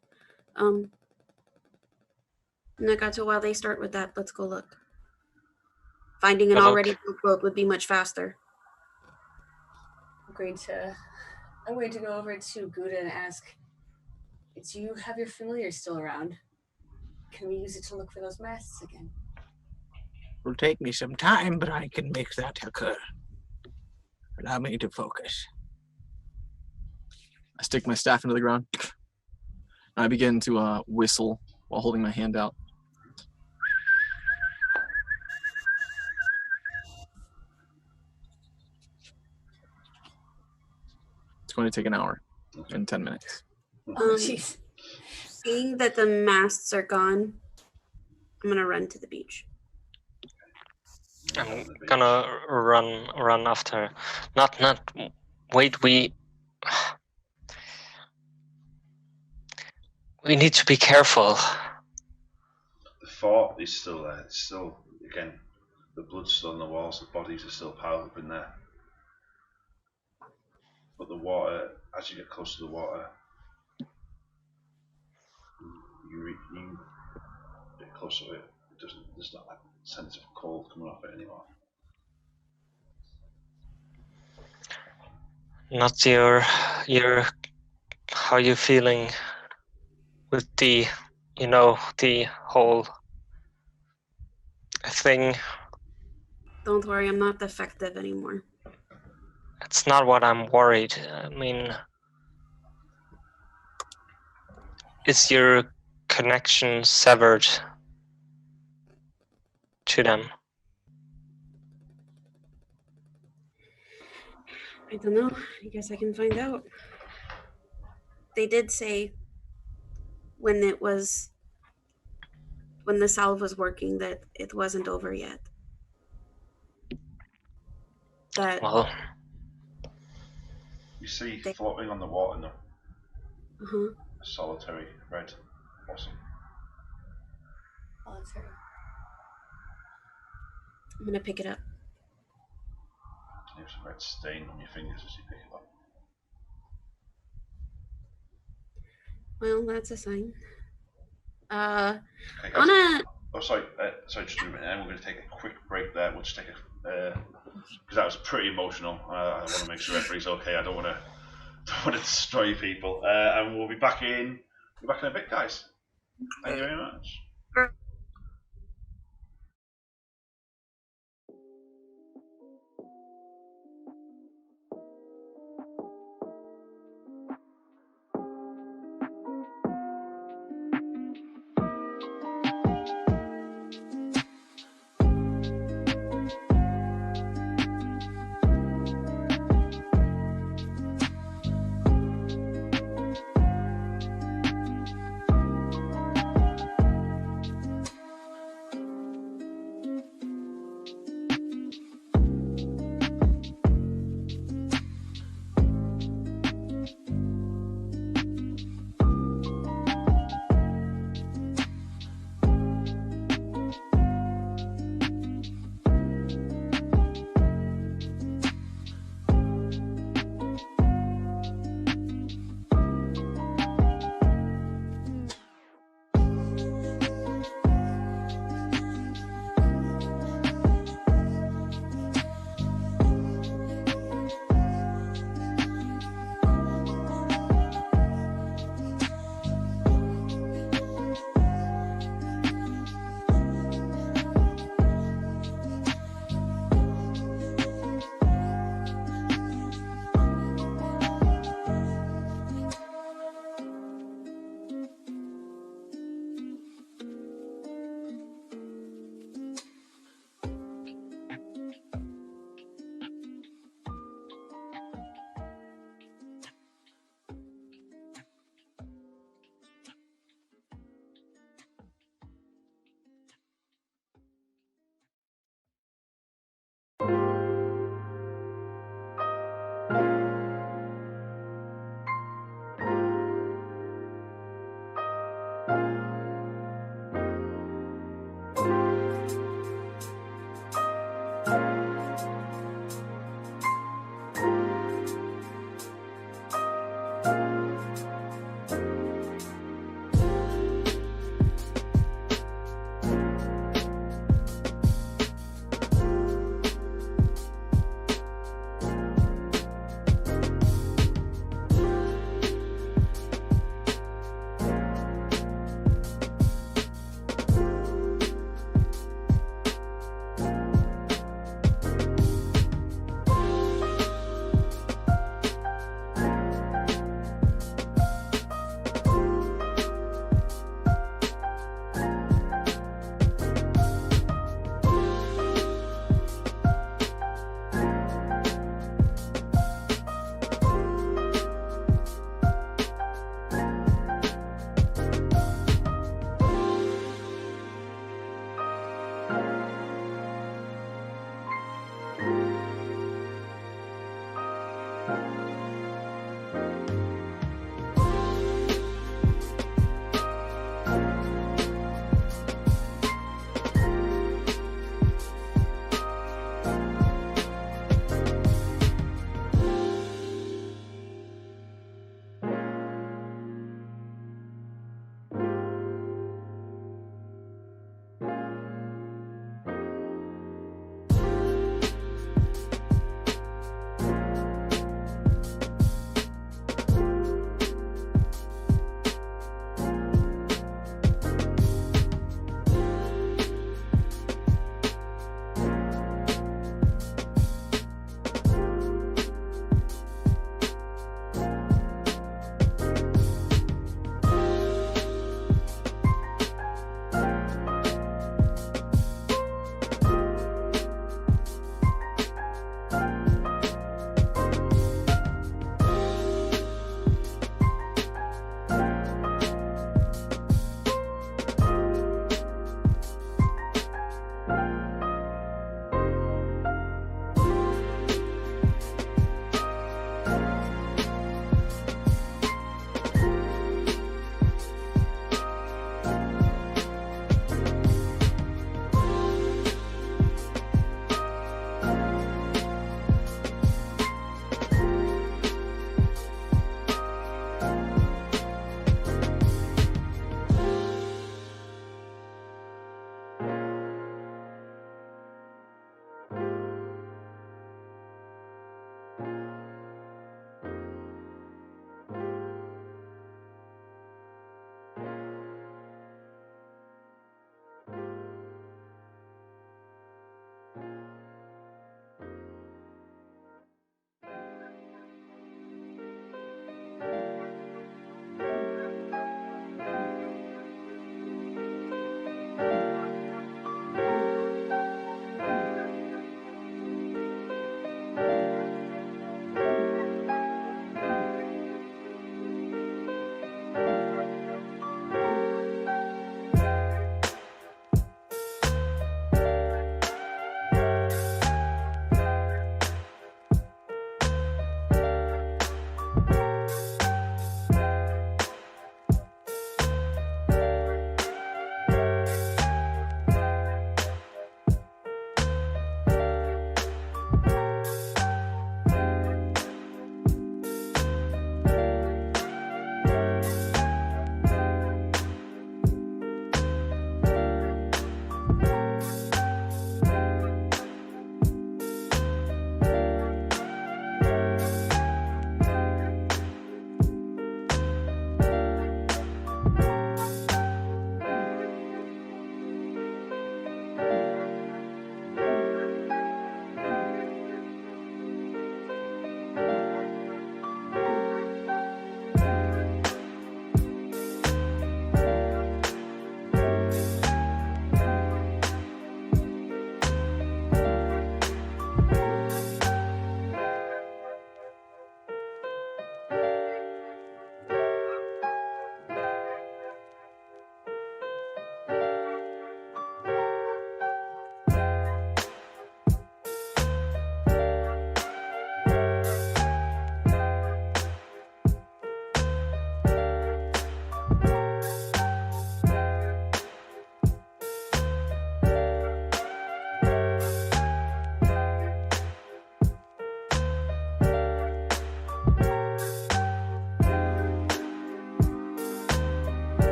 Nagato, while they start with that, let's go look. Finding an Well, already look. built boat would be much faster. I'm going to go over to Ghu'da and ask, do you have your familiar still around? Can we use it to look for those masts again? It'll take me some time, but I can make that occur. Allow me to focus. I stick my staff into the ground. I begin to whistle while holding my hand out. It's going to take an hour and 10 minutes. Jeez. Seeing that the masts are gone, I'm gonna run to the beach. I'm gonna run after. Not. Wait, we need to be careful. The fort is still there. It's still, again, the blood's still on the walls. The bodies are still piled up in there. But the water, as you get close to the water, you get close to it. There's not that sense of cold coming off it anymore. Not your. How you feeling with the whole thing? Don't worry, I'm not defective anymore. It's not what I'm worried. I mean, is your connection severed to them? I don't know. I guess I can find out. They did say when the salve was working that it wasn't over yet. That Well, You see floating on the water now, uh-huh. a solitary red blossom. Oh, that's right. I'm gonna pick it up. There's a red stain on your fingers as you pick it up. Well, that's a sign. Okay, I guys. wanna. Oh, sorry, just a minute. Then we're going to take a quick break there. We'll just take a because that was pretty emotional. I want to make sure everybody's okay. I don't want to destroy people. And we'll be back in a bit, guys. Thank you very much.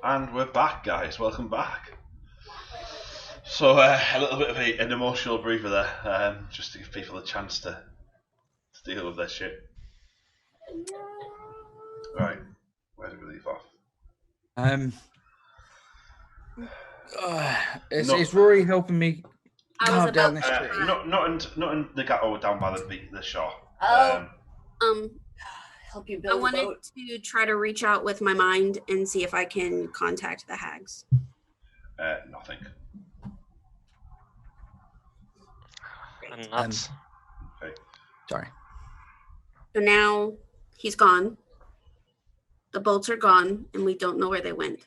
And we're back, guys. Welcome back. So a little bit of an emotional breather there, just to give people a chance to deal with their shit. Right, where did we leave off? Is Rory helping me I was carve down this about tree? Not in Nagato down by the shore. Help you I build a wanted boat. to try to reach out with my mind and see if I can contact the hags. Nothing. I'm not. Okay. Sorry. So now he's gone. The bolts are gone, and we don't know where they went.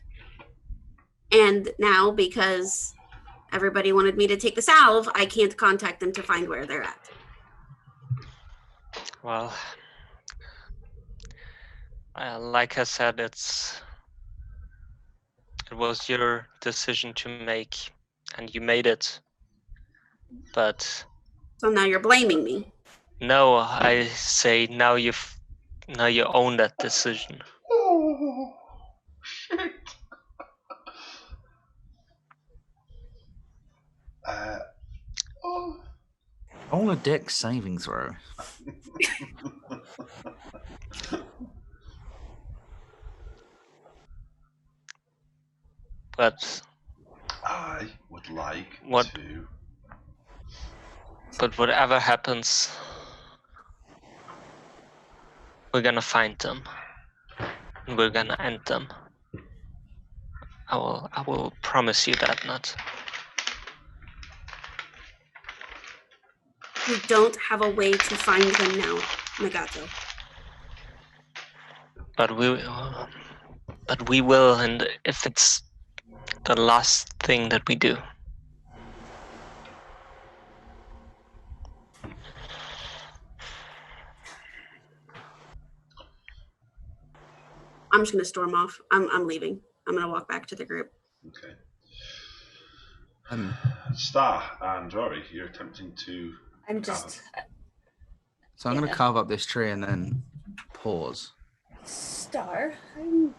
And now, because everybody wanted me to take the salve, I can't contact them to find where they're at. Well, like I said, it was your decision to make, and you made it. But So now you're blaming me. no, I say now you own that decision. Oh, shit. Roll a dex saving throw. But I would like What? to. But whatever happens, we're gonna find them. And we're gonna end them. I will promise you that, Knut. We don't have a way to find them now, Nagato. But we will, and if it's the last thing that we do. I'm just gonna storm off. I'm leaving. I'm gonna walk back to the group. Okay. Um, Star and Rory, you're attempting to. I'm just So I'm going Yeah. to carve up this tree and then pause. Star. You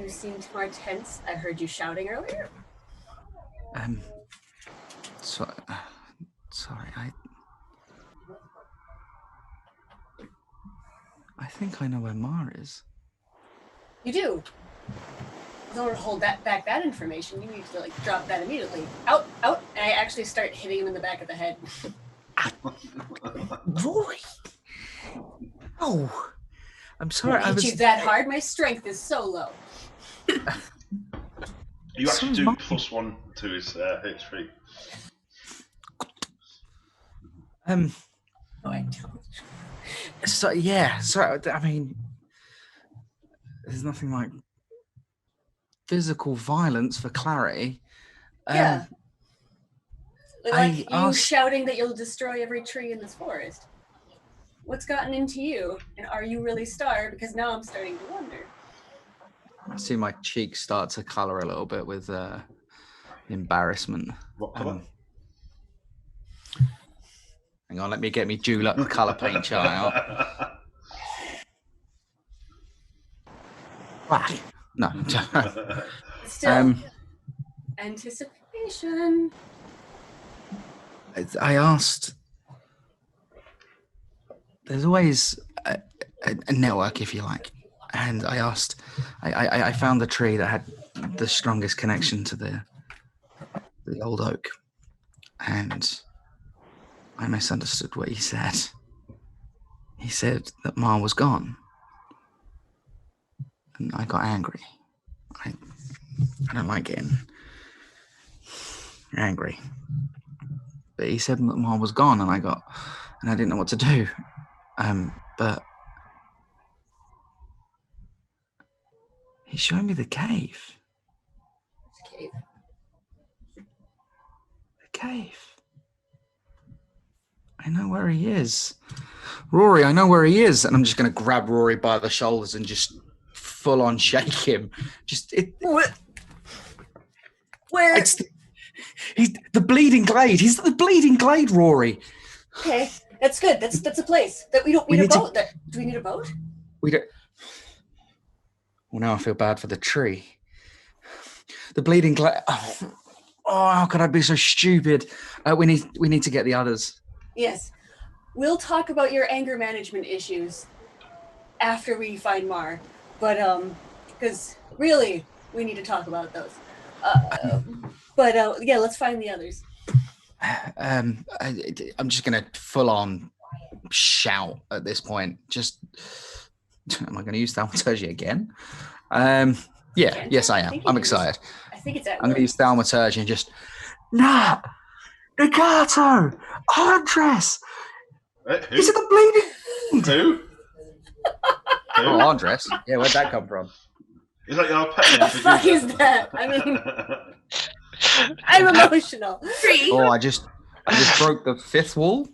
seemed more tense. I heard you shouting earlier. So, sorry, I think I know where Mar is. You do. Don't hold that information. You need to like drop that immediately. Out. And I actually start hitting him in the back of the head. Rory! Oh, I'm sorry. I hit you that hard. My strength is so low. You actually So do much. +1 to his HP. No, I don't. So yeah. So I mean, there's nothing like physical violence for clarity. Yeah. Like you asked- shouting that you'll destroy every tree in this forest. What's gotten into you? And are you really Star? Because now I'm starting to wonder. I see my cheeks start to color a little bit with embarrassment. What colour? Hang on, let me get me Dulux color paint chart out. Black. No. Still, anticipation. I asked. There's always a network, if you like, and I asked. I found the tree that had the strongest connection to the old oak, and I misunderstood what he said. He said that Ma was gone, and I got angry. I don't like getting angry. But he said that Ma was gone, and I didn't know what to do. But he showed me the cave. Okay. The cave. I know where he is. Rory, I know where he is. And I'm just going to grab Rory by the shoulders and just full on shake him. What? Where? He's the Bleeding Glade. He's at the Bleeding Glade, Rory. Okay, that's good. That's a place that we don't need a boat. Do we need a boat? We don't. Well, now I feel bad for the tree. The bleeding glade. Oh, how could I be so stupid? We need to get the others. Yes. We'll talk about your anger management issues after we find Mar. But because really we need to talk about those. Yeah, let's find the others. I'm just gonna full on shout at this point. Just am I going to use thaumaturgy again? Yes, I am. I'm excited. I think it's at I'm going to use thaumaturgy and just Nagato, Andres. Is it the bleeding? Who? Oh, Andres. Yeah, where'd that come from? Is that your pet? What the fuck is that? I mean, I'm emotional. Oh, I just broke the fifth wall.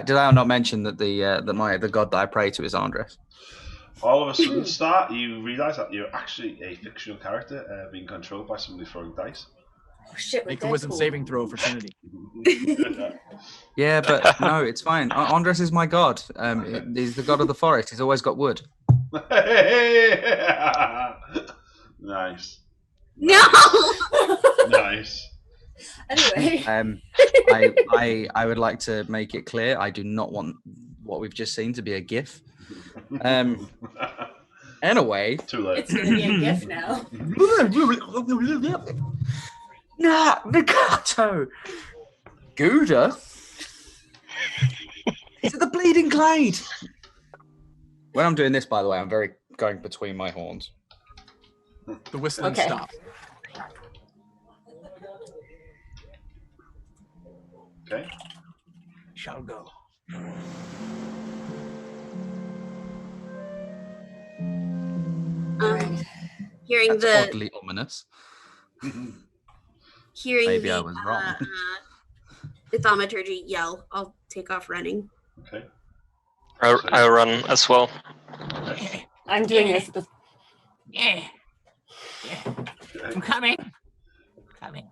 Did I not mention that the god that I pray to is Andres? All of a sudden, start you realise that you're actually a fictional character being controlled by somebody throwing dice. Oh shit! Make a wisdom saving throw for sanity. Yeah, but no, it's fine. Andres is my god. He's the god of the forest. He's always got wood. Nice. No. Nice. Anyway, I would like to make it clear I do not want what we've just seen to be a gif. Anyway, Too late. it's gonna be a gift now. Nah, Nagato, Ghu'da. Is it the bleeding glade? When I'm doing this, by the way, I'm very going between my horns. The whistling Okay. stops. Okay. Shall go. Alright. Hearing That's the oddly ominous. hearing Maybe the I was wrong. the thaumaturgy yell, I'll take off running. Okay. I run as well. I'm doing this. Yeah. I'm coming. Coming.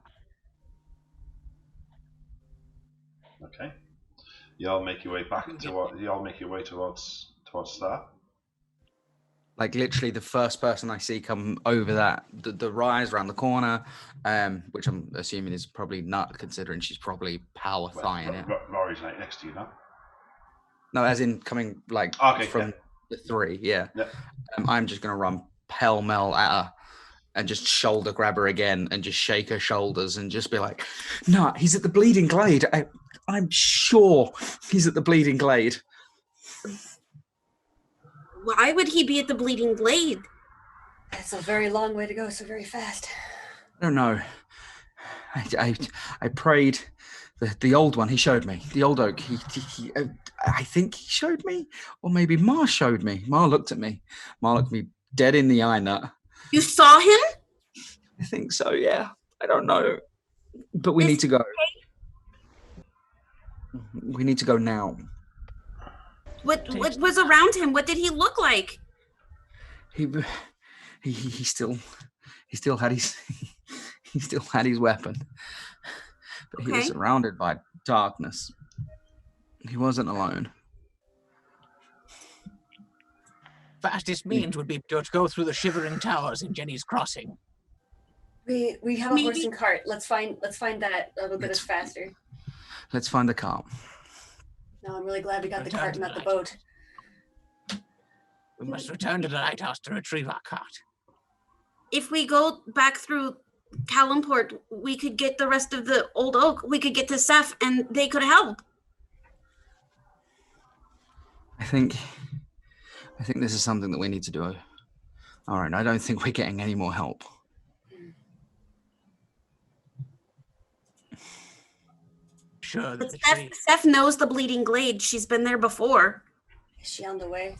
Okay. You all make your way back to you all make your way towards Star. Like literally the first person I see come over the rise around the corner, which I'm assuming is probably Knut, considering she's probably power thigh-ing it. Rory's right next to you now. No, as in coming like from the three, yeah. I'm just gonna run pell-mell at her and just shoulder grab her again and just shake her shoulders and just be like, "No, he's at the bleeding glade. I'm sure he's at the bleeding glade." Why would he be at the Bleeding Glade? That's a very long way to go, so very fast. I don't know. I prayed. The old one, he showed me. The old oak, he I think he showed me. Or maybe Ma showed me. Ma looked at me. Ma looked me dead in the eye, Nut. You saw him? I think so, yeah. I don't know. But we need to go. We need to go now. What was around him? What did he look like? He still had his he still had his weapon. But he was surrounded by darkness. He wasn't alone. Fastest means would be to go through the shivering towers in Jenny's Crossing. We have a horse and cart. Let's find that a little bit faster. Let's find the cart. No, I'm really glad we got the cart and not the boat. We must return to the lighthouse to retrieve our cart. If we go back through Calimport, we could get the rest of the old oak. We could get to Seth and they could help. I think this is something that we need to do. All right, I don't think we're getting any more help. Sure. But Seth knows the Bleeding Glade. She's been there before. Is she on the way?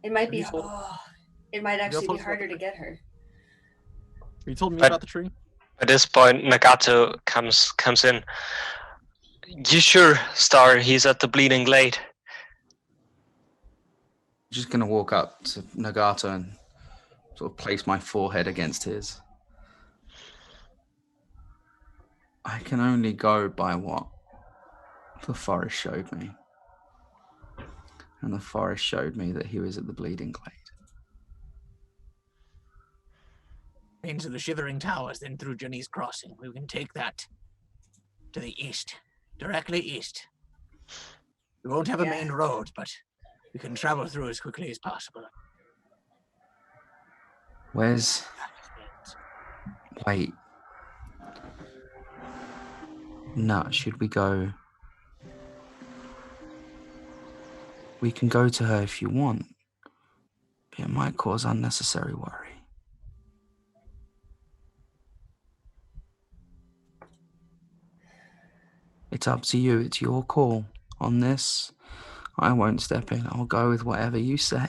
It might be. It might actually be harder to get her. You told me about the tree? At this point, Nagato comes in. You sure, Star, he's at the Bleeding Glade? Just gonna walk up to Nagato and sort of place my forehead against his. I can only go by what the forest showed me. and the forest showed me that he was at the Bleeding Glade. Into the Shivering Towers, then through Jenny's Crossing. We can take that to the east, directly east. We won't have a main road, but we can travel through as quickly as possible. Where's... Wait. Nut, should we go... We can go to her if you want. But it might cause unnecessary worry. It's up to you. It's your call on this. I won't step in. I'll go with whatever you say.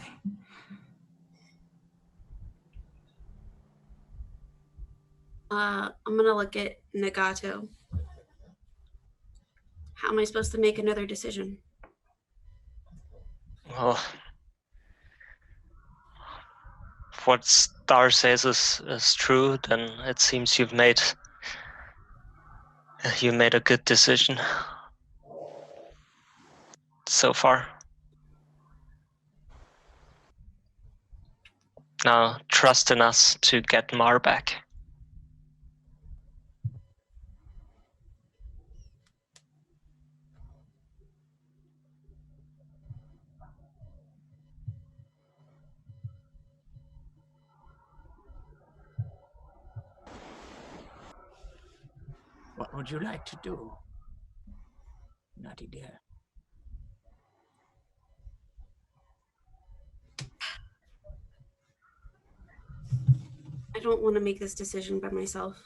I'm gonna look at Nagato. How am I supposed to make another decision? Well, if what Star says is true, then it seems you made a good decision so far. Now trust in us to get Mar back. What would you like to do, Nutty dear? I don't want to make this decision by myself.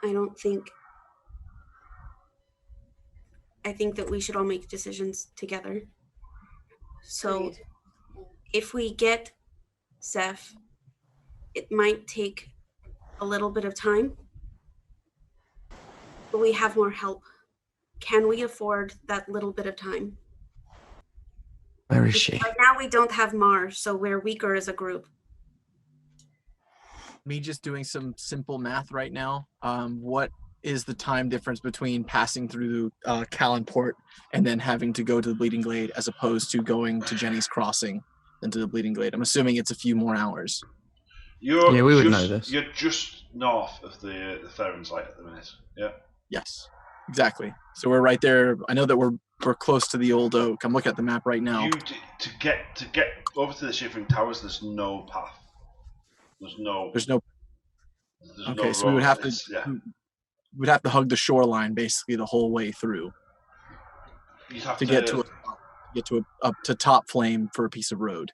I think that we should all make decisions together. So Agreed. if we get Seth, it might take a little bit of time, but we have more help. Can we afford that little bit of time? Where is she? Right now we don't have Mars, so we're weaker as a group. Me just doing some simple math right now. What is the time difference between passing through Callanport and then having to go to the Bleeding Glade as opposed to going to Jenny's Crossing and to the Bleeding Glade? I'm assuming it's a few more hours. Yeah, we would know this. You're just north of the Theron's Light at the minute. Yeah. Yes, exactly. So we're right there. I know that we're close to the Old Oak. I'm looking at the map right now. To get over to the Shivering Towers, there's no path. There's no. Okay, no so we would have to. roads. Yeah. We'd have to hug the shoreline basically the whole way through. You'd have to get to up to Top Flame for a piece of road.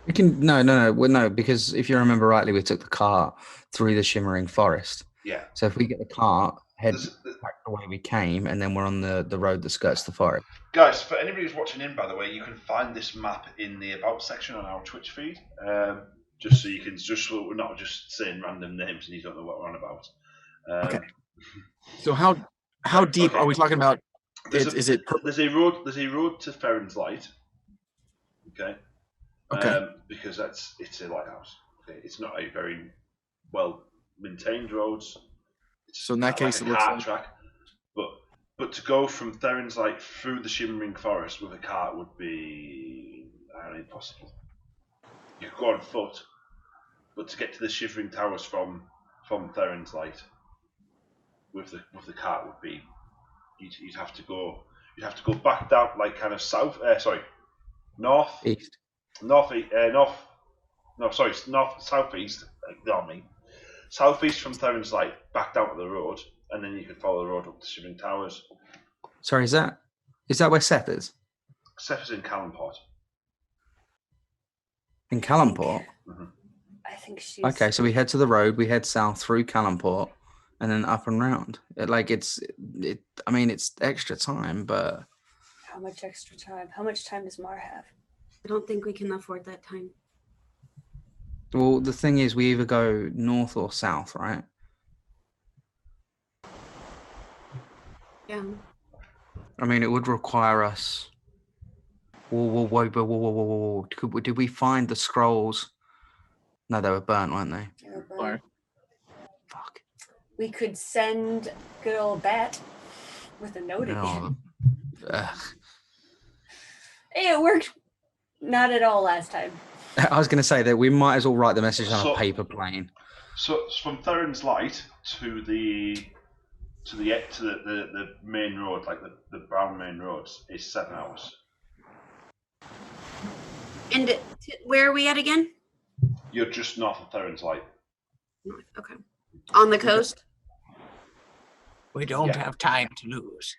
We can no, because if you remember rightly, we took the cart through the Shimmering Forest. Yeah. So if we get the cart, head back the way we came, and then we're on the road that skirts the forest. Guys, for anybody who's watching in, by the way, you can find this map in the About section on our Twitch feed. Just so we're not just saying random names and you don't know what we're on about. Okay. So how deep are we talking about? There's a road to Theron's Light. Okay. Okay. Because it's a lighthouse. Okay. It's not a very well maintained road. So in that case, like it looks cart like track. But to go from Theron's Light through the Shimmering Forest with a cart would be impossible. You could go on foot, but to get to the Shivering Towers from Theron's Light with the cart would be you'd have to go back down like kind of southeast, southeast from Theron's Light back down to the road, and then you could follow the road up to Shivering Towers. Sorry, is that where Seth is? Seth is in Callanport. In Callanport? Mm-hmm. I think she's... Okay, so we head to the road, we head south through Callanport, and then up and round. It's extra time, but... How much extra time? How much time does Mar have? I don't think we can afford that time. Well, the thing is, we either go north or south, right? Yeah. I mean, it would require us... Whoa. Did we find the scrolls? No, they were burnt, weren't they? They were burnt. Fire. Fuck. We could send good old Bat with a note again. Ugh. It worked not at all last time. I was going to say that we might as well write the message on So- a paper plane. So from Theron's Light to the main road, like the brown main roads, is 7 hours. And where are we at again? You're just north of Theron's Light. Okay. On the coast? We don't Yeah. have time to lose.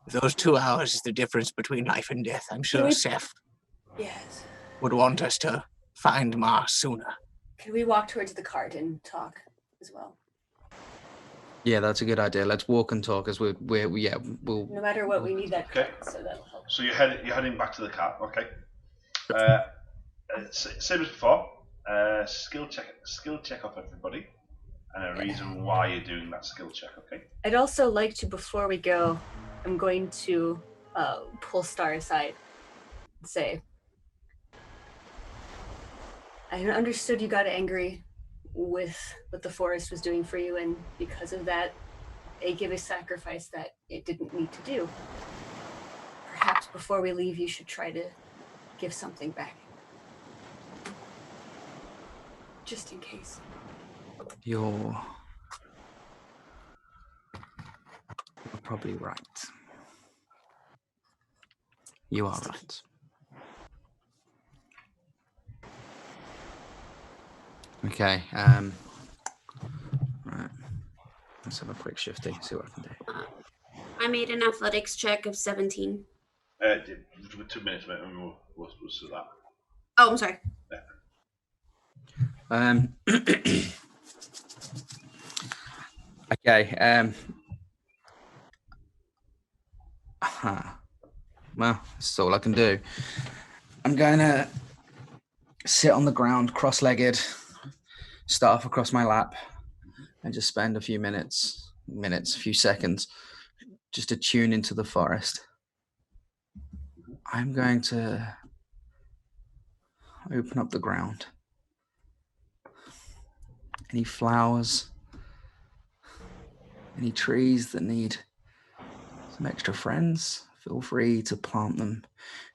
Those 2 hours is the difference between life and death. I'm sure we- Seth Yes. would want us to find Mars sooner. Can we walk towards the cart and talk as well? Yeah, that's a good idea. Let's walk and talk as we'll. No matter what, we need that Okay. cart, so that'll help. So you're heading back to the car. Okay. Same as before. Skill check off everybody, and a reason why you're doing that skill check. Okay. I'd also like to, before we go, I'm going to pull Star aside and say, I understood you got angry with what the forest was doing for you, and because of that, it gave a sacrifice that it didn't need to do. Perhaps before we leave, you should try to give something back. Just in case. You're probably right. You are right. Okay. Right. Let's have a quick shifty. See what I can do. I made an athletics check of 17. 2 minutes, mate, and we'll do that. Oh, I'm sorry. Okay. Well, that's all I can do. I'm going to sit on the ground, cross-legged, staff across my lap, and just spend a few a few seconds, just to tune into the forest. I'm going to open up the ground. Any flowers, any trees that need some extra friends, feel free to plant them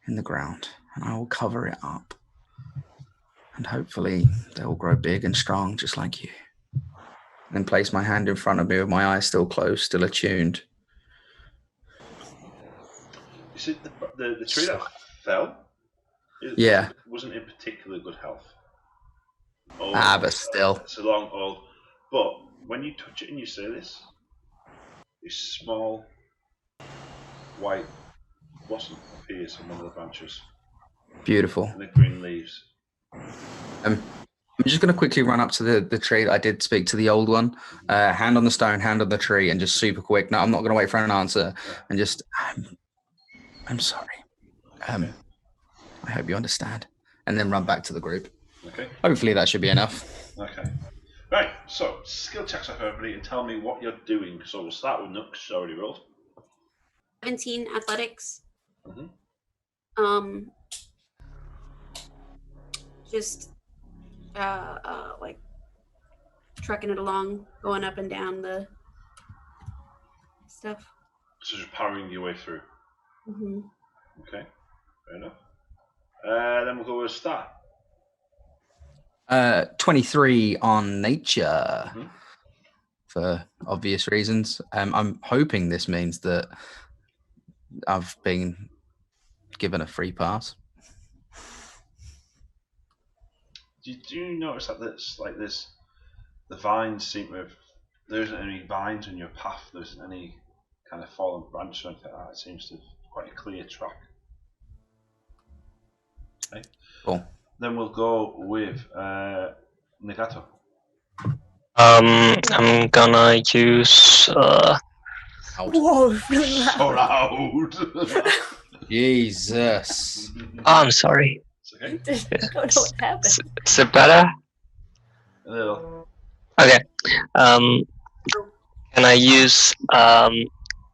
in the ground, and I will cover it up. And hopefully they will grow big and strong, just like you. And then place my hand in front of me with my eyes still closed, still attuned. You see, the tree that fell, wasn't in particularly good health. But still. It's a long old. But when you touch it and you say this small white blossom appears on one of the branches. Beautiful. And the green leaves. I'm just going to quickly run up to the tree that I did speak to the old one. Hand on the stone, hand on the tree, and just super quick. No, I'm not going to wait for an answer. And just, I'm sorry. I hope you understand. And then run back to the group. Okay. Hopefully that should be enough. Okay. Right, so skill checks off everybody and tell me what you're doing. So we'll start with Knut, she's already rolled. 17 athletics. Mm-hmm. Just like trucking it along, going up and down the stuff. So just powering your way through. Mm-hmm. Okay, fair enough. Then we'll go with Star. 23 on nature, Mm-hmm. for obvious reasons. I'm hoping this means that I've been given a free pass. Did you notice that the vines seem to have, there isn't any vines in your path, there isn't any kind of fallen branch or anything like that. It seems to have quite a clear track. Okay. Cool. Then we'll go with Nagato. I'm gonna use Whoa, really So loud. loud. Jesus. I'm sorry. It's okay. I don't know what happened. Is it better? A little. Okay. Can I use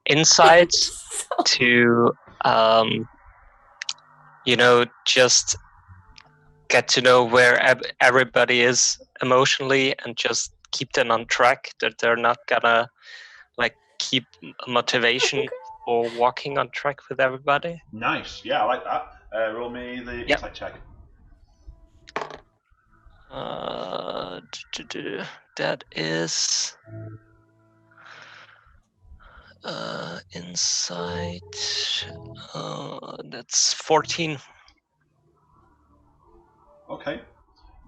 insights to just get to know where everybody is emotionally and just keep them on track, that they're not gonna keep motivation or walking on track with everybody? Nice. Yeah, I like that. Roll me the Yep. insight check. That is insight. That's 14. Okay.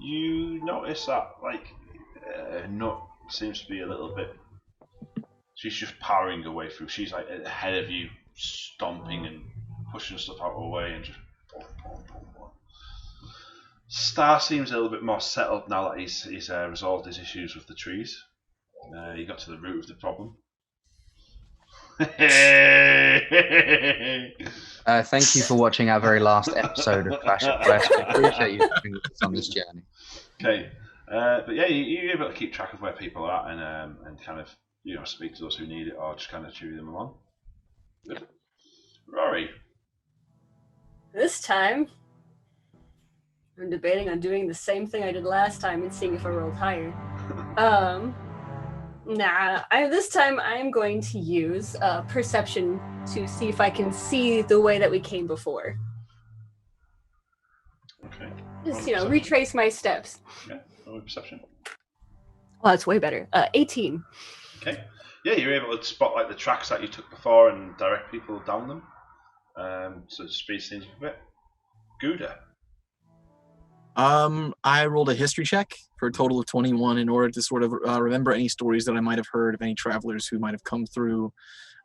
You notice that, like, Knut seems to be a little bit. She's just powering her way through. She's like ahead of you, stomping and pushing stuff out of her way, and just. Star seems a little bit more settled now that he's resolved his issues with the trees. He got to the root of the problem. Thank you for watching our very last episode of Clash of Flesh. We appreciate you having with us on this journey. Okay, but yeah, you're able to keep track of where people are and kind of speak to those who need it or just kind of cheer them along. Good. Yep. Rory. This time, I'm debating on doing the same thing I did last time and seeing if I rolled higher. This time I'm going to use perception to see if I can see the way that we came before. Okay. Just, retrace my steps. Yeah, roll perception. Oh, that's way better. 18. Okay. Yeah, you're able to spot like the tracks that you took before and direct people down them. So it speeds things up a bit. Ghu'da. I rolled a history check for a total of 21 in order to sort of remember any stories that I might have heard of any travelers who might have come through,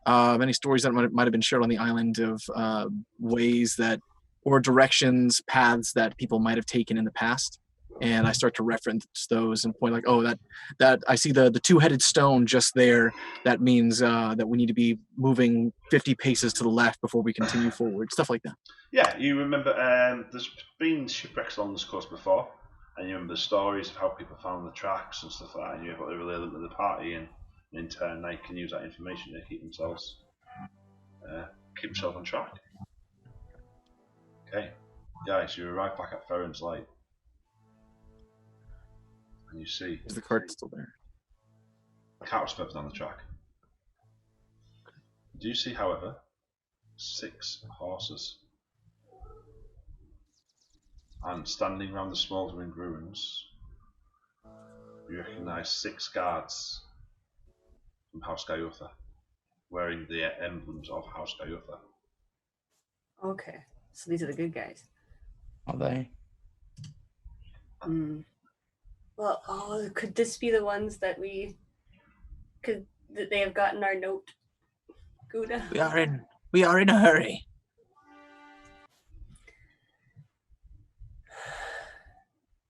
any stories that might have been shared on the island of ways that, or directions, paths that people might have taken in the past. And I start to reference those and point like, oh, that I see the two-headed stone just there. That means that we need to be moving 50 paces to the left before we continue forward. Stuff like that. Yeah, you remember there's been shipwrecks along this coast before, and you remember the stories of how people found the tracks and stuff like that, and you're able to relay them to the party, and in turn they can use that information to keep themselves on track. Okay, guys, you arrive back at Ferren's Light. And you see... Is the cart still there? A cart was put on the track. Do you see, however, 6 horses? And standing around the smouldering ruins, you recognise 6 guards from House Guyotha, wearing the emblems of House Guyotha. Okay, so these are the good guys. Are they? Well, could this be the ones that they have gotten our note, Ghu'da? We are in a hurry.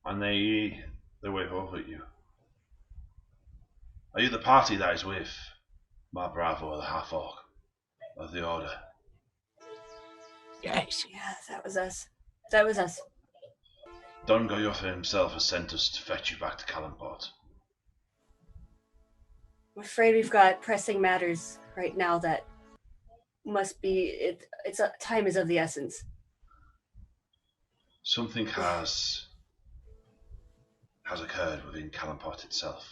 And they wave over at you. Are you the party that is with my Bravo, the half-orc of the Order? Yes. Yeah, that was us. That was us. Don Guyotha himself has sent us to fetch you back to Calimport. I'm afraid we've got pressing matters right now that must be. Time is of the essence. Something has occurred within Calimport itself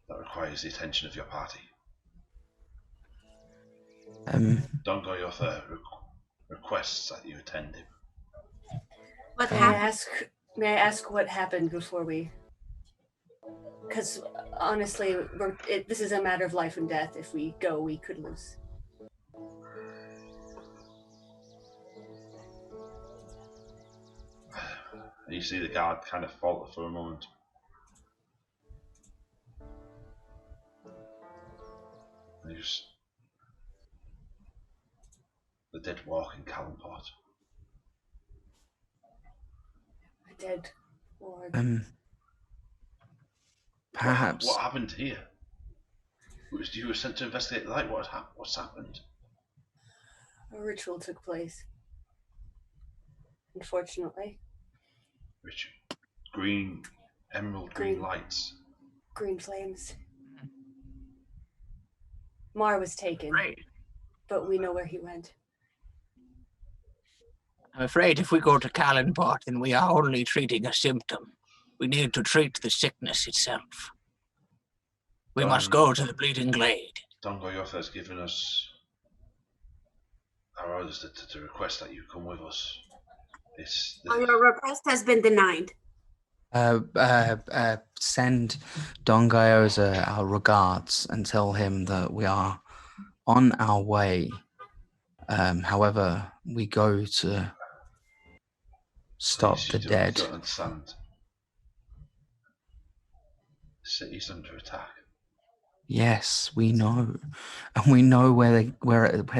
that requires the attention of your party. Don Guyotha requests that you attend him. What May happened? I ask what happened before we? Because honestly, this is a matter of life and death. If we go, we could lose. You see the guard kind of falter for a moment. And the dead walk in Calimport. A dead ward. Perhaps. What happened here? You were sent to investigate the light. What's happened? A ritual took place. Unfortunately. Richard. Green, emerald green lights. Green flames. Mar was taken. Right. But we know where he went. I'm afraid if we go to Calimport, then we are only treating a symptom. We need to treat the sickness itself. We must go to the Bleeding Glade. Don Guyotha has given us our orders to request that you come with us. Your request has been denied. Send Don Gaioza our regards and tell him that we are on our way. However, we go to stop Please, the you dead. don't understand. The city's under attack. Yes, we know, and we know where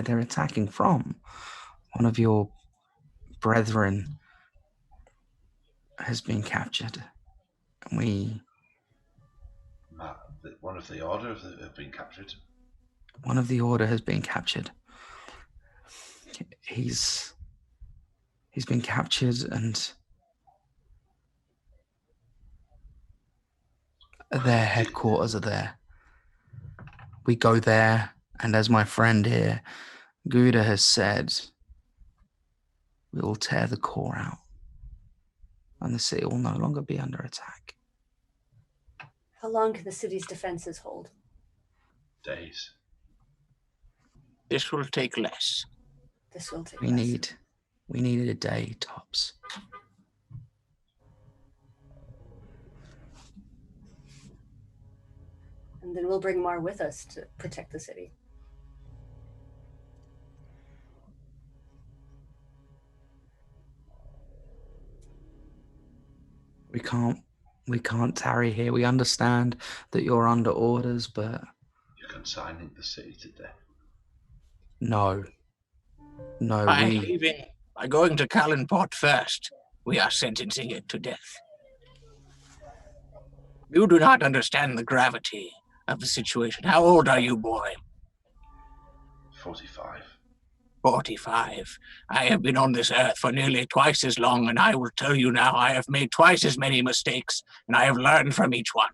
they're attacking from. One of your brethren has been captured, and we. One of the order have been captured. One of the order has been captured. He's been captured, and their headquarters are there. We go there, and as my friend here, Ghu'da, has said, we will tear the core out, and the city will no longer be under attack. How long can the city's defenses hold? Days. This will take less. This will take We less. need a day tops. And then we'll bring Mar with us to protect the city. We can't tarry here. We understand that you're under orders, but You're consigning the city to death. no. By going to Callanport first, we are sentencing it to death. You do not understand the gravity of the situation. How old are you, boy? 45. 45. I have been on this earth for nearly twice as long, and I will tell you now, I have made twice as many mistakes, and I have learned from each one.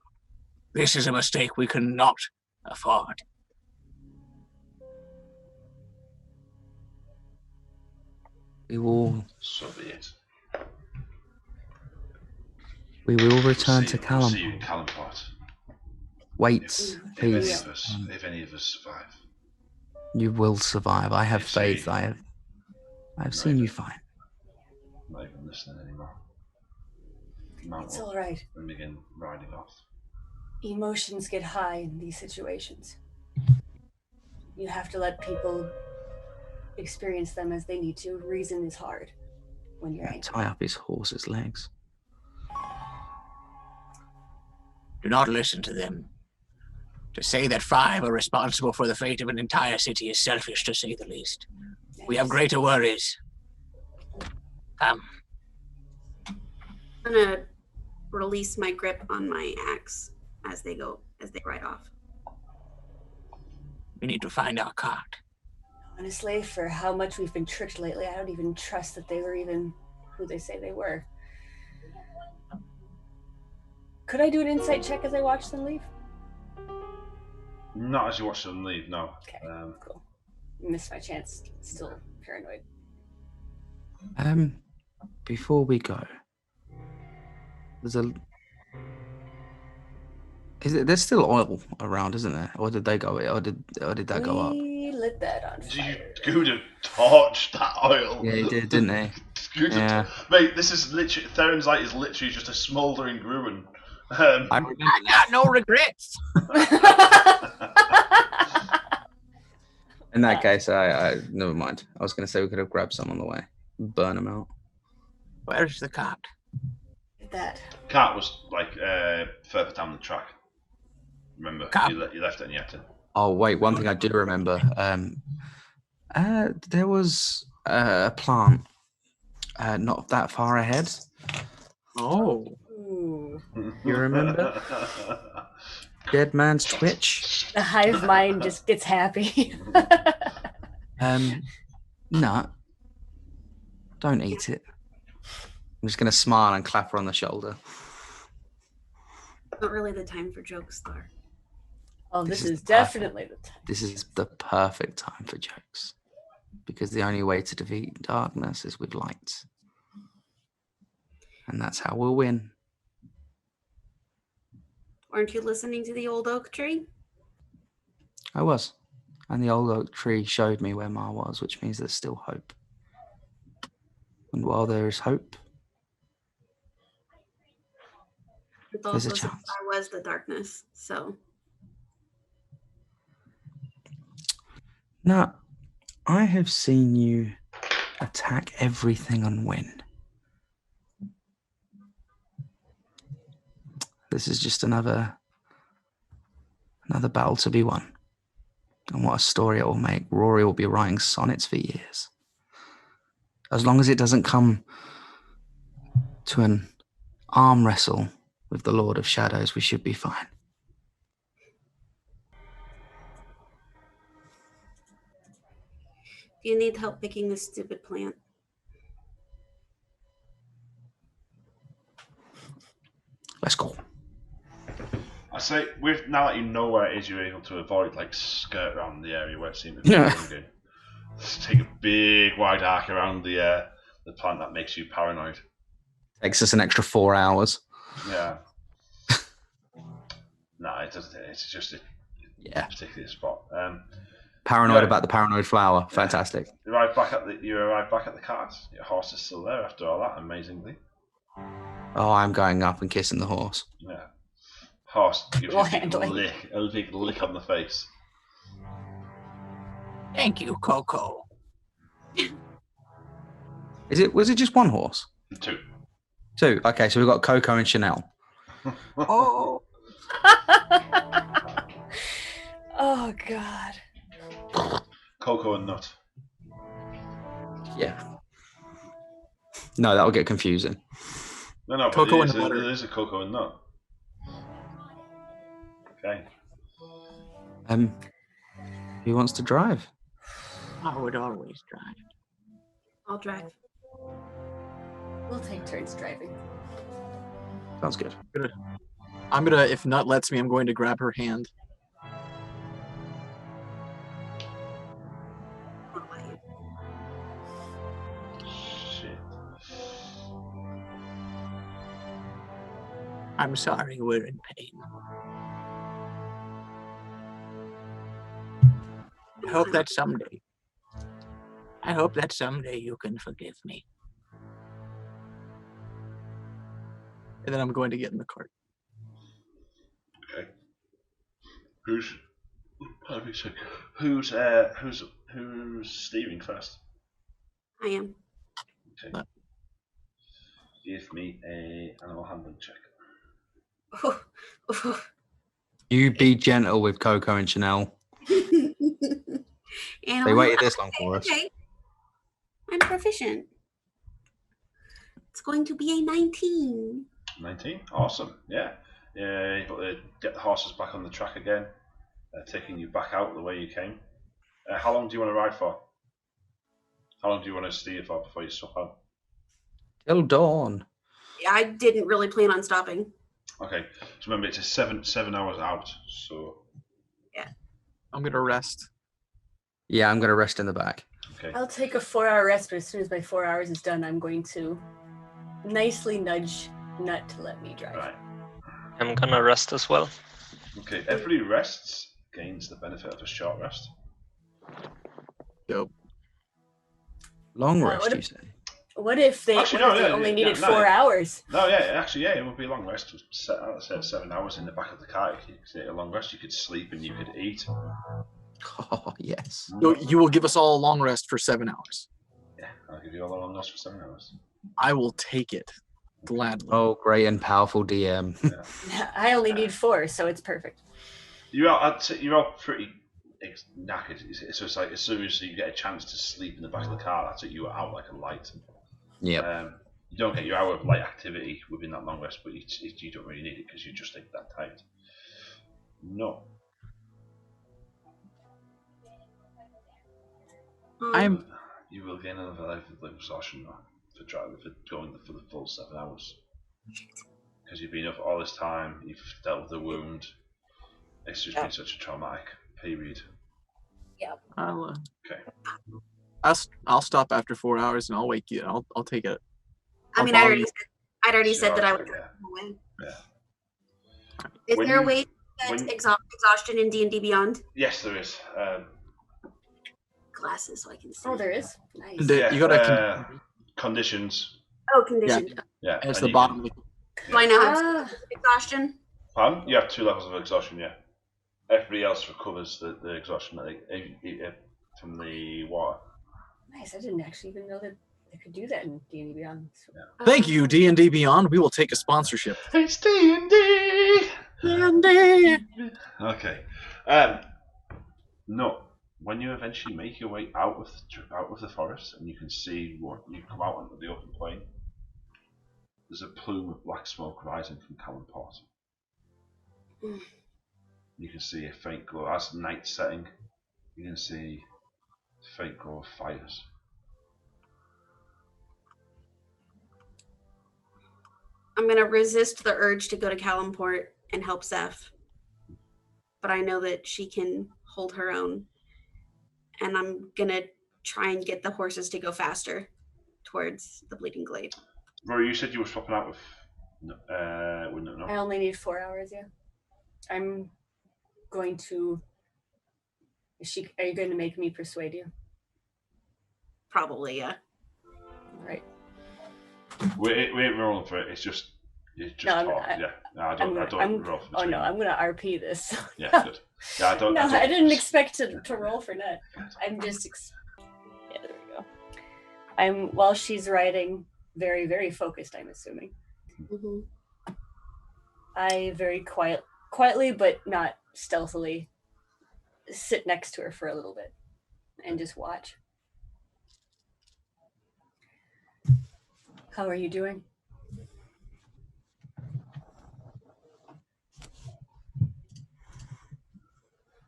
This is a mistake we cannot afford. We will. So be it. We will return to We'll see you in Callanport. Callanport. Wait, please. If any of us survive. You will survive. I have faith. I've seen you fight. I'm not even listening anymore. It's all right. And begin riding off. Emotions get high in these situations. You have to let people experience them as they need to. Reason is hard when you're angry. Tie up his horse's legs. Do not listen to them. To say that 5 are responsible for the fate of an entire city is selfish, to say the least. We have greater worries. Come. I'm gonna release my grip on my axe as they ride off. We need to find our cart. Honestly, for how much we've been tricked lately, I don't even trust that they were even who they say they were. Could I do an insight check as I watch them leave? Not as you watch them leave, no. Okay, cool. Missed my chance. Still paranoid. Before we go, there's still oil around, isn't there? Or did they go? Or did that go up? We lit that on fire. Ghu'da torched that oil. Yeah, he did, didn't he? Yeah. Mate, this is literally Theron's light is literally just a smouldering ruin. I got no regrets. In that case, I never mind. I was going to say we could have grabbed some on the way, burn them out. Where's the cart? That cart was like further down the track. Remember, you left it in Yetta. Oh wait, one thing I do remember. There was a plant not that far ahead. Oh. You remember? Dead Man's Twitch. The hive mind just gets happy. No. Don't eat it. I'm just gonna smile and clap her on the shoulder. Not really the time for jokes, Thor. Oh, this is definitely the time. This is the perfect time for jokes. Because the only way to defeat darkness is with light. And that's how we'll win. Weren't you listening to the old oak tree? I was. And the old oak tree showed me where Mar was, which means there's still hope. And while there is hope, It's there's a also since chance. I was the darkness, so Now, I have seen you attack everything and win. This is just another battle to be won. And what a story it will make. Rory will be writing sonnets for years. As long as it doesn't come to an arm wrestle with the Lord of Shadows, we should be fine. do you need help picking this stupid plant? Let's go. I say, with now that you know where it is, you're able to avoid like skirt around the area where it seems to be going. Just take a big wide arc around the plant that makes you paranoid. Takes us an extra 4 hours. Yeah. No, it doesn't. It's just a particular spot. Paranoid about the paranoid flower. Fantastic. You arrive back at the cart. Your horse is still there after all that, amazingly. Oh, I'm going up and kissing the horse. Yeah. Horse gives you We'll a big handle it. lick on the face. Thank you, Coco. Was it just one horse? 2. 2. Okay, so we've got Coco and Chanel. Oh, Oh God. Coco and Nut. Yeah. No, that'll get confusing. No, but Cocoa and there butter. is a Coco and Nut. Okay. Who wants to drive? I would always drive. I'll drive. We'll take turns driving. Sounds good. I'm gonna, if Nut lets me, I'm going to grab her hand. What about you? Shit. I'm sorry we're in pain. I hope that someday you can forgive me. And then I'm going to get in the cart. Okay. Who's steering first? I am. Okay. Give me a animal handling check. You be gentle with Coco and Chanel. They waited this long for us. Okay. I'm proficient. It's going to be a 19. 19. Awesome. Yeah. Yeah. You've got to get the horses back on the track again, taking you back out the way you came. How long do you want to ride for? How long do you want to steer for before you swap out? Till dawn. I didn't really plan on stopping. Okay. So remember, it's a 7 hours out. So. I'm gonna rest. Yeah, I'm going to rest in the back. Okay. I'll take a 4-hour rest, but as soon as my 4 hours is done, I'm going to nicely nudge Nut to let me drive. Right. I'm gonna rest as well. Okay. Everybody rests gains the benefit of a short rest. Dope. Long Uh, rest, what you if- say? What if they, Actually, what if no, they yeah, only yeah, needed no, 4 hours? No, yeah, actually, yeah, it would be a long rest. Set 7 hours in the back of the car. You could take a long rest. You could sleep and you could eat. Oh, yes. You will give us all a long rest for 7 hours. Yeah, I'll give you all a long rest for 7 hours. I will take it gladly. Oh, great and powerful DM. Yeah. I only need 4, so it's perfect. You're all pretty knackered. So it's like as soon as you get a chance to sleep in the back of the car, that's it. You are out like a light. Yep. You don't get your hour of light activity within that long rest, but you don't really need it because you just take that tired. No. You will gain another level of exhaustion for going for the full 7 hours. Because you've been up all this time, you've dealt with the wound. It's just been such a traumatic period. I'll Okay. I'll stop after 4 hours and I'll wake you. I'll take it. I mean, I'd already said that I would. Yeah. Yeah. Is When there a you- way to when- get exhaustion in D&D Beyond? Yes, there is. Glasses so I can see. Oh, there is? Nice. And, you gotta. Conditions. Oh, conditioned. Yeah. And it's and the you bottom. Do I now have Ah, exhaustion? Pardon? You have 2 levels of exhaustion, yeah. Everybody else recovers the exhaustion that from the water. nice. I didn't actually even know that they could do that in D&D Beyond. So- Thank you, D&D Beyond. We will take a sponsorship. It's D&D! D&D. Okay. No. When you eventually make your way out of the forest and you can see what you come out onto the open plain, there's a plume of black smoke rising from Callanport. You can see a faint glow. As night setting, you can see a faint glow of fires. I'm gonna resist the urge to go to Callanport and help Zeph, but I know that she can hold her own, and I'm gonna try and get the horses to go faster towards the Bleeding Glade. Rory, you said you were swapping out with wouldn't it, no? I only need 4 hours, yeah. I'm going to... Are you going to make me persuade you? Probably, yeah. Right. We ain't rolling for it. It's just No, talk. Yeah. No, I don't roll for Oh no, between. I'm gonna RP this. Yeah, good. Yeah, I don't. No, I don't. I didn't expect to roll for that. I'm just... Yeah, there we go. While she's writing, very, very focused, I'm assuming. Mm-hmm. I very quietly, but not stealthily, sit next to her for a little bit and just watch. How are you doing?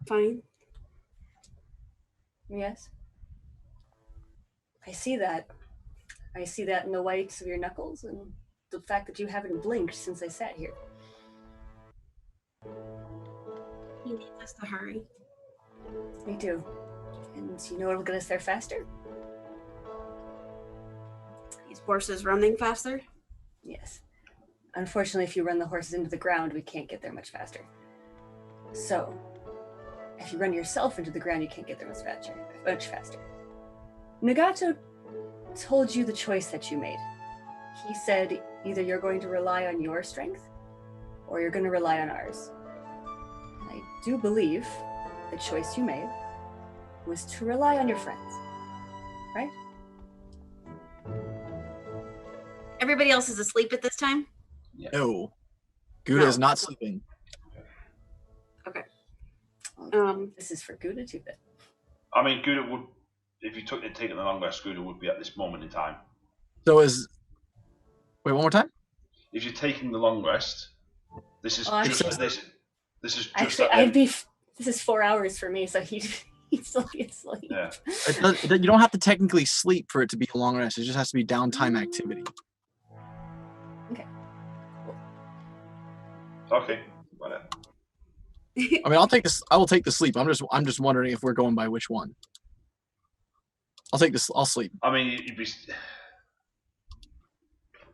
Fine. Yes. I see that. I see that in the whites of your knuckles and the fact that you haven't blinked since I sat here. He needs us to hurry. We do. And you know what'll get us there faster? These horses running faster. Yes. Unfortunately, if you run the horses into the ground, we can't get there much faster. So, if you run yourself into the ground, you can't get there much faster. Nagato told you the choice that you made. He said either you're going to rely on your strength or you're going to rely on ours. And I do believe the choice you made was to rely on your friends, right? Everybody else is asleep at this time? No. Ghu'da No. is not sleeping. This is for Ghu'da too then. I mean, Ghu'da would, if you took taking the long rest, Ghu'da would be at this moment in time. So is... Wait, one more time? If you're taking the long rest, this is Oh, just this is just actually, this is 4 hours for me, so he'd still be asleep. Yeah. You don't have to technically sleep for it to be a long rest. It just has to be downtime activity. Okay. Whatever. I mean, I'll take this. I will take the sleep. I'm just wondering if we're going by which one. I'll take this. I'll sleep. I mean, you'd be,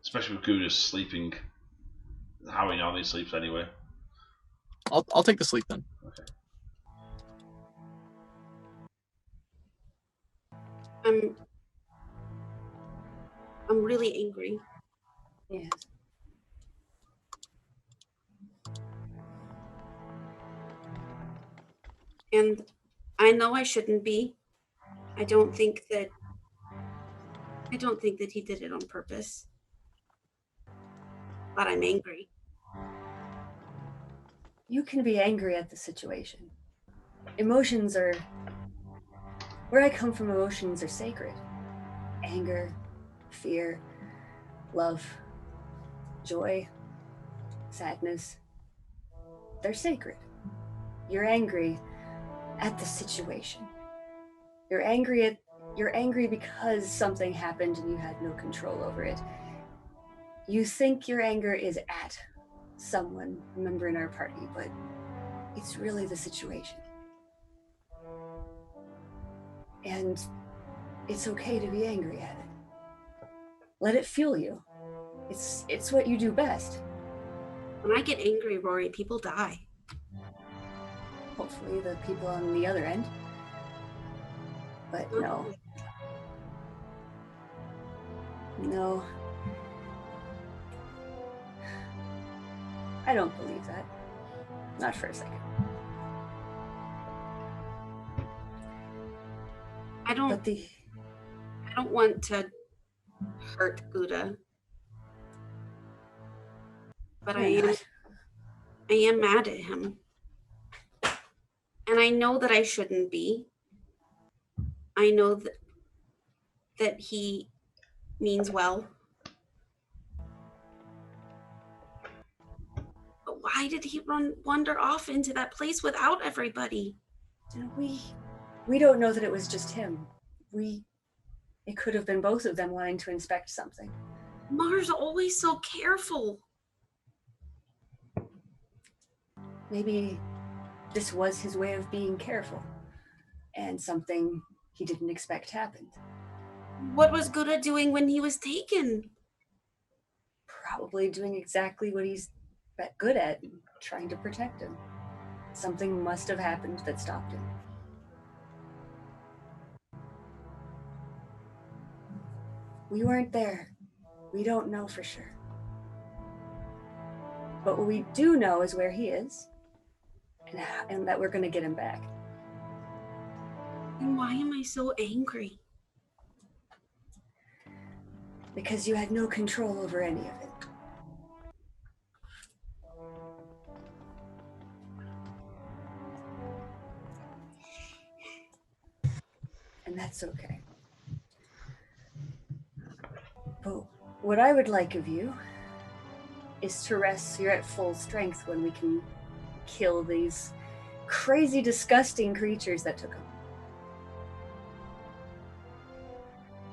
especially with Ghu'da sleeping. How he normally sleeps anyway. I'll take the sleep then. Okay. I'm really angry. Yes. And I know I shouldn't be. I don't think that he did it on purpose. But I'm angry. You can be angry at the situation. Emotions are... Where I come from, emotions are sacred. Anger, fear, love, joy, sadness. They're sacred. You're angry at the situation. You're angry because something happened and you had no control over it. You think your anger is at someone, a member in our party, but it's really the situation. And it's okay to be angry at it. Let it fuel you. It's what you do best. When I get angry, Rory, people die. Hopefully the people on the other end. But no. No. I don't believe that. Not for a second. I don't want to hurt Ghu'da. But I am mad at him. And I know that I shouldn't be. I know that he means well. But why did he wander off into that place without everybody? We don't know that it was just him. It could have been both of them wanting to inspect something. Mar's always so careful. Maybe this was his way of being careful, and something he didn't expect happened. What was Ghu'da doing when he was taken? Probably doing exactly what he's good at, trying to protect him. Something must have happened that stopped him. We weren't there. We don't know for sure. But what we do know is where he is, and that we're going to get him back. And why am I so angry? Because you had no control over any of it. And that's okay. But what I would like of you is to rest so you're at full strength when we can kill these crazy, disgusting creatures that took him.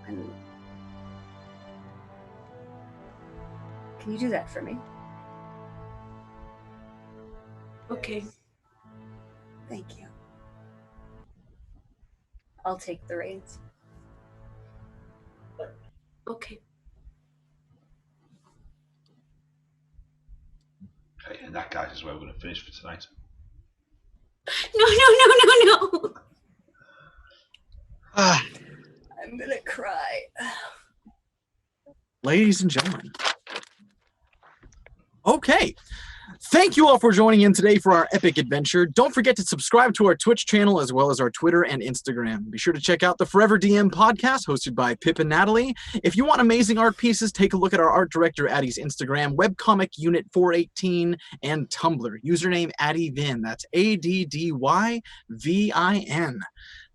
And can you do that for me? Okay. Thank you. I'll take the reins. Okay. Okay, and that, guys, is where we're going to finish for tonight. No. I'm gonna cry. Ladies and gentlemen. Okay. Thank you all for joining in today for our epic adventure. Don't forget to subscribe to our Twitch channel as well as our Twitter and Instagram. Be sure to check out the Forever DM podcast hosted by Pip and Natalie. If you want amazing art pieces, take a look at our art director Addie's Instagram, webcomic unit 418, and Tumblr. Username AddieVin. That's ADDYVIN.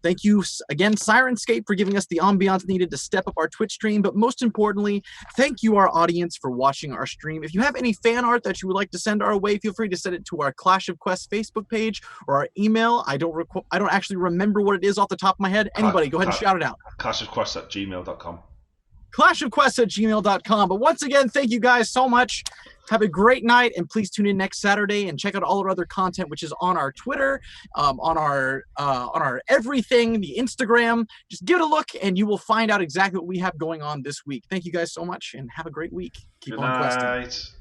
Thank you again, Sirenscape, for giving us the ambiance needed to step up our Twitch stream. But most importantly, thank you, our audience, for watching our stream. If you have any fan art that you would like to send our way, feel free to send it to our Clash of Quests Facebook page or our email. I don't actually remember what it is off the top of my head. Anybody, go ahead and shout it out. clashofquests@gmail.com. clashofquests@gmail.com. But once again, thank you guys so much. Have a great night, and please tune in next Saturday and check out all our other content, which is on our Twitter, on our everything, the Instagram. Just give it a look, and you will find out exactly what we have going on this week. Thank you guys so much, and have a great week. Keep on questing. Good night.